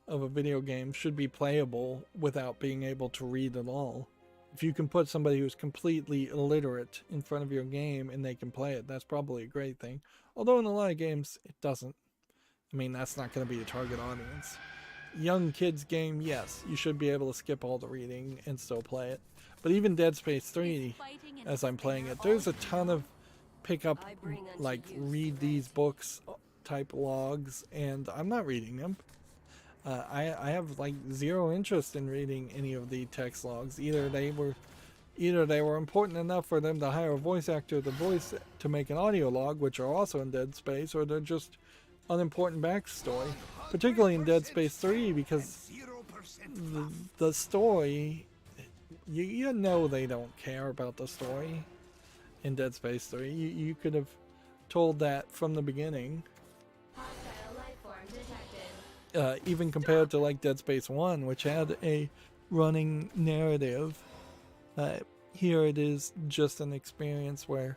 video game should be playable without being able to read at all. If you can put somebody who's completely illiterate in front of your game and they can play it, that's probably a great thing. Although in a lot of games, it doesn't. I mean, that's not going to be a target audience. Young kids game, yes, you should be able to skip all the reading and still play it. But even Dead Space 3, as I'm playing it, there's a ton of pick up, like, read these books type logs, and I'm not reading them. I have like zero interest in reading any of the text logs. Either they were important enough for them to hire a voice actor to make an audio log, which are also in Dead Space, or they're just unimportant backstory. Particularly in Dead Space 3, because the story, you know they don't care about the story in Dead Space 3. You could have told that from the beginning. Even compared to like Dead Space 1, which had a running narrative, here it is just an experience where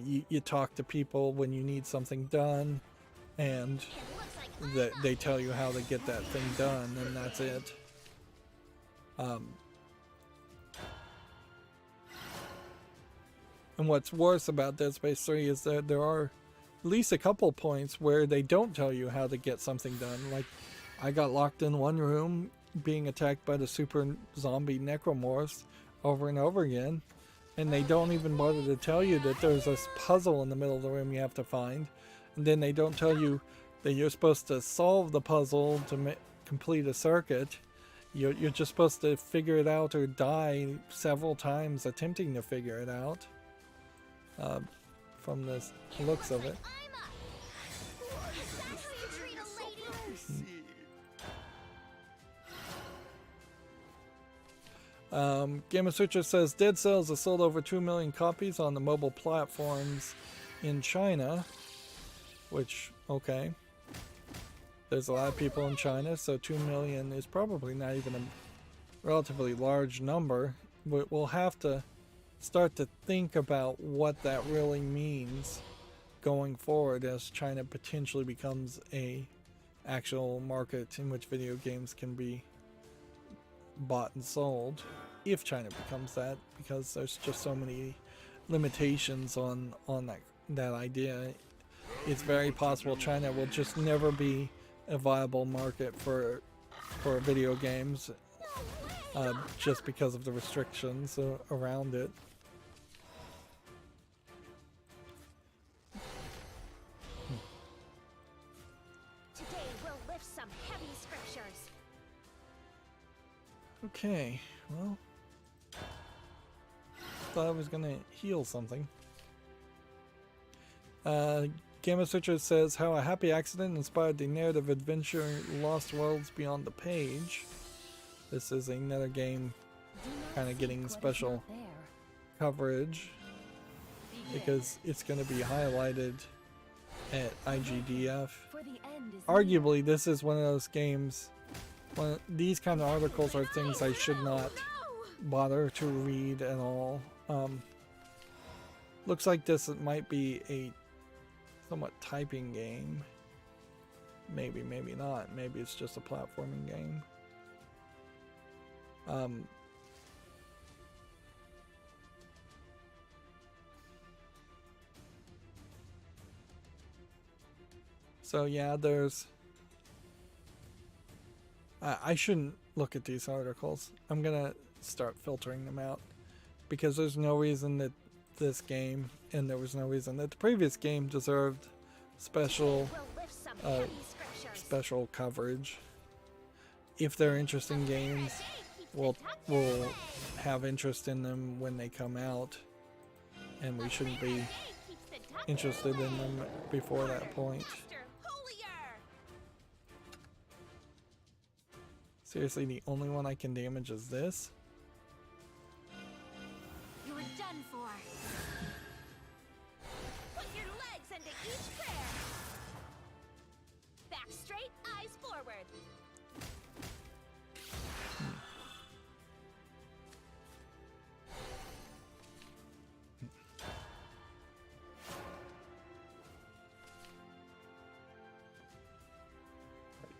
you talk to people when you need something done, and they tell you how to get that thing done, and that's it. And what's worse about Dead Space 3 is that there are at least a couple points where they don't tell you how to get something done. Like, I got locked in one room being attacked by the super zombie necromorphs over and over again, and they don't even bother to tell you that there's this puzzle in the middle of the room you have to find, and then they don't tell you that you're supposed to solve the puzzle to complete a circuit. You're just supposed to figure it out or die several times attempting to figure it out. From the looks of it. Game of Switcher says Dead Cells has sold over 2 million copies on the mobile platforms in China. Which, okay. There's a lot of people in China, so 2 million is probably not even a relatively large number. But we'll have to start to think about what that really means going forward as China potentially becomes a actual market in which video games can be bought and sold, if China becomes that, because there's just so many limitations on that idea. It's very possible China will just never be a viable market for video games, just because of the restrictions around it. Today we'll lift some heavy scriptures. Okay, well, thought I was gonna heal something. Game of Switcher says how a happy accident inspired the narrative adventure Lost Worlds Beyond the Page. This is another game kind of getting special coverage because it's going to be highlighted at IGDF. Arguably, this is one of those games. These kind of articles are things I should not bother to read at all. Looks like this might be a somewhat typing game. Maybe, maybe not. Maybe it's just a platforming game. So yeah, there's... I shouldn't look at these articles. I'm gonna start filtering them out because there's no reason that this game, and there was no reason that the previous game deserved special special coverage. If they're interesting games, we'll have interest in them when they come out, and we shouldn't be interested in them before that point. Seriously, the only one I can damage is this? You're done for. Put your legs into each prayer. Back straight, eyes forward.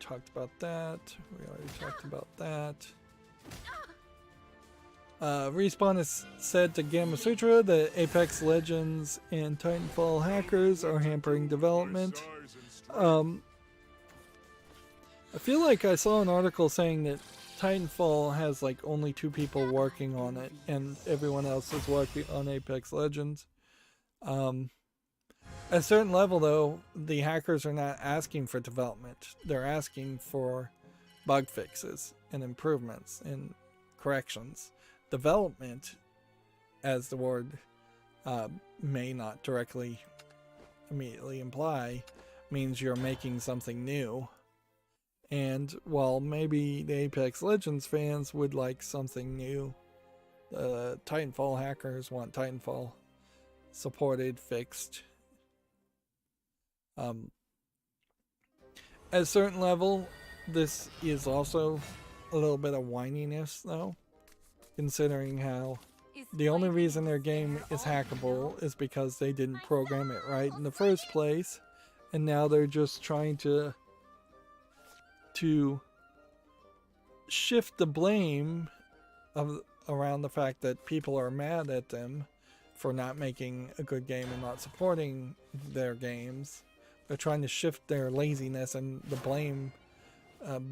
Talked about that. We already talked about that. Respawn has said to Gamma Sutra that Apex Legends and Titanfall hackers are hampering development. I feel like I saw an article saying that Titanfall has like only 2 people working on it and everyone else is working on Apex Legends. At a certain level, though, the hackers are not asking for development. They're asking for bug fixes and improvements and corrections. Development, as the word may not directly immediately imply, means you're making something new. And while maybe the Apex Legends fans would like something new, the Titanfall hackers want Titanfall supported, fixed. At a certain level, this is also a little bit of whininess, though, considering how the only reason their game is hackable is because they didn't program it right in the first place, and now they're just trying to shift the blame around the fact that people are mad at them for not making a good game and not supporting their games. They're trying to shift their laziness and the blame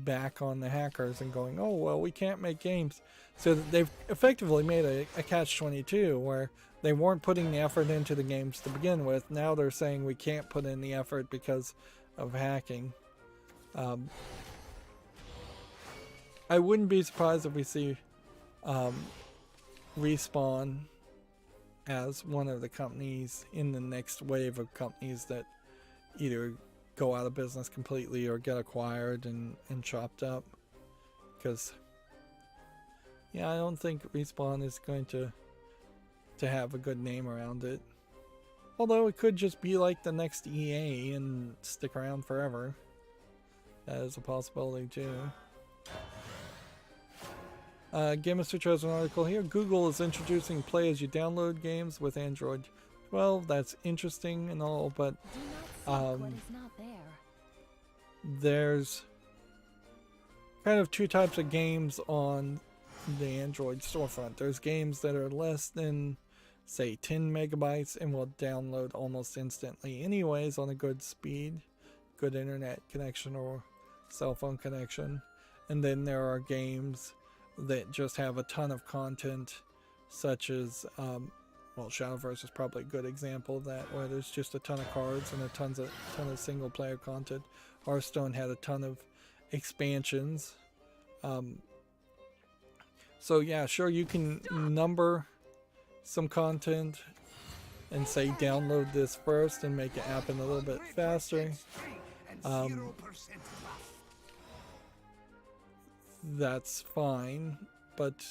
back on the hackers and going, oh, well, we can't make games. So they've effectively made a catch-22 where they weren't putting the effort into the games to begin with. Now they're saying we can't put in the effort because of hacking. I wouldn't be surprised if we see Respawn as one of the companies in the next wave of companies that either go out of business completely or get acquired and chopped up, because Yeah, I don't think Respawn is going to have a good name around it. Although it could just be like the next EA and stick around forever. That is a possibility too. Game of Sutra has an article here. Google is introducing play as you download games with Android 12. That's interesting and all, but Do not seek what is not there. there's kind of two types of games on the Android storefront. There's games that are less than, say, 10 megabytes and will download almost instantly anyways on a good speed, good internet connection or cell phone connection. And then there are games that just have a ton of content, such as, well, Shadowverse is probably a good example of that, where there's just a ton of cards and a ton of single player content. Hearthstone had a ton of expansions. So yeah, sure, you can number some content and say download this first and make it happen a little bit faster. That's fine, but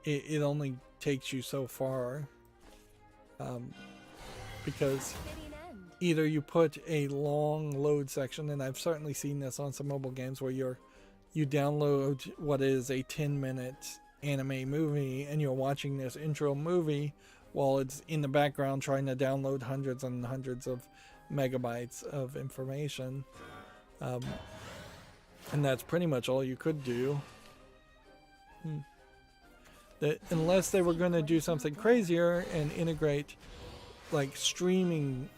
it only takes you so far, because either you put a long load section, and I've certainly seen this on some mobile games where you download what is a 10-minute anime movie and you're watching this intro movie while it's in the background trying to download hundreds and hundreds of megabytes of information, and that's pretty much all you could do. Unless they were going to do something crazier and integrate like streaming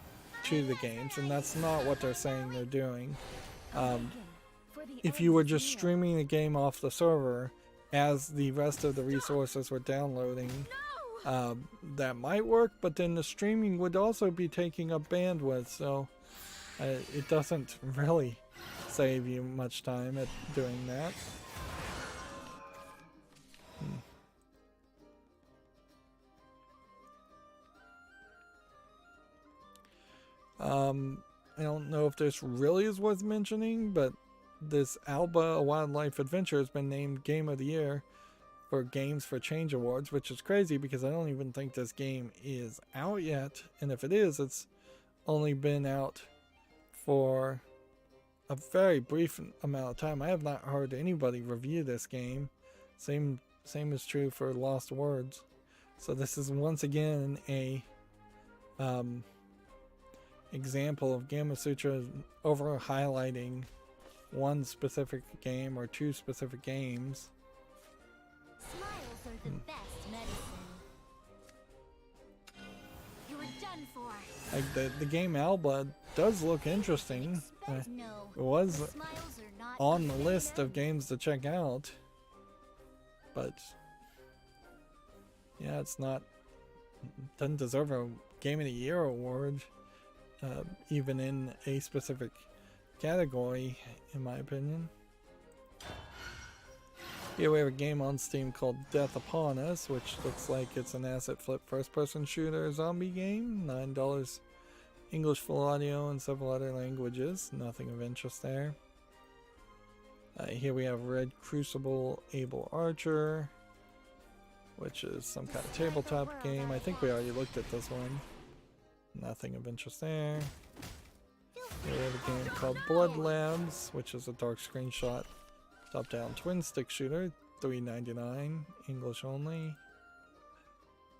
to the games, and that's not what they're saying they're doing. If you were just streaming the game off the server as the rest of the resources were downloading, that might work, but then the streaming would also be taking up bandwidth, so it doesn't really save you much time at doing that. I don't know if this really is worth mentioning, but this Alba, A Wildlife Adventure, has been named Game of the Year for Games for Change Awards, which is crazy because I don't even think this game is out yet, and if it is, it's only been out for a very brief amount of time. I have not heard anybody review this game. Same is true for Lost Words. So this is once again a example of Gamma Sutra over highlighting one specific game or two specific games. Smiles are the best medicine. You were done for. Like the game Alba does look interesting. No, It was smiles are not on the list of games to check out, but yeah, it's not, doesn't deserve a Game of the Year award, even in a specific category, in my opinion. Here we have a game on Steam called Death Upon Us, which looks like it's an asset flip first-person shooter zombie game. $9 English full audio and several other languages. Nothing of interest there. Here we have Red Crucible Able Archer, which is some kind of tabletop game. I think we already looked at this one. Nothing of interest there. Here we have a game called Blood Labs, which is a dark screenshot top-down twin stick shooter. $3.99 English only.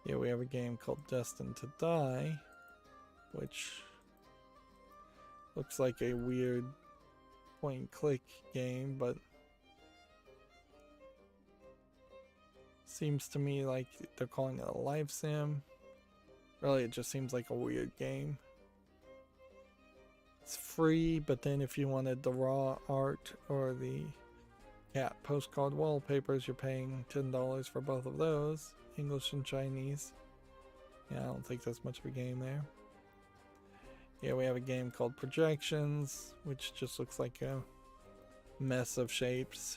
Here we have a game called Destined to Die, which looks like a weird point and click game, but seems to me like they're calling it a live sim. Really, it just seems like a weird game. It's free, but then if you wanted the raw art or the cat postcard wallpapers, you're paying $10 for both of those, English and Chinese. Yeah, I don't think that's much of a game there. Yeah, we have a game called Projections, which just looks like a mess of shapes.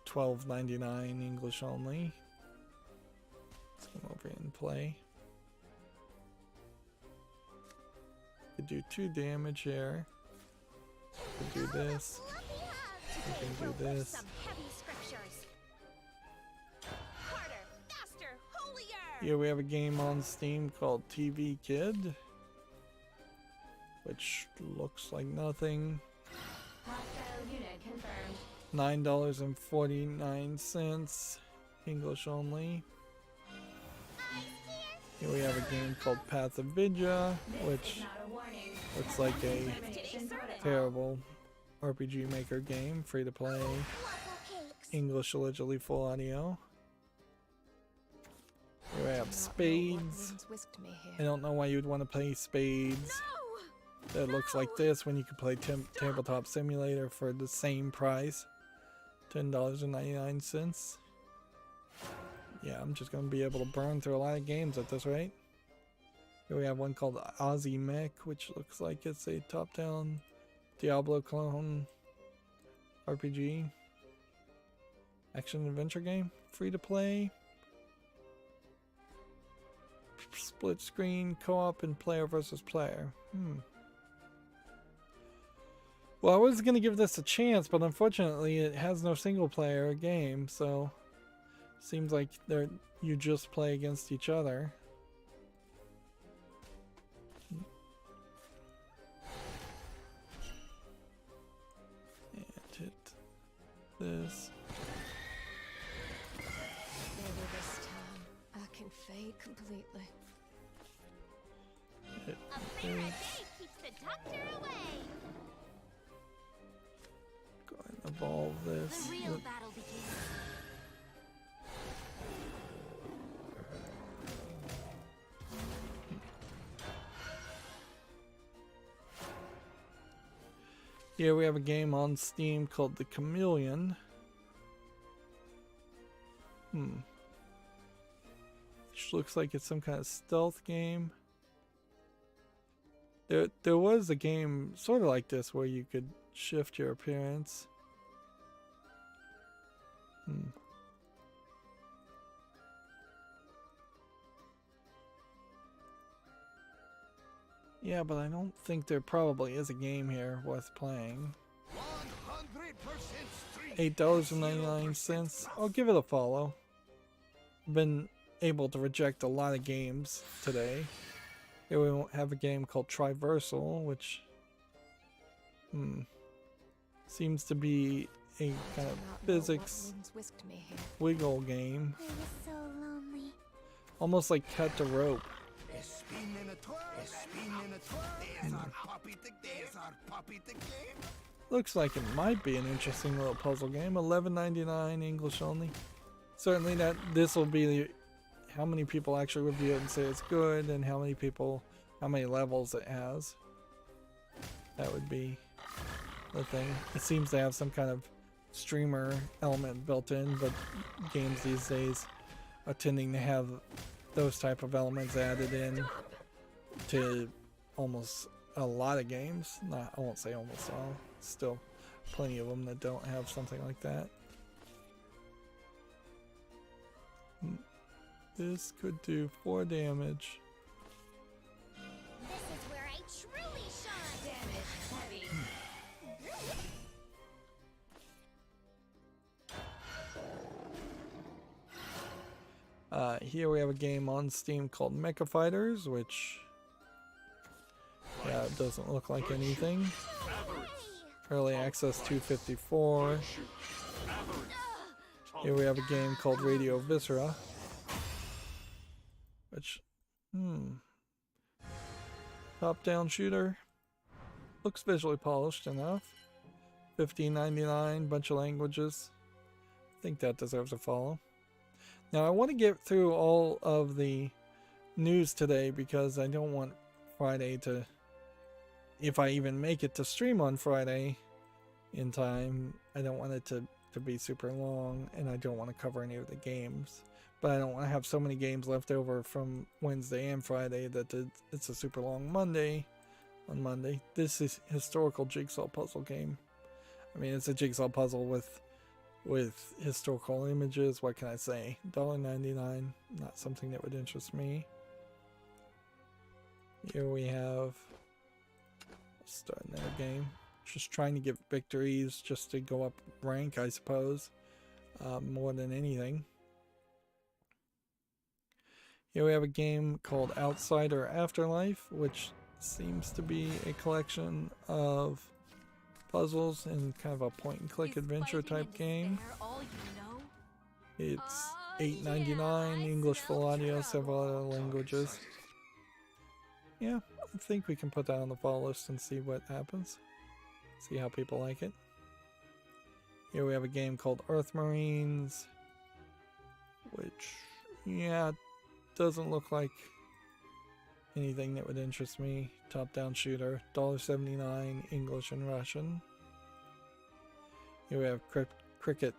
$12.99 English only. Let's come over here and play. Could do 2 damage here. Could do this. We can do this. Some heavy scriptures. Here we have a game on Steam called TV Kid, which looks like nothing. Hostile unit confirmed. $9.49, English only. Here we have a game called Path of Vidya, which looks like a terrible RPG Maker game, free to play, English allegedly full audio. Here we have Spades. I don't know why you'd want to play Spades that looks like this when you could play Tabletop Simulator for the same price, $10.99. Yeah, I'm just going to be able to burn through a lot of games at this rate. Here we have one called Aussie Mech, which looks like it's a top-down Diablo clone RPG action adventure game, free to play, split screen, co-op, and player versus player. Well, I was gonna give this a chance, but unfortunately it has no single player game, so seems like you just play against each other. And hit this. Maybe this time I can fade completely. Hit A prayer a this. day keeps the doctor away. Go ahead and evolve this. The real battle begins. Here we have a game on Steam called The Chameleon. Which looks like it's some kind of stealth game. There was a game sort of like this where you could shift your appearance. Yeah, but I don't think there probably is a game here worth playing. 100% $8.99. I'll give it a follow. I've been able to reject a lot of games today. Here we have a game called Triversal, which seems to be a kind of physics wiggle game. I was so lonely. Almost like cut the rope. A spin and a twirl, a spin and a twirl. There's our puppy the game. Looks like it might be an interesting little puzzle game. $11.99 English only. Certainly this will be how many people actually review it and say it's good, and how many levels it has. That would be the thing. It seems to have some kind of streamer element built in, but games these days are tending to have those type of elements added in to almost a lot of games. I won't say almost all. Still plenty of them that don't have something like that. This could do 4 damage. This is where I truly shine. Damage heavy. Here we have a game on Steam called Mecha Fighters, which it doesn't look like anything. Early access 254. Here we have a game called Radio Viscera, which top-down shooter. Looks visually polished enough. $15.99, bunch of languages. I think that deserves a follow. Now I want to get through all of the news today because I don't want Friday to, if I even make it to stream on Friday in time, I don't want it to be super long, and I don't want to cover any of the games. But I don't want to have so many games left over from Wednesday and Friday that it's a super long Monday on Monday. This is historical jigsaw puzzle game. I mean, it's a jigsaw puzzle with historical images. What can I say? $1.99, not something that would interest me. Here we have, let's start another game. Just trying to get victories just to go up rank, I suppose, more than anything. Here we have a game called Outsider Afterlife, which seems to be a collection of puzzles and kind of a point-and-click adventure type game. It's $8.99, English full audio, several other languages. Yeah, I think we can put that on the follow list and see what happens. See how people like it. Here we have a game called Earth Marines, which, yeah, doesn't look like anything that would interest me. Top-down shooter, $1.79, English and Russian. Here we have Cricket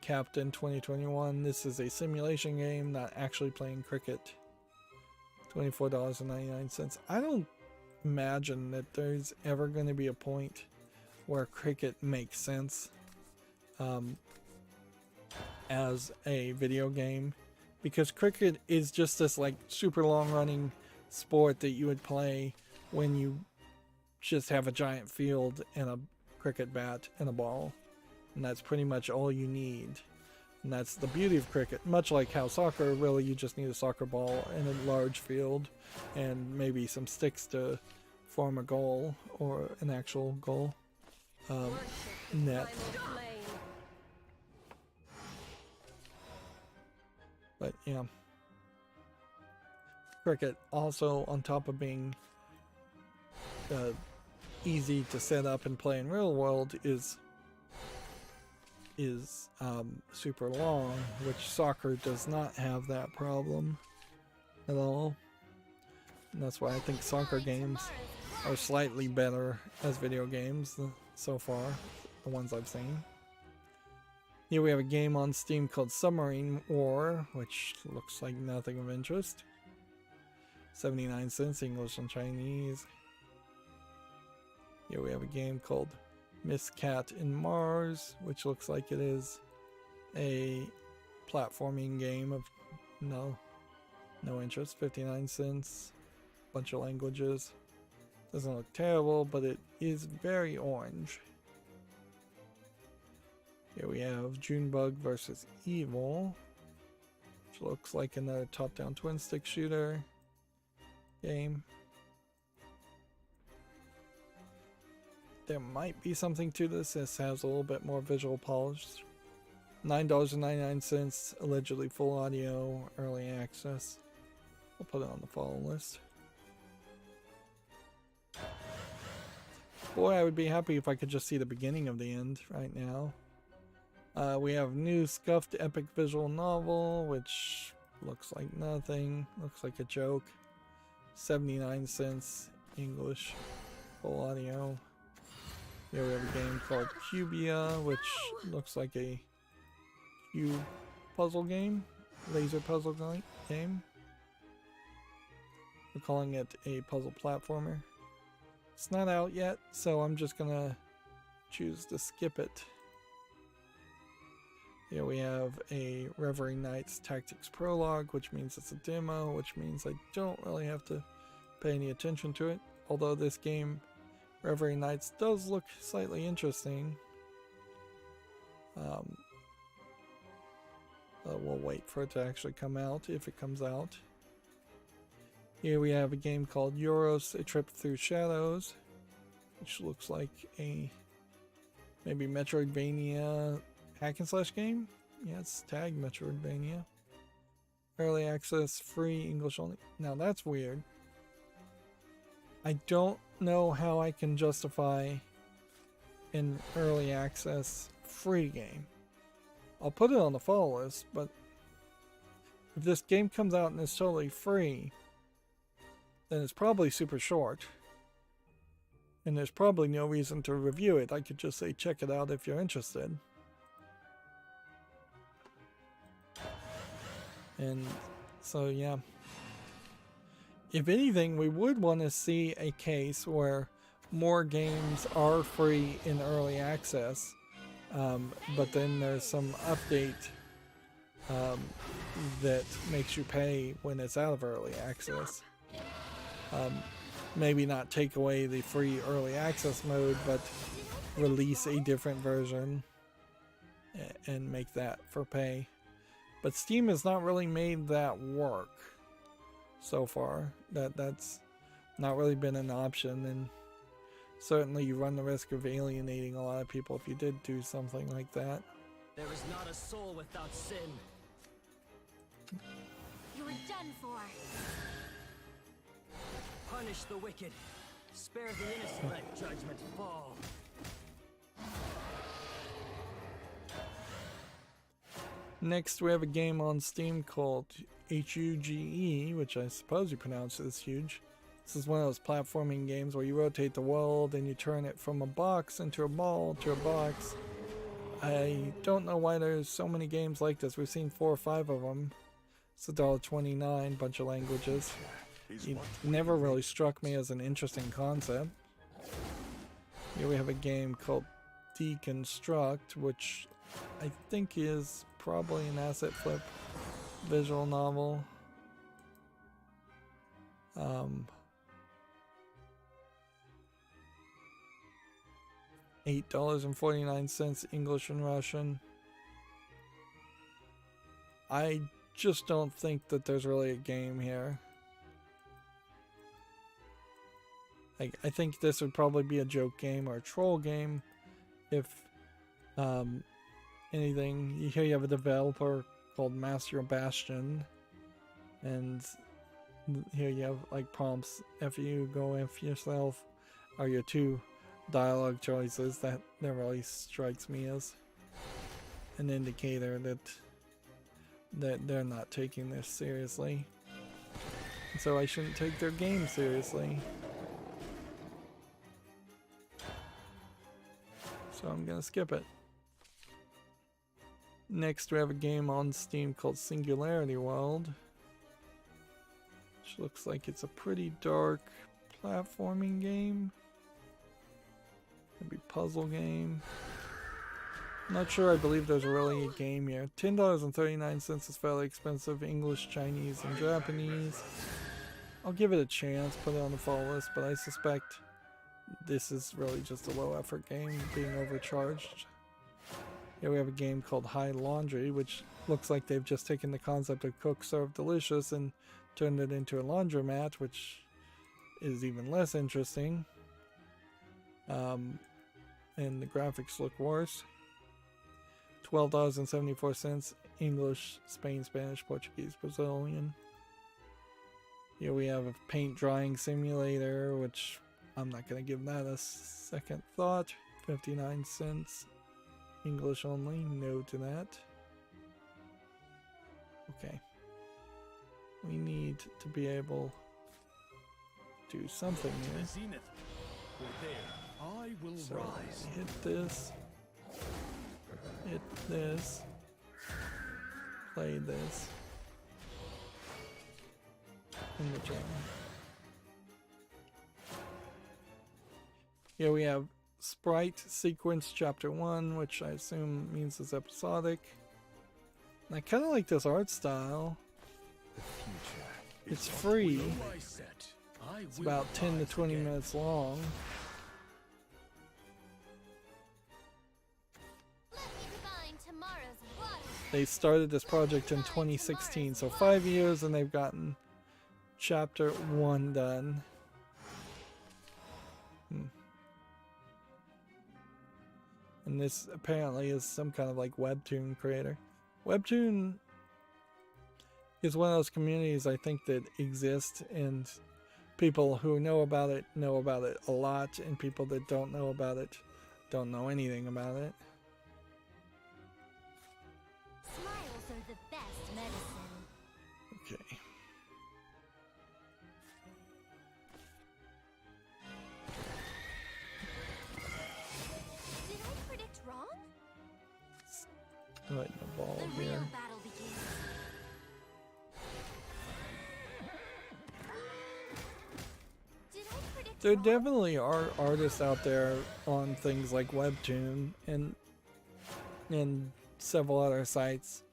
Captain 2021. This is a simulation game, not actually playing cricket. $24.99. I don't imagine that there's ever going to be a point where cricket makes sense as a video game, because cricket is just this like super long running sport that you would play when you just have a giant field and a cricket bat and a ball, and that's pretty much all you need. And that's the beauty of cricket, much like how soccer, really you just need a soccer ball and a large field and maybe some sticks to form a goal, or an actual goal net. But yeah, cricket also, on top of being easy to set up and play in real world, is super long, which soccer does not have that problem at all. And that's why I think soccer games are slightly better as video games so far, the ones I've seen. Here we have a game on Steam called Submarine War, which looks like nothing of interest. 79 cents, English and Chinese. Here we have a game called Miss Cat in Mars, which looks like it is a platforming game of no interest. 59 cents, bunch of languages. Doesn't look terrible, but it is very orange. Here we have Junebug versus Evil, which looks like another top-down twin-stick shooter game. There might be something to this. This has a little bit more visual polish. $9.99, allegedly full audio, early access. I'll put it on the follow list. Boy, I would be happy if I could just see the beginning of the end right now. We have new scuffed epic visual novel, which looks like nothing. Looks like a joke. 79 cents, English, full audio. Here we have a game called Cubia, which looks like a cube puzzle game, laser puzzle game. We're calling it a puzzle platformer. It's not out yet, so I'm just gonna choose to skip it. Here we have a Reverie Knights Tactics Prologue, which means it's a demo, which means I don't really have to pay any attention to it. Although this game, Reverie Knights, does look slightly interesting. We'll wait for it to actually come out, if it comes out. Here we have a game called Euros, A Trip Through Shadows, which looks like a maybe Metroidvania hack and slash game. Yeah, it's tagged Metroidvania. Early access, free, English only. Now that's weird. I don't know how I can justify an early access free game. I'll put it on the follow list, but if this game comes out and it's totally free, then it's probably super short. And there's probably no reason to review it. I could just say check it out if you're interested. And so yeah. If anything, we would want to see a case where more games are free in early access, but then there's some update that makes you pay when it's out of early access. Maybe not take away the free early access mode, but release a different version and make that for pay. But Steam has not really made that work. so far. That's not really been an option, and certainly you run the risk of alienating a lot of people if you did do something like that. There is not a soul without sin. You're done for. Punish the wicked. Spare the innocent. Let judgment fall. Next, we have a game on Steam called HUGE, which I suppose you pronounce as huge. This is one of those platforming games where you rotate the world and you turn it from a box into a ball to a box. I don't know why there's so many games like this. We've seen 4 or 5 of them. It's $1.29, bunch of languages. It never really struck me as an interesting concept. Here we have a game called Deconstruct, which I think is probably an asset flip visual novel. $8.49 English and Russian. I just don't think that there's really a game here. I think this would probably be a joke game or a troll game if anything. Here you have a developer called Master Bastion, and here you have like prompts: F you, go F yourself, are your 2 dialogue choices. That really strikes me as an indicator that they're not taking this seriously, so I shouldn't take their game seriously. So I'm gonna skip it. Next, we have a game on Steam called Singularity World, which looks like it's a pretty dark platforming game. Maybe puzzle game. I'm not sure. I believe there's really a game here. $10.39 is fairly expensive. English, Chinese, and Japanese. I'll give it a chance, put it on the fall list, but I suspect this is really just a low effort game being overcharged. Here we have a game called High Laundry, which looks like they've just taken the concept of cook, serve, delicious and turned it into a laundromat, which is even less interesting. And the graphics look worse. $12.74 English, Spain, Spanish, Portuguese, Brazilian. Here we have a paint drying simulator, which I'm not going to give that a second thought. 59 cents. English only. No to that. Okay. We need to be able to do something here. So hit this. Hit this. Play this. In the channel. Here we have Sprite Sequence Chapter 1, which I assume means it's episodic. And I kind of like this art style. It's free. It's about 10 to 20 minutes long. They started this project in 2016, so 5 years, and they've gotten Chapter 1 done. And this apparently is some kind of like webtoon creator. Webtoon is one of those communities I think that exist, and people who know about it a lot, and people that don't know about it don't know anything about it. Smiles are the best medicine. Okay. Did I predict wrong? Right in the ball The here. real battle begins. Did I predict There wrong? definitely are artists out there on things like Webtoon and several other sites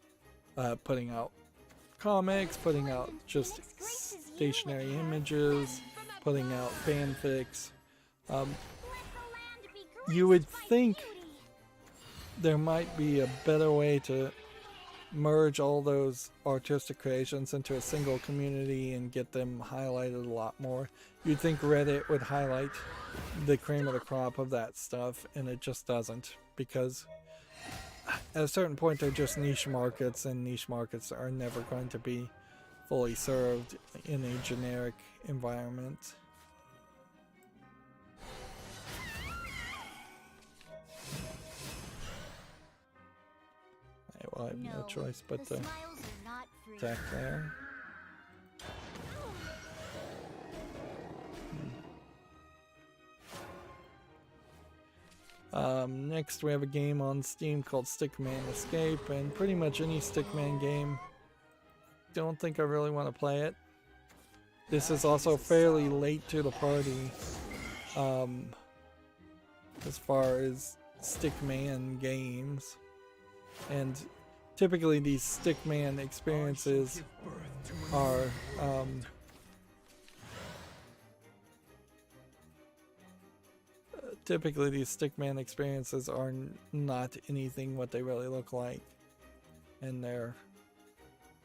putting out comics, putting out just stationary images, putting out fanfics. Let the land be You would graced by think beauty. there might be a better way to merge all those artistic creations into a single community and get them highlighted a lot more. You'd think Reddit would highlight the cream of the crop of that stuff, and it just doesn't, because at a certain point they're just niche markets, and niche markets are never going to be fully served in a generic environment. Well, I have no choice but to attack there. Next we have a game on Steam called Stickman Escape, and pretty much any Stickman game, don't think I really want to play it. This is also fairly late to the party as far as Stickman games, and typically these Stickman experiences are not anything what they really look like, and they're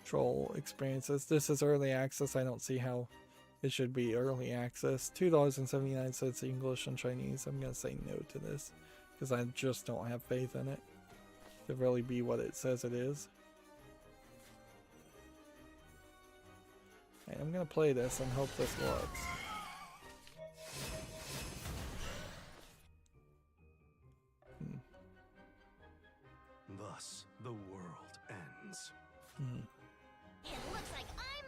troll experiences. This is early access. I don't see how it should be early access. $2.79 English and Chinese. I'm gonna say no to this because I just don't have faith in it to really be what it says it is. Okay, I'm gonna play this and hope this works. Thus, the world ends. It looks like I'm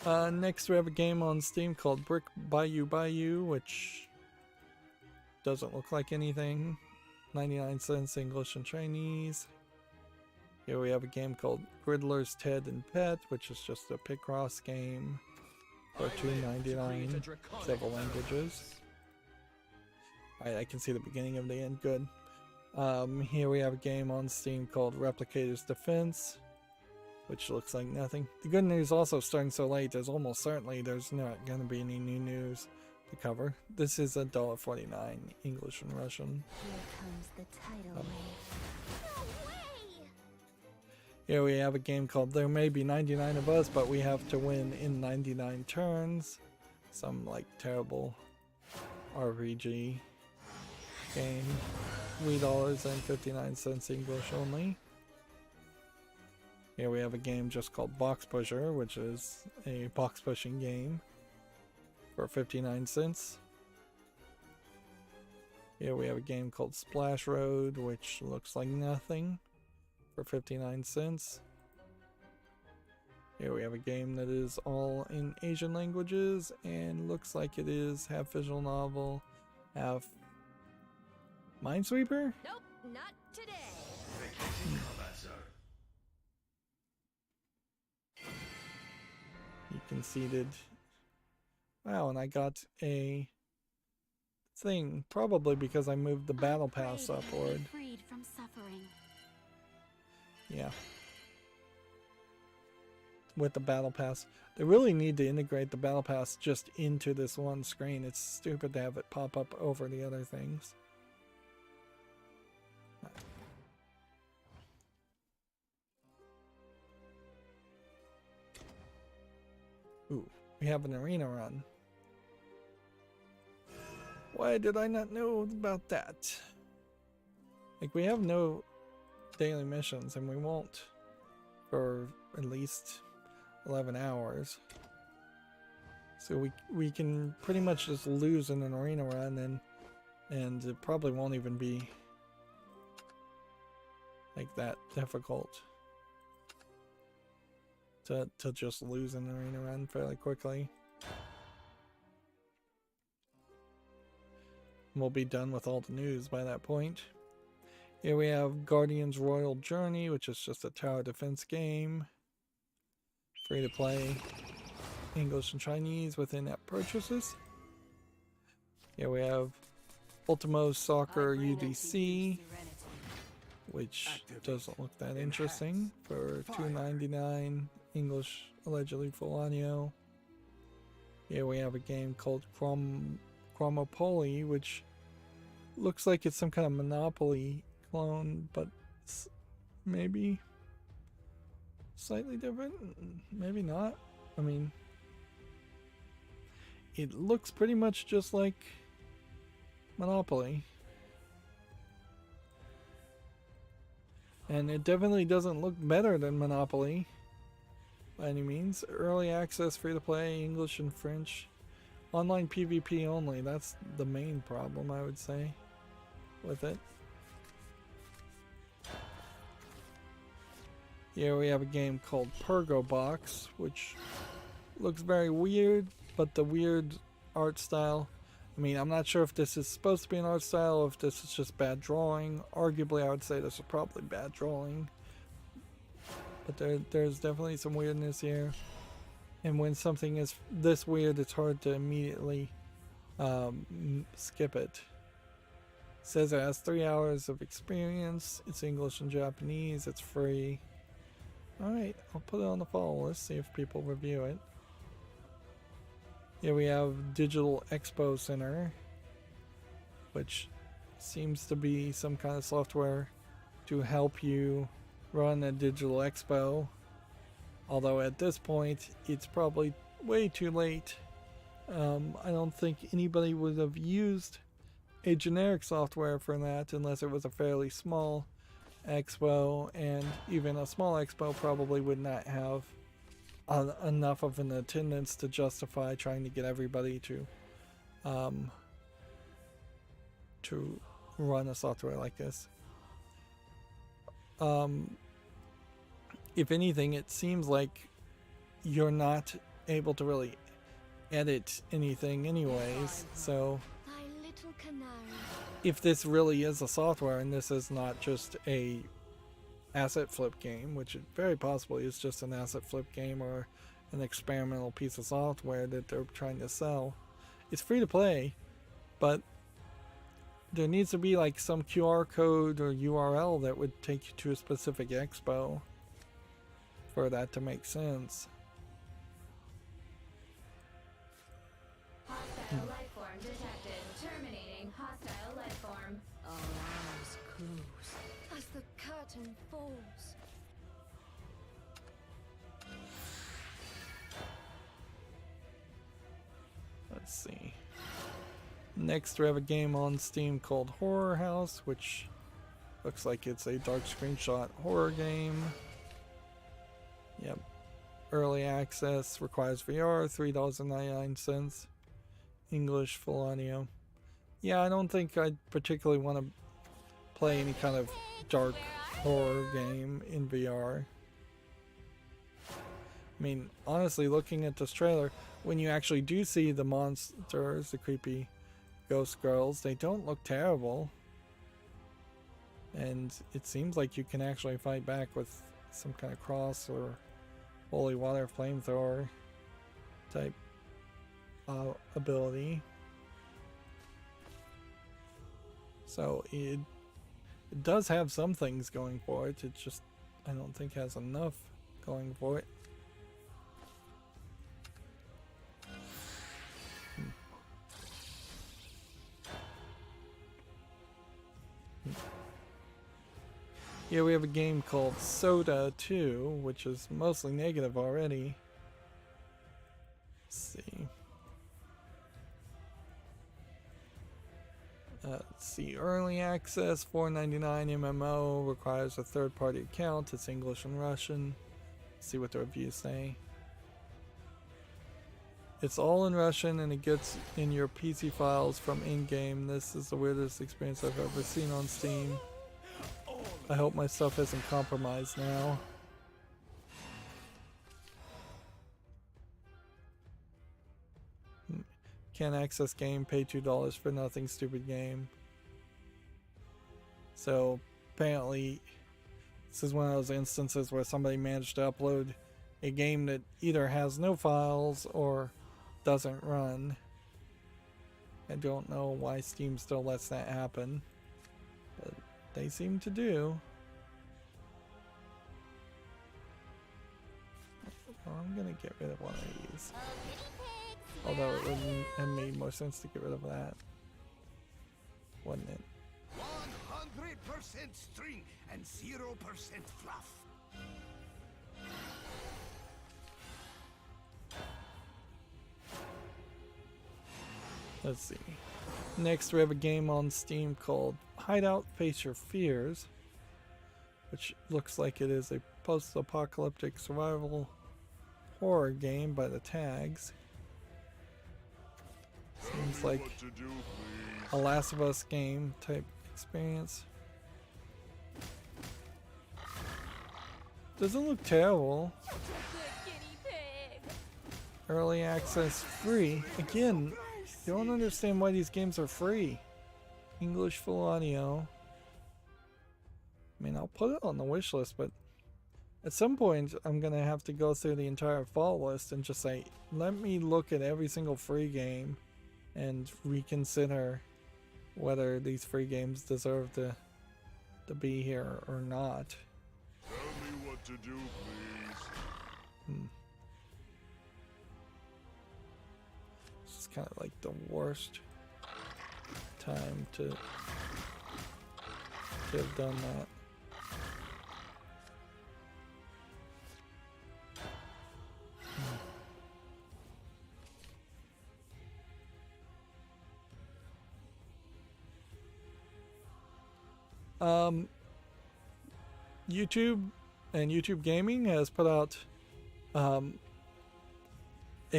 up. Next we have a game on Steam called Brick Bayou, which doesn't look like anything. 99 cents English and Chinese. Here we have a game called Riddler's Ted and Pet, which is just a Picross game for $2.99, several languages. Alright, I can see the beginning of the end, good. Here we have a game on Steam called Replicator's Defense, which looks like nothing. The good news also, starting so late, is almost certainly there's not going to be any new news to cover. This is $1.49 English and Russian. Here comes the tidal wave. No way! Here we have a game called There May Be 99 of Us, but we have to win in 99 turns. Some like terrible RPG game. $3.59 English only. Here we have a game just called Box Pusher, which is a box pushing game for 59 cents. Here we have a game called Splash Road, which looks like nothing, for 59 cents. Here we have a game that is all in Asian languages and looks like it is half visual novel, half Minesweeper? Nope, not today. You conceded. Wow, and I got a thing, probably because I moved the battle pass upward. Freed from suffering. Yeah. With the battle pass. They really need to integrate the battle pass just into this one screen. It's stupid to have it pop up over the other things. Ooh, we have an arena run. Why did I not know about that? Like, we have no daily missions, and we won't for at least 11 hours. So we can pretty much just lose in an arena run, and it probably won't even be like that difficult to just lose an arena run fairly quickly. We'll be done with all the news by that point. Here we have Guardian's Royal Journey, which is just a tower defense game. Free to play, English and Chinese with in-app purchases. Here we have Ultimo Soccer UDC, which doesn't look that interesting, for $2.99 English, allegedly full audio. Here we have a game called Chromopoly, which looks like it's some kind of Monopoly clone, but it's maybe slightly different, maybe not. I mean, it looks pretty much just like Monopoly. And it definitely doesn't look better than Monopoly by any means. Early access, free to play, English and French. Online PvP only. That's the main problem, I would say, with it. Here we have a game called Pergo Box, which looks very weird, but the weird art style. I mean, I'm not sure if this is supposed to be an art style or if this is just bad drawing. Arguably, I would say this is probably bad drawing. But there's definitely some weirdness here. And when something is this weird, it's hard to immediately skip it. It says it has 3 hours of experience. It's English and Japanese. It's free. Alright, I'll put it on the follow list, see if people review it. Here we have Digital Expo Center, which seems to be some kind of software to help you run a digital expo. Although at this point, it's probably way too late. I don't think anybody would have used a generic software for that unless it was a fairly small expo, and even a small expo probably would not have enough of an attendance to justify trying to get everybody to run a software like this. If anything, it seems like you're not able to really edit anything anyways, so Thy little canary. if this really is a software and this is not just a asset flip game, which it very possibly is just an asset flip game or an experimental piece of software that they're trying to sell. It's free to play, but there needs to be like some QR code or URL that would take you to a specific expo for that to make sense. Hostile life form detected. Terminating hostile life form. Our eyes close as the curtain falls. Let's see. Next we have a game on Steam called Horror House, which looks like it's a dark screenshot horror game. Yep. Early access, requires VR, $3.99. English, full audio. Yeah, I don't think I'd particularly want to play any kind of dark horror game in VR. I mean, honestly, looking at this trailer, when you actually do see the monsters, the creepy ghost girls, they don't look terrible. And it seems like you can actually fight back with some kind of cross or holy water flamethrower type ability. So it does have some things going for it. It just, I don't think, has enough going for it. Here we have a game called Soda 2, which is mostly negative already. Let's see. Let's see. Early access, $4.99 MMO, requires a third-party account. It's English and Russian. Let's see what the reviews say. It's all in Russian and it gets in your PC files from in-game. This is the weirdest experience I've ever seen on Steam. I hope my stuff isn't compromised now. Can't access game, pay $2 for nothing, stupid game. So apparently this is one of those instances where somebody managed to upload a game that either has no files or doesn't run. I don't know why Steam still lets that happen, but they seem to do. I'm gonna get rid of one of these. Although it wouldn't have made more sense to get rid of that, wouldn't it? 100% string and 0% fluff. Let's see. Next, we have a game on Steam called Hideout Face Your Fears, which looks like it is a post-apocalyptic survival horror game by the tags. Seems like a Last of Us game type experience. Doesn't look terrible. Such a good guinea pig. Early access free. Again, don't understand why these games are free. English full audio. I mean, I'll put it on the wish list, but at some point I'm gonna have to go through the entire fall list and just say, let me look at every single free game and reconsider whether these free games deserve to be here or not. Tell me what to do, please. It's kind of like the worst time to have done that. YouTube and YouTube Gaming has put out a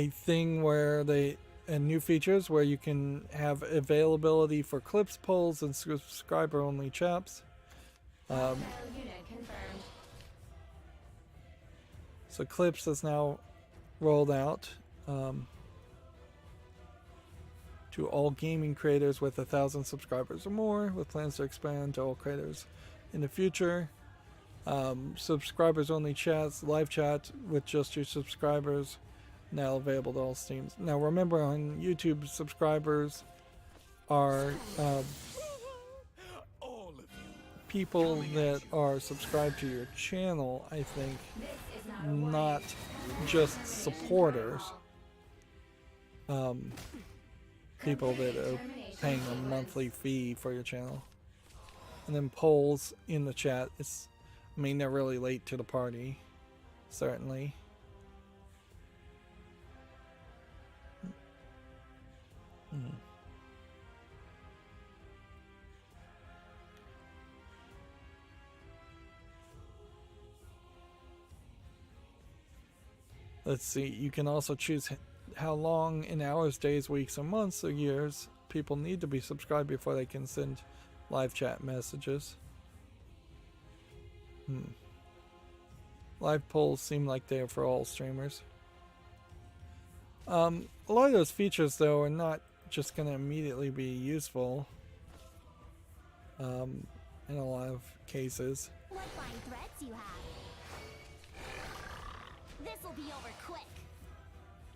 thing where and new features where you can have availability for clips, polls, and subscriber only chats. Hostile unit confirmed. So clips is now rolled out to all gaming creators with 1,000 subscribers or more, with plans to expand to all creators in the future. Subscribers only chats, live chat with just your subscribers, now available to all streams. Now remember, on YouTube, subscribers are All of you. people that are subscribed to your channel, I think, This is not a warning. not just supporters. People that are paying a monthly fee for your channel. And then polls in the chat, I mean, they're really late to the party, certainly. Let's see, you can also choose how long in hours, days, weeks, or months, or years people need to be subscribed before they can send live chat messages. Live polls seem like they are for all streamers. A lot of those features, though, are not just going to immediately be useful in a lot of cases. What fine threads you have. This'll be over quick.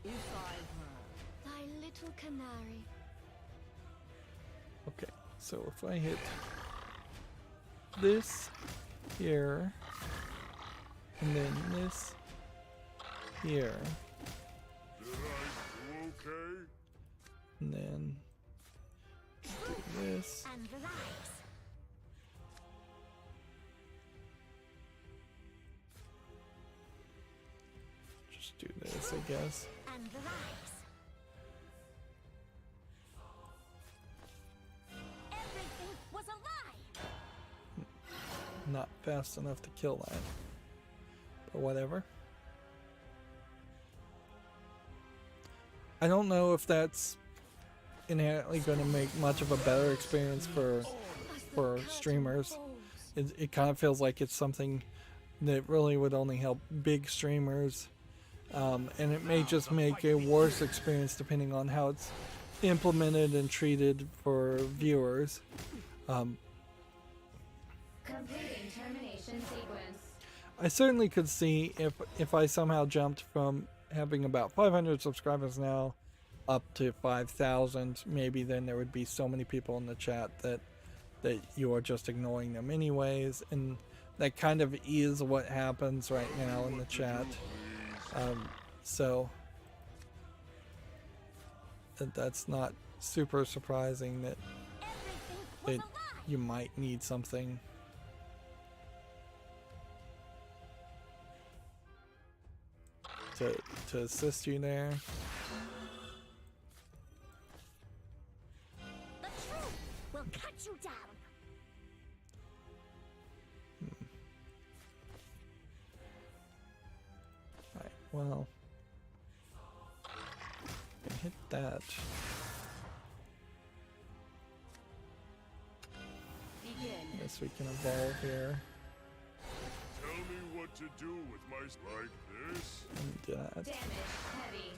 If I were thy little canary. Okay, so if I hit this here, and then this here, Did I do okay? and then do this, And relax. just do this, I guess. And relax. Everything was a lie. Not fast enough to kill that, but whatever. I don't know if that's inherently going to make much of a better experience for streamers. It kind of feels like it's something that really would only help big streamers, and it may just make a worse experience depending on how it's implemented and treated for viewers. Completing termination sequence. I certainly could see if I somehow jumped from having about 500 subscribers now up to 5,000, maybe then there would be so many people in the chat that you are just ignoring them anyways, and that kind of is what happens right now in the chat. So that's not super surprising that Everything was that you might need something. To assist you there. The truth will cut you down. Right, well, can hit that. Begin. Guess we can evolve here Tell me what to do with my like this. and do that. Damage heavy.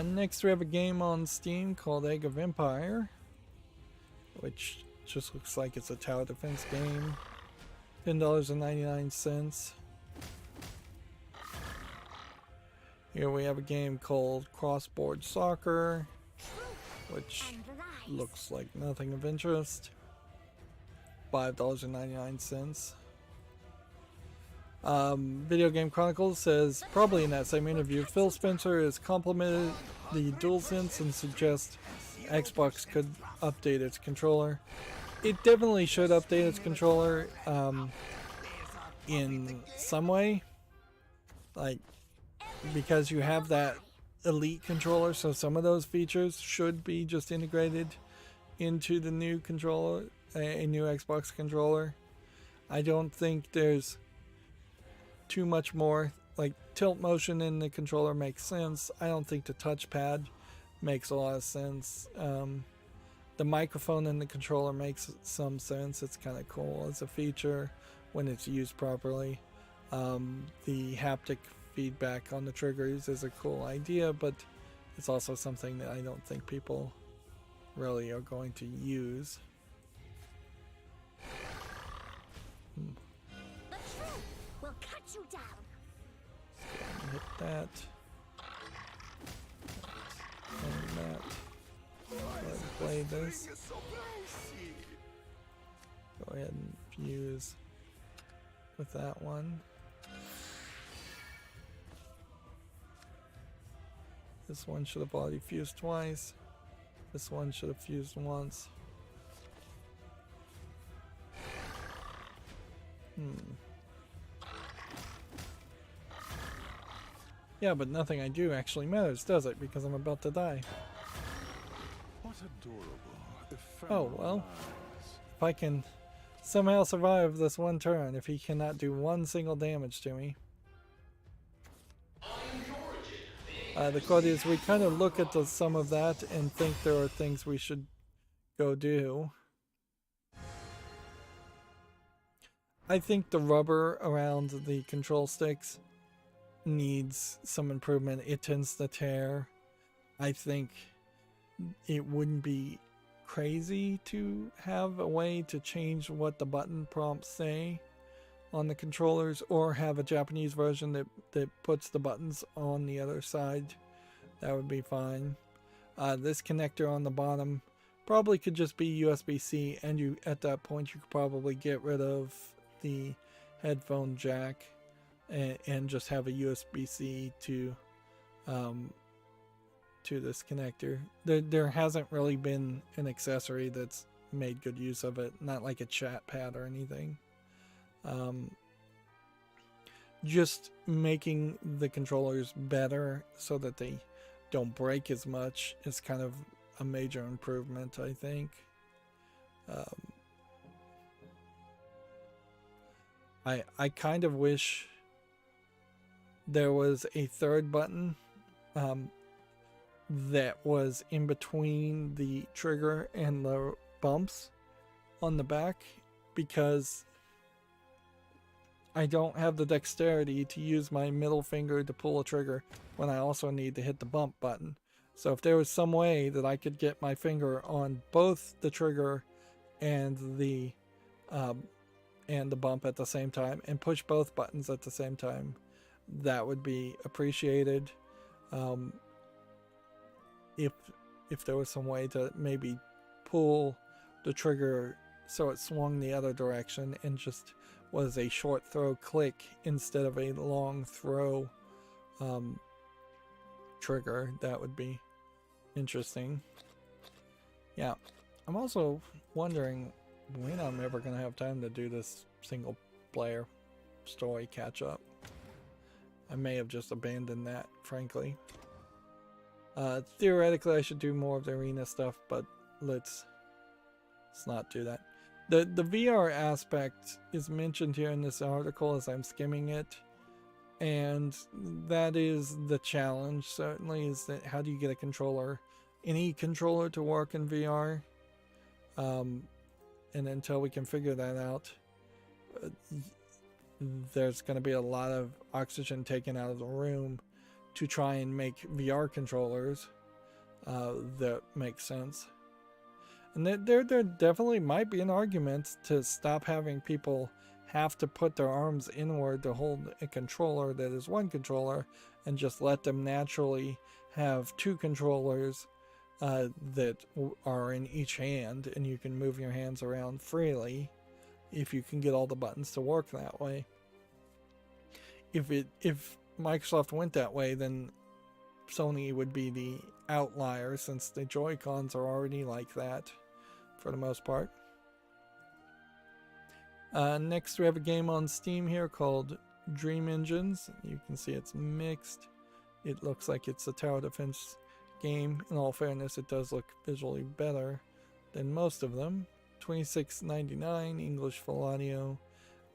Next we have a game on Steam called Egg of Empire, which just looks like it's a tower defense game. $10.99. Here we have a game called Crossboard Soccer, which And lies. looks like nothing of interest. $5.99. Video Game Chronicles says, probably in that same interview, Phil Spencer has complimented the DualSense and suggests Xbox could update its controller. It definitely should update its controller in some way, like, because you have that Elite controller, so some of those features should be just integrated into the new controller, a new Xbox controller. I don't think there's too much more. Like, tilt motion in the controller makes sense. I don't think the touchpad makes a lot of sense. The microphone in the controller makes some sense. It's kind of cool as a feature when it's used properly. The haptic feedback on the triggers is a cool idea, but it's also something that I don't think people really are going to use. The truth will cut you down. Hit that. And that. Let's play this. Go ahead and fuse with that one. This one should have already fused twice. This one should have fused once. Yeah, but nothing I do actually matters, does it? Because I'm about to die. What adorable. Oh, well. If I can somehow survive this one turn, if he cannot do one single damage to me. The quote is, we kind of look at some of that and think there are things we should go do. I think the rubber around the control sticks needs some improvement. It tends to tear. I think it wouldn't be crazy to have a way to change what the button prompts say on the controllers, or have a Japanese version that puts the buttons on the other side. That would be fine. This connector on the bottom probably could just be USB-C, and you at that point you could probably get rid of the headphone jack and just have a USB-C to this connector. There hasn't really been an accessory that's made good use of it, not like a chat pad or anything. Just making the controllers better so that they don't break as much is kind of a major improvement, I think. I kind of wish there was a third button that was in between the trigger and the bumps on the back, because I don't have the dexterity to use my middle finger to pull a trigger when I also need to hit the bump button. So if there was some way that I could get my finger on both the trigger and the bump at the same time and push both buttons at the same time, that would be appreciated. If there was some way to maybe pull the trigger so it swung the other direction and just was a short throw click instead of a long throw trigger. That would be interesting. Yeah, I'm also wondering when I'm ever going to have time to do this single player story catch up. I may have just abandoned that, frankly. Theoretically, I should do more of the arena stuff, but let's not do that. The VR aspect is mentioned here in this article as I'm skimming it, and that is the challenge, certainly, is that how do you get a controller, any controller, to work in VR? And until we can figure that out, there's going to be a lot of oxygen taken out of the room to try and make VR controllers that make sense. And there definitely might be an argument to stop having people have to put their arms inward to hold a controller that is one controller, and just let them naturally have two controllers that are in each hand, and you can move your hands around freely if you can get all the buttons to work that way. If Microsoft went that way, then Sony would be the outlier, since the Joy-Cons are already like that for the most part. Next we have a game on Steam here called Dream Engines. You can see it's mixed. It looks like it's a tower defense game. In all fairness, it does look visually better than most of them. $26.99 English full audio.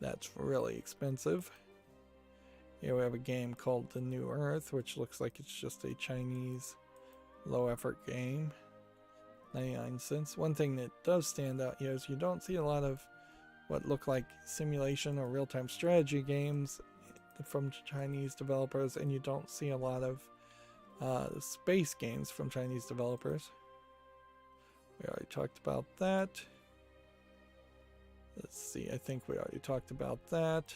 That's really expensive. Here we have a game called The New Earth, which looks like it's just a Chinese low effort game. 99 cents. One thing that does stand out here is you don't see a lot of what look like simulation or real-time strategy games from Chinese developers, and you don't see a lot of space games from Chinese developers. We already talked about that. Let's see, I think we already talked about that.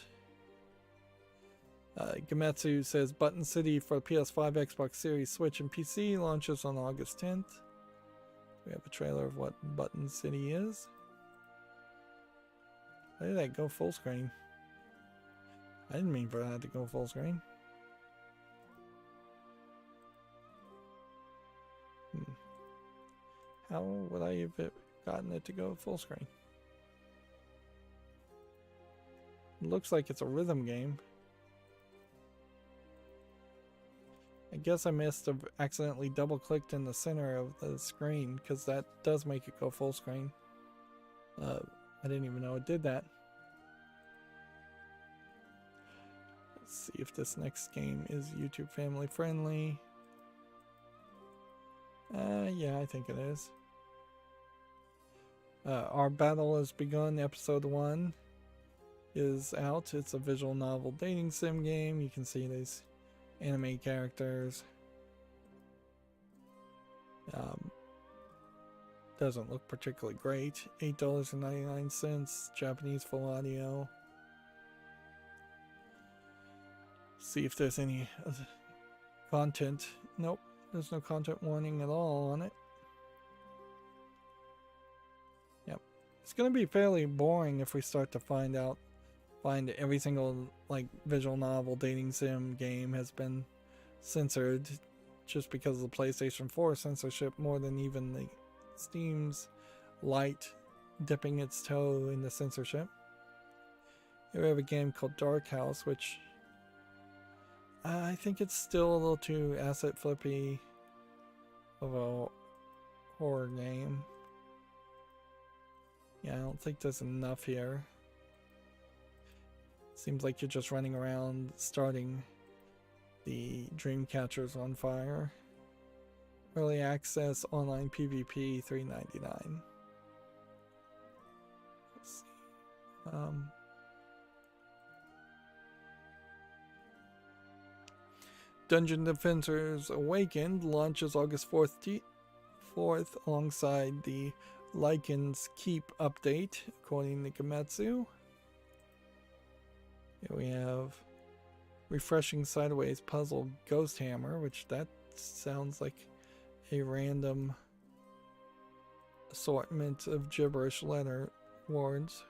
Gametsu says Button City for PS5, Xbox Series, Switch, and PC launches on August 10th. We have a trailer of what Button City is. Why did that go full screen? I didn't mean for that to go full screen. How would I have gotten it to go full screen? It looks like it's a rhythm game. I guess I must have accidentally double-clicked in the center of the screen, because that does make it go full screen. I didn't even know it did that. Let's see if this next game is YouTube family friendly. Yeah, I think it is. Our Battle Has Begun, episode 1 is out. It's a visual novel dating sim game. You can see these anime characters. Doesn't look particularly great. $8.99, Japanese full audio. See if there's any content. Nope, there's no content warning at all on it. Yep, it's gonna be fairly boring if we start to find every single like visual novel dating sim game has been censored, just because of the PlayStation 4 censorship, more than even the Steam's Lite dipping its toe in the censorship. Here we have a game called Dark House, which I think it's still a little too asset flippy of a horror game. Yeah, I don't think there's enough here. Seems like you're just running around starting the dream catchers on fire. Early access online PvP $3.99. Let's see. Dungeon Defenders Awakened launches August 4th alongside the Lycan's Keep update, according to Gametsu. Here we have Refreshing Sideways Puzzle Ghost Hammer, which that sounds like a random assortment of gibberish letter words.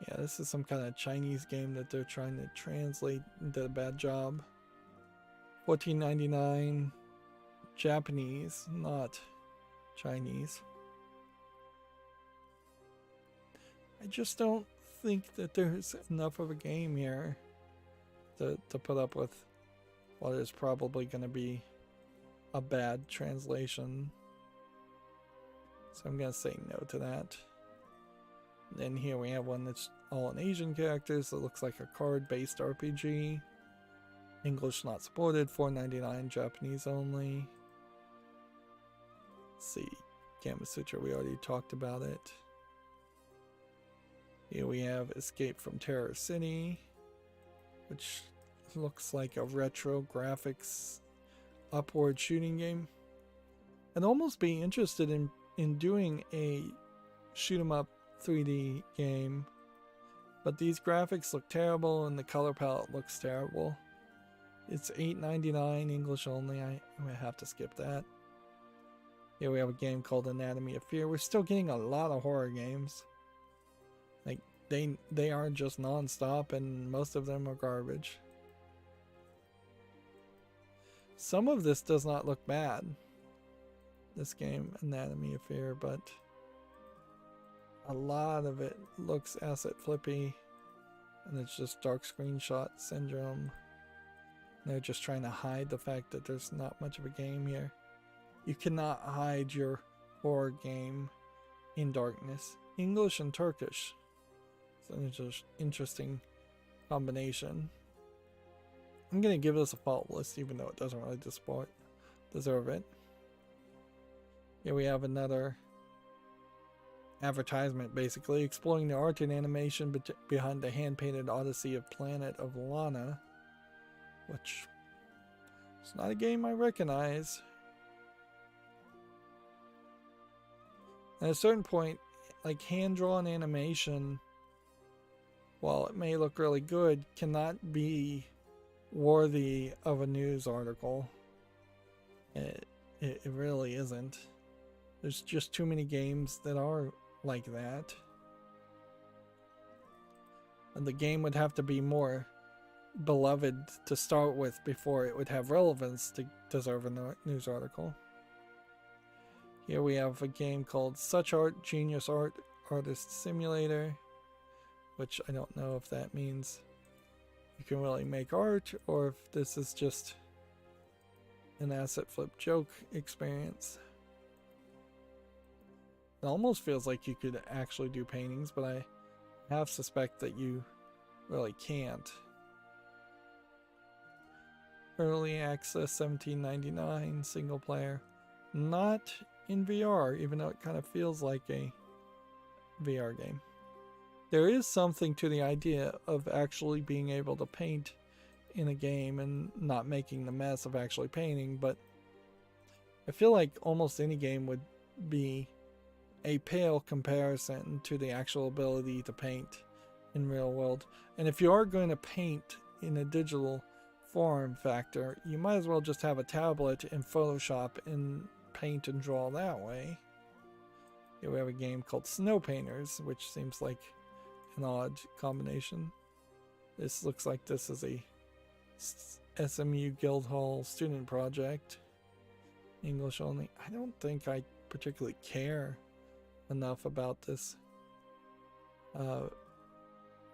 Yeah, this is some kind of Chinese game that they're trying to translate and did a bad job. $14.99 Japanese, not Chinese. I just don't think that there's enough of a game here to put up with what is probably going to be a bad translation. So I'm going to say no to that. And then here we have one that's all in Asian characters. It looks like a card-based RPG. English not supported, $4.99 Japanese only. Let's see, Kama Sutra, we already talked about it. Here we have Escape from Terror City, which looks like a retro graphics upward shooting game. I'd almost be interested in doing a shoot 'em up 3D game, but these graphics look terrible and the color palette looks terrible. It's $8.99 English only. I might have to skip that. Here we have a game called Anatomy of Fear. We're still getting a lot of horror games. Like they aren't just non-stop, and most of them are garbage. Some of this does not look bad, this game, Anatomy of Fear, but a lot of it looks asset flippy, and it's just dark screenshot syndrome. They're just trying to hide the fact that there's not much of a game here. You cannot hide your horror game in darkness. English and Turkish. It's an interesting combination. I'm going to give this a fault list, even though it doesn't really deserve it. Here we have another advertisement, basically, exploring the art and animation behind the hand-painted Odyssey of Planet of Lana, which is not a game I recognize. At a certain point, like hand-drawn animation, while it may look really good, cannot be worthy of a news article. It really isn't. There's just too many games that are like that. And the game would have to be more beloved to start with before it would have relevance to deserve a news article. Here we have a game called Such Art, Genius Art, Artist Simulator, which I don't know if that means you can really make art or if this is just an asset flip joke experience. It almost feels like you could actually do paintings, but I half suspect that you really can't. Early access, $17.99, single player. Not in VR, even though it kind of feels like a VR game. There is something to the idea of actually being able to paint in a game and not making the mess of actually painting, but I feel like almost any game would be a pale comparison to the actual ability to paint in real world. And if you are going to paint in a digital form factor, you might as well just have a tablet in Photoshop and paint and draw that way. Here we have a game called Snow Painters, which seems like an odd combination. This looks like this is a SMU Guildhall student project. English only. I don't think I particularly care enough about this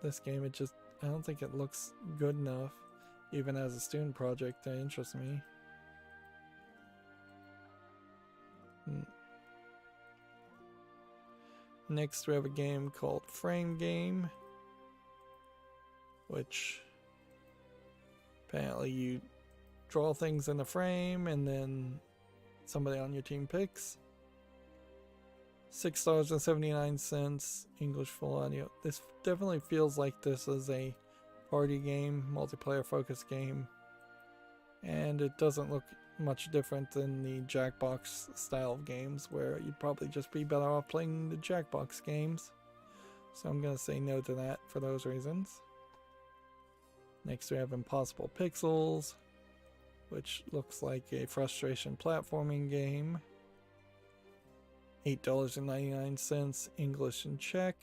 this game. I don't think it looks good enough, even as a student project, to interest me. Next we have a game called Frame Game, which apparently you draw things in a frame and then somebody on your team picks. $6.79, English full audio. This definitely feels like this is a party game, multiplayer focused game, and it doesn't look much different than the Jackbox style of games, where you'd probably just be better off playing the Jackbox games. So I'm going to say no to that for those reasons. Next we have Impossible Pixels, which looks like a frustration platforming game. $8.99 English and Czech.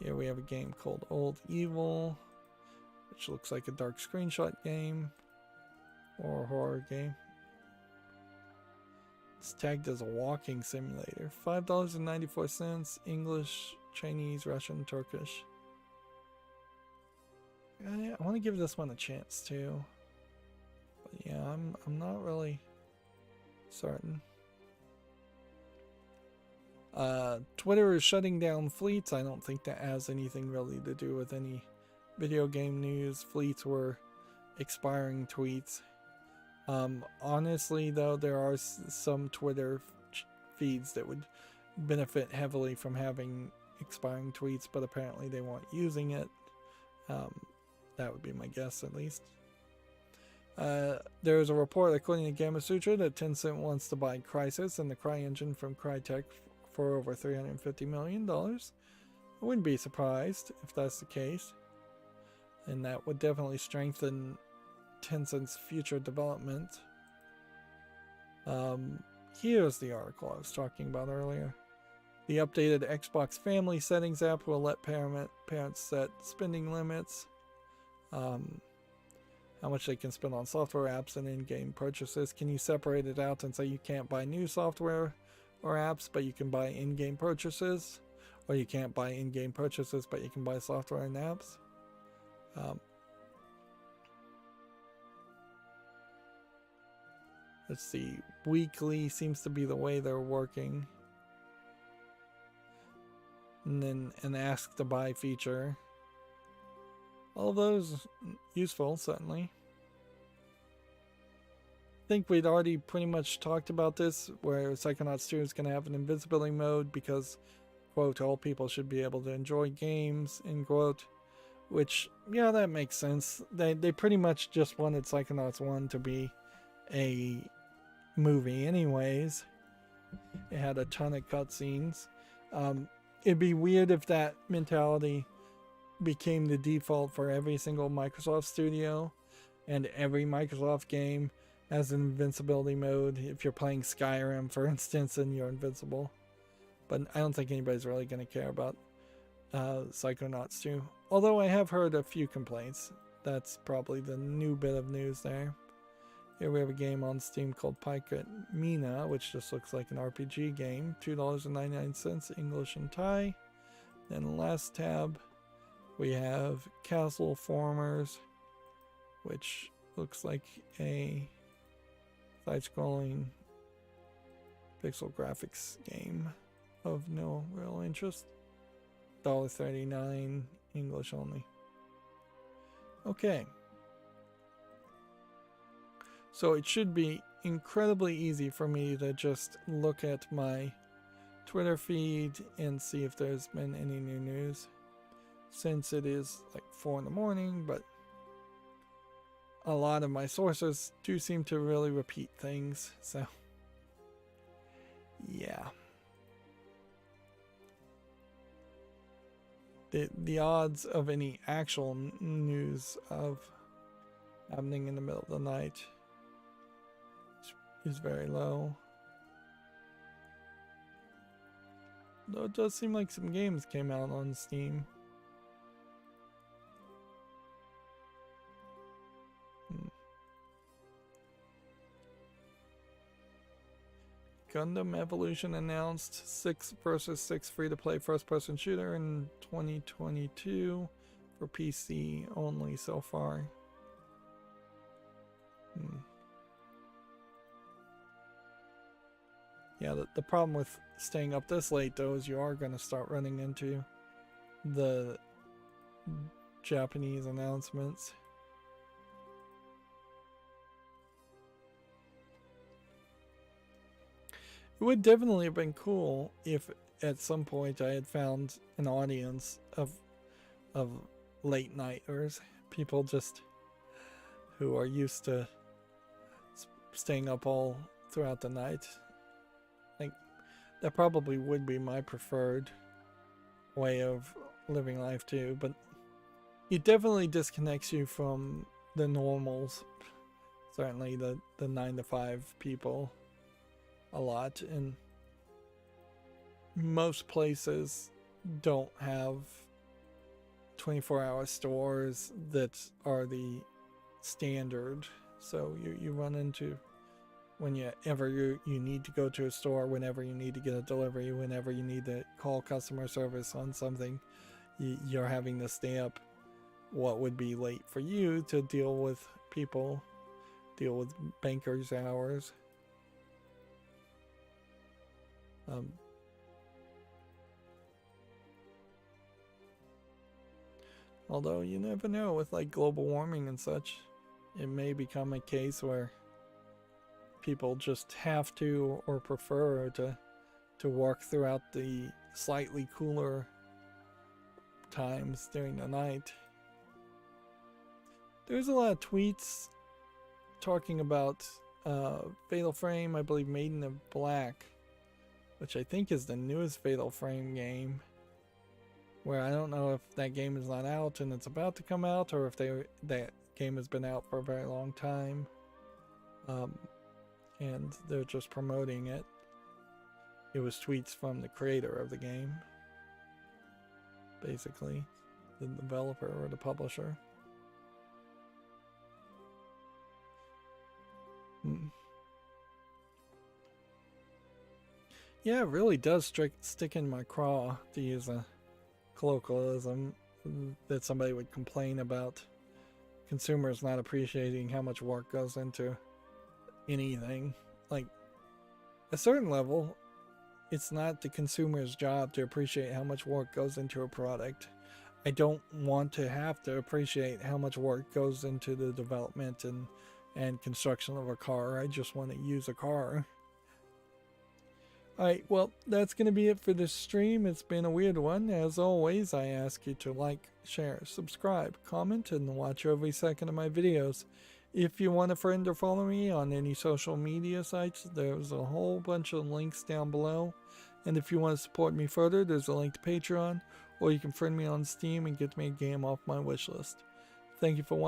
Here we have a game called Old Evil, which looks like a dark screenshot game or a horror game. It's tagged as a walking simulator. $5.94 English, Chinese, Russian, Turkish. I want to give this one a chance too. But yeah, I'm not really certain. Twitter is shutting down fleets. I don't think that has anything really to do with any video game news. Fleets were expiring tweets. Honestly though, there are some Twitter feeds that would benefit heavily from having expiring tweets, but apparently they weren't using it. That would be my guess, at least. There is a report according to Gamasutra that Tencent wants to buy Crysis and the CryEngine from Crytek for over $350 million. I wouldn't be surprised if that's the case. And that would definitely strengthen Tencent's future development. Here's the article I was talking about earlier. The updated Xbox Family Settings app will let parents set spending limits. How much they can spend on software apps and in-game purchases. Can you separate it out and say you can't buy new software or apps, but you can buy in-game purchases? Or you can't buy in-game purchases, but you can buy software and apps? Let's see. Weekly seems to be the way they're working. And then an ask to buy feature. All those useful, certainly. I think we'd already pretty much talked about this, where Psychonauts 2 is going to have an invisibility mode because, quote, all people should be able to enjoy games, end quote. Which, yeah, that makes sense. They pretty much just wanted Psychonauts 1 to be a movie anyways. It had a ton of cutscenes. It'd be weird if that mentality became the default for every single Microsoft studio, and every Microsoft game has an invincibility mode. If you're playing Skyrim, for instance, and you're invincible. But I don't think anybody's really going to care about Psychonauts 2. Although I have heard a few complaints. That's probably the new bit of news there. Here we have a game on Steam called Pirate Mina, which just looks like an RPG game. $2.99 English and Thai. Then the last tab, we have Castle Formers, which looks like a side-scrolling pixel graphics game of no real interest. $1.39 English only. Okay. So it should be incredibly easy for me to just look at my Twitter feed and see if there's been any new news. Since it is like 4 in the morning, but a lot of my sources do seem to really repeat things, so yeah. The odds of any actual news of happening in the middle of the night is very low. Though it does seem like some games came out on Steam. Gundam Evolution announced 6 vs 6 free-to-play first-person shooter in 2022 for PC only so far. Yeah, the problem with staying up this late though is you are going to start running into the Japanese announcements. It would definitely have been cool if at some point I had found an audience of late nighters, people just who are used to staying up all throughout the night. Like, that probably would be my preferred way of living life too, but it definitely disconnects you from the normals. Certainly the 9 to 5 people. a lot, and most places don't have 24-hour stores that are the standard. So you run into, whenever you need to go to a store, whenever you need to get a delivery, whenever you need to call customer service on something, you're having to stamp what would be late for you to deal with people, deal with bankers' hours. Although you never know, with like global warming and such, it may become a case where people just have to or prefer to work throughout the slightly cooler times during the night. There's a lot of tweets talking about Fatal Frame, I believe Maiden of Black, which I think is the newest Fatal Frame game, where I don't know if that game is not out and it's about to come out, or if that game has been out for a very long time, and they're just promoting it. It was tweets from the creator of the game, basically, the developer or the publisher. Yeah, it really does stick in my craw, to use a colloquialism, that somebody would complain about consumers not appreciating how much work goes into anything. Like, a certain level, it's not the consumer's job to appreciate how much work goes into a product. I don't want to have to appreciate how much work goes into the development and construction of a car. I just want to use a car. Alright, well, that's going to be it for this stream. It's been a weird one. As always, I ask you to like, share, subscribe, comment, and watch every second of my videos. If you want a friend or follow me on any social media sites, there's a whole bunch of links down below. And if you want to support me further, there's a link to Patreon, or you can friend me on Steam and get me a game off my wishlist. Thank you for watching.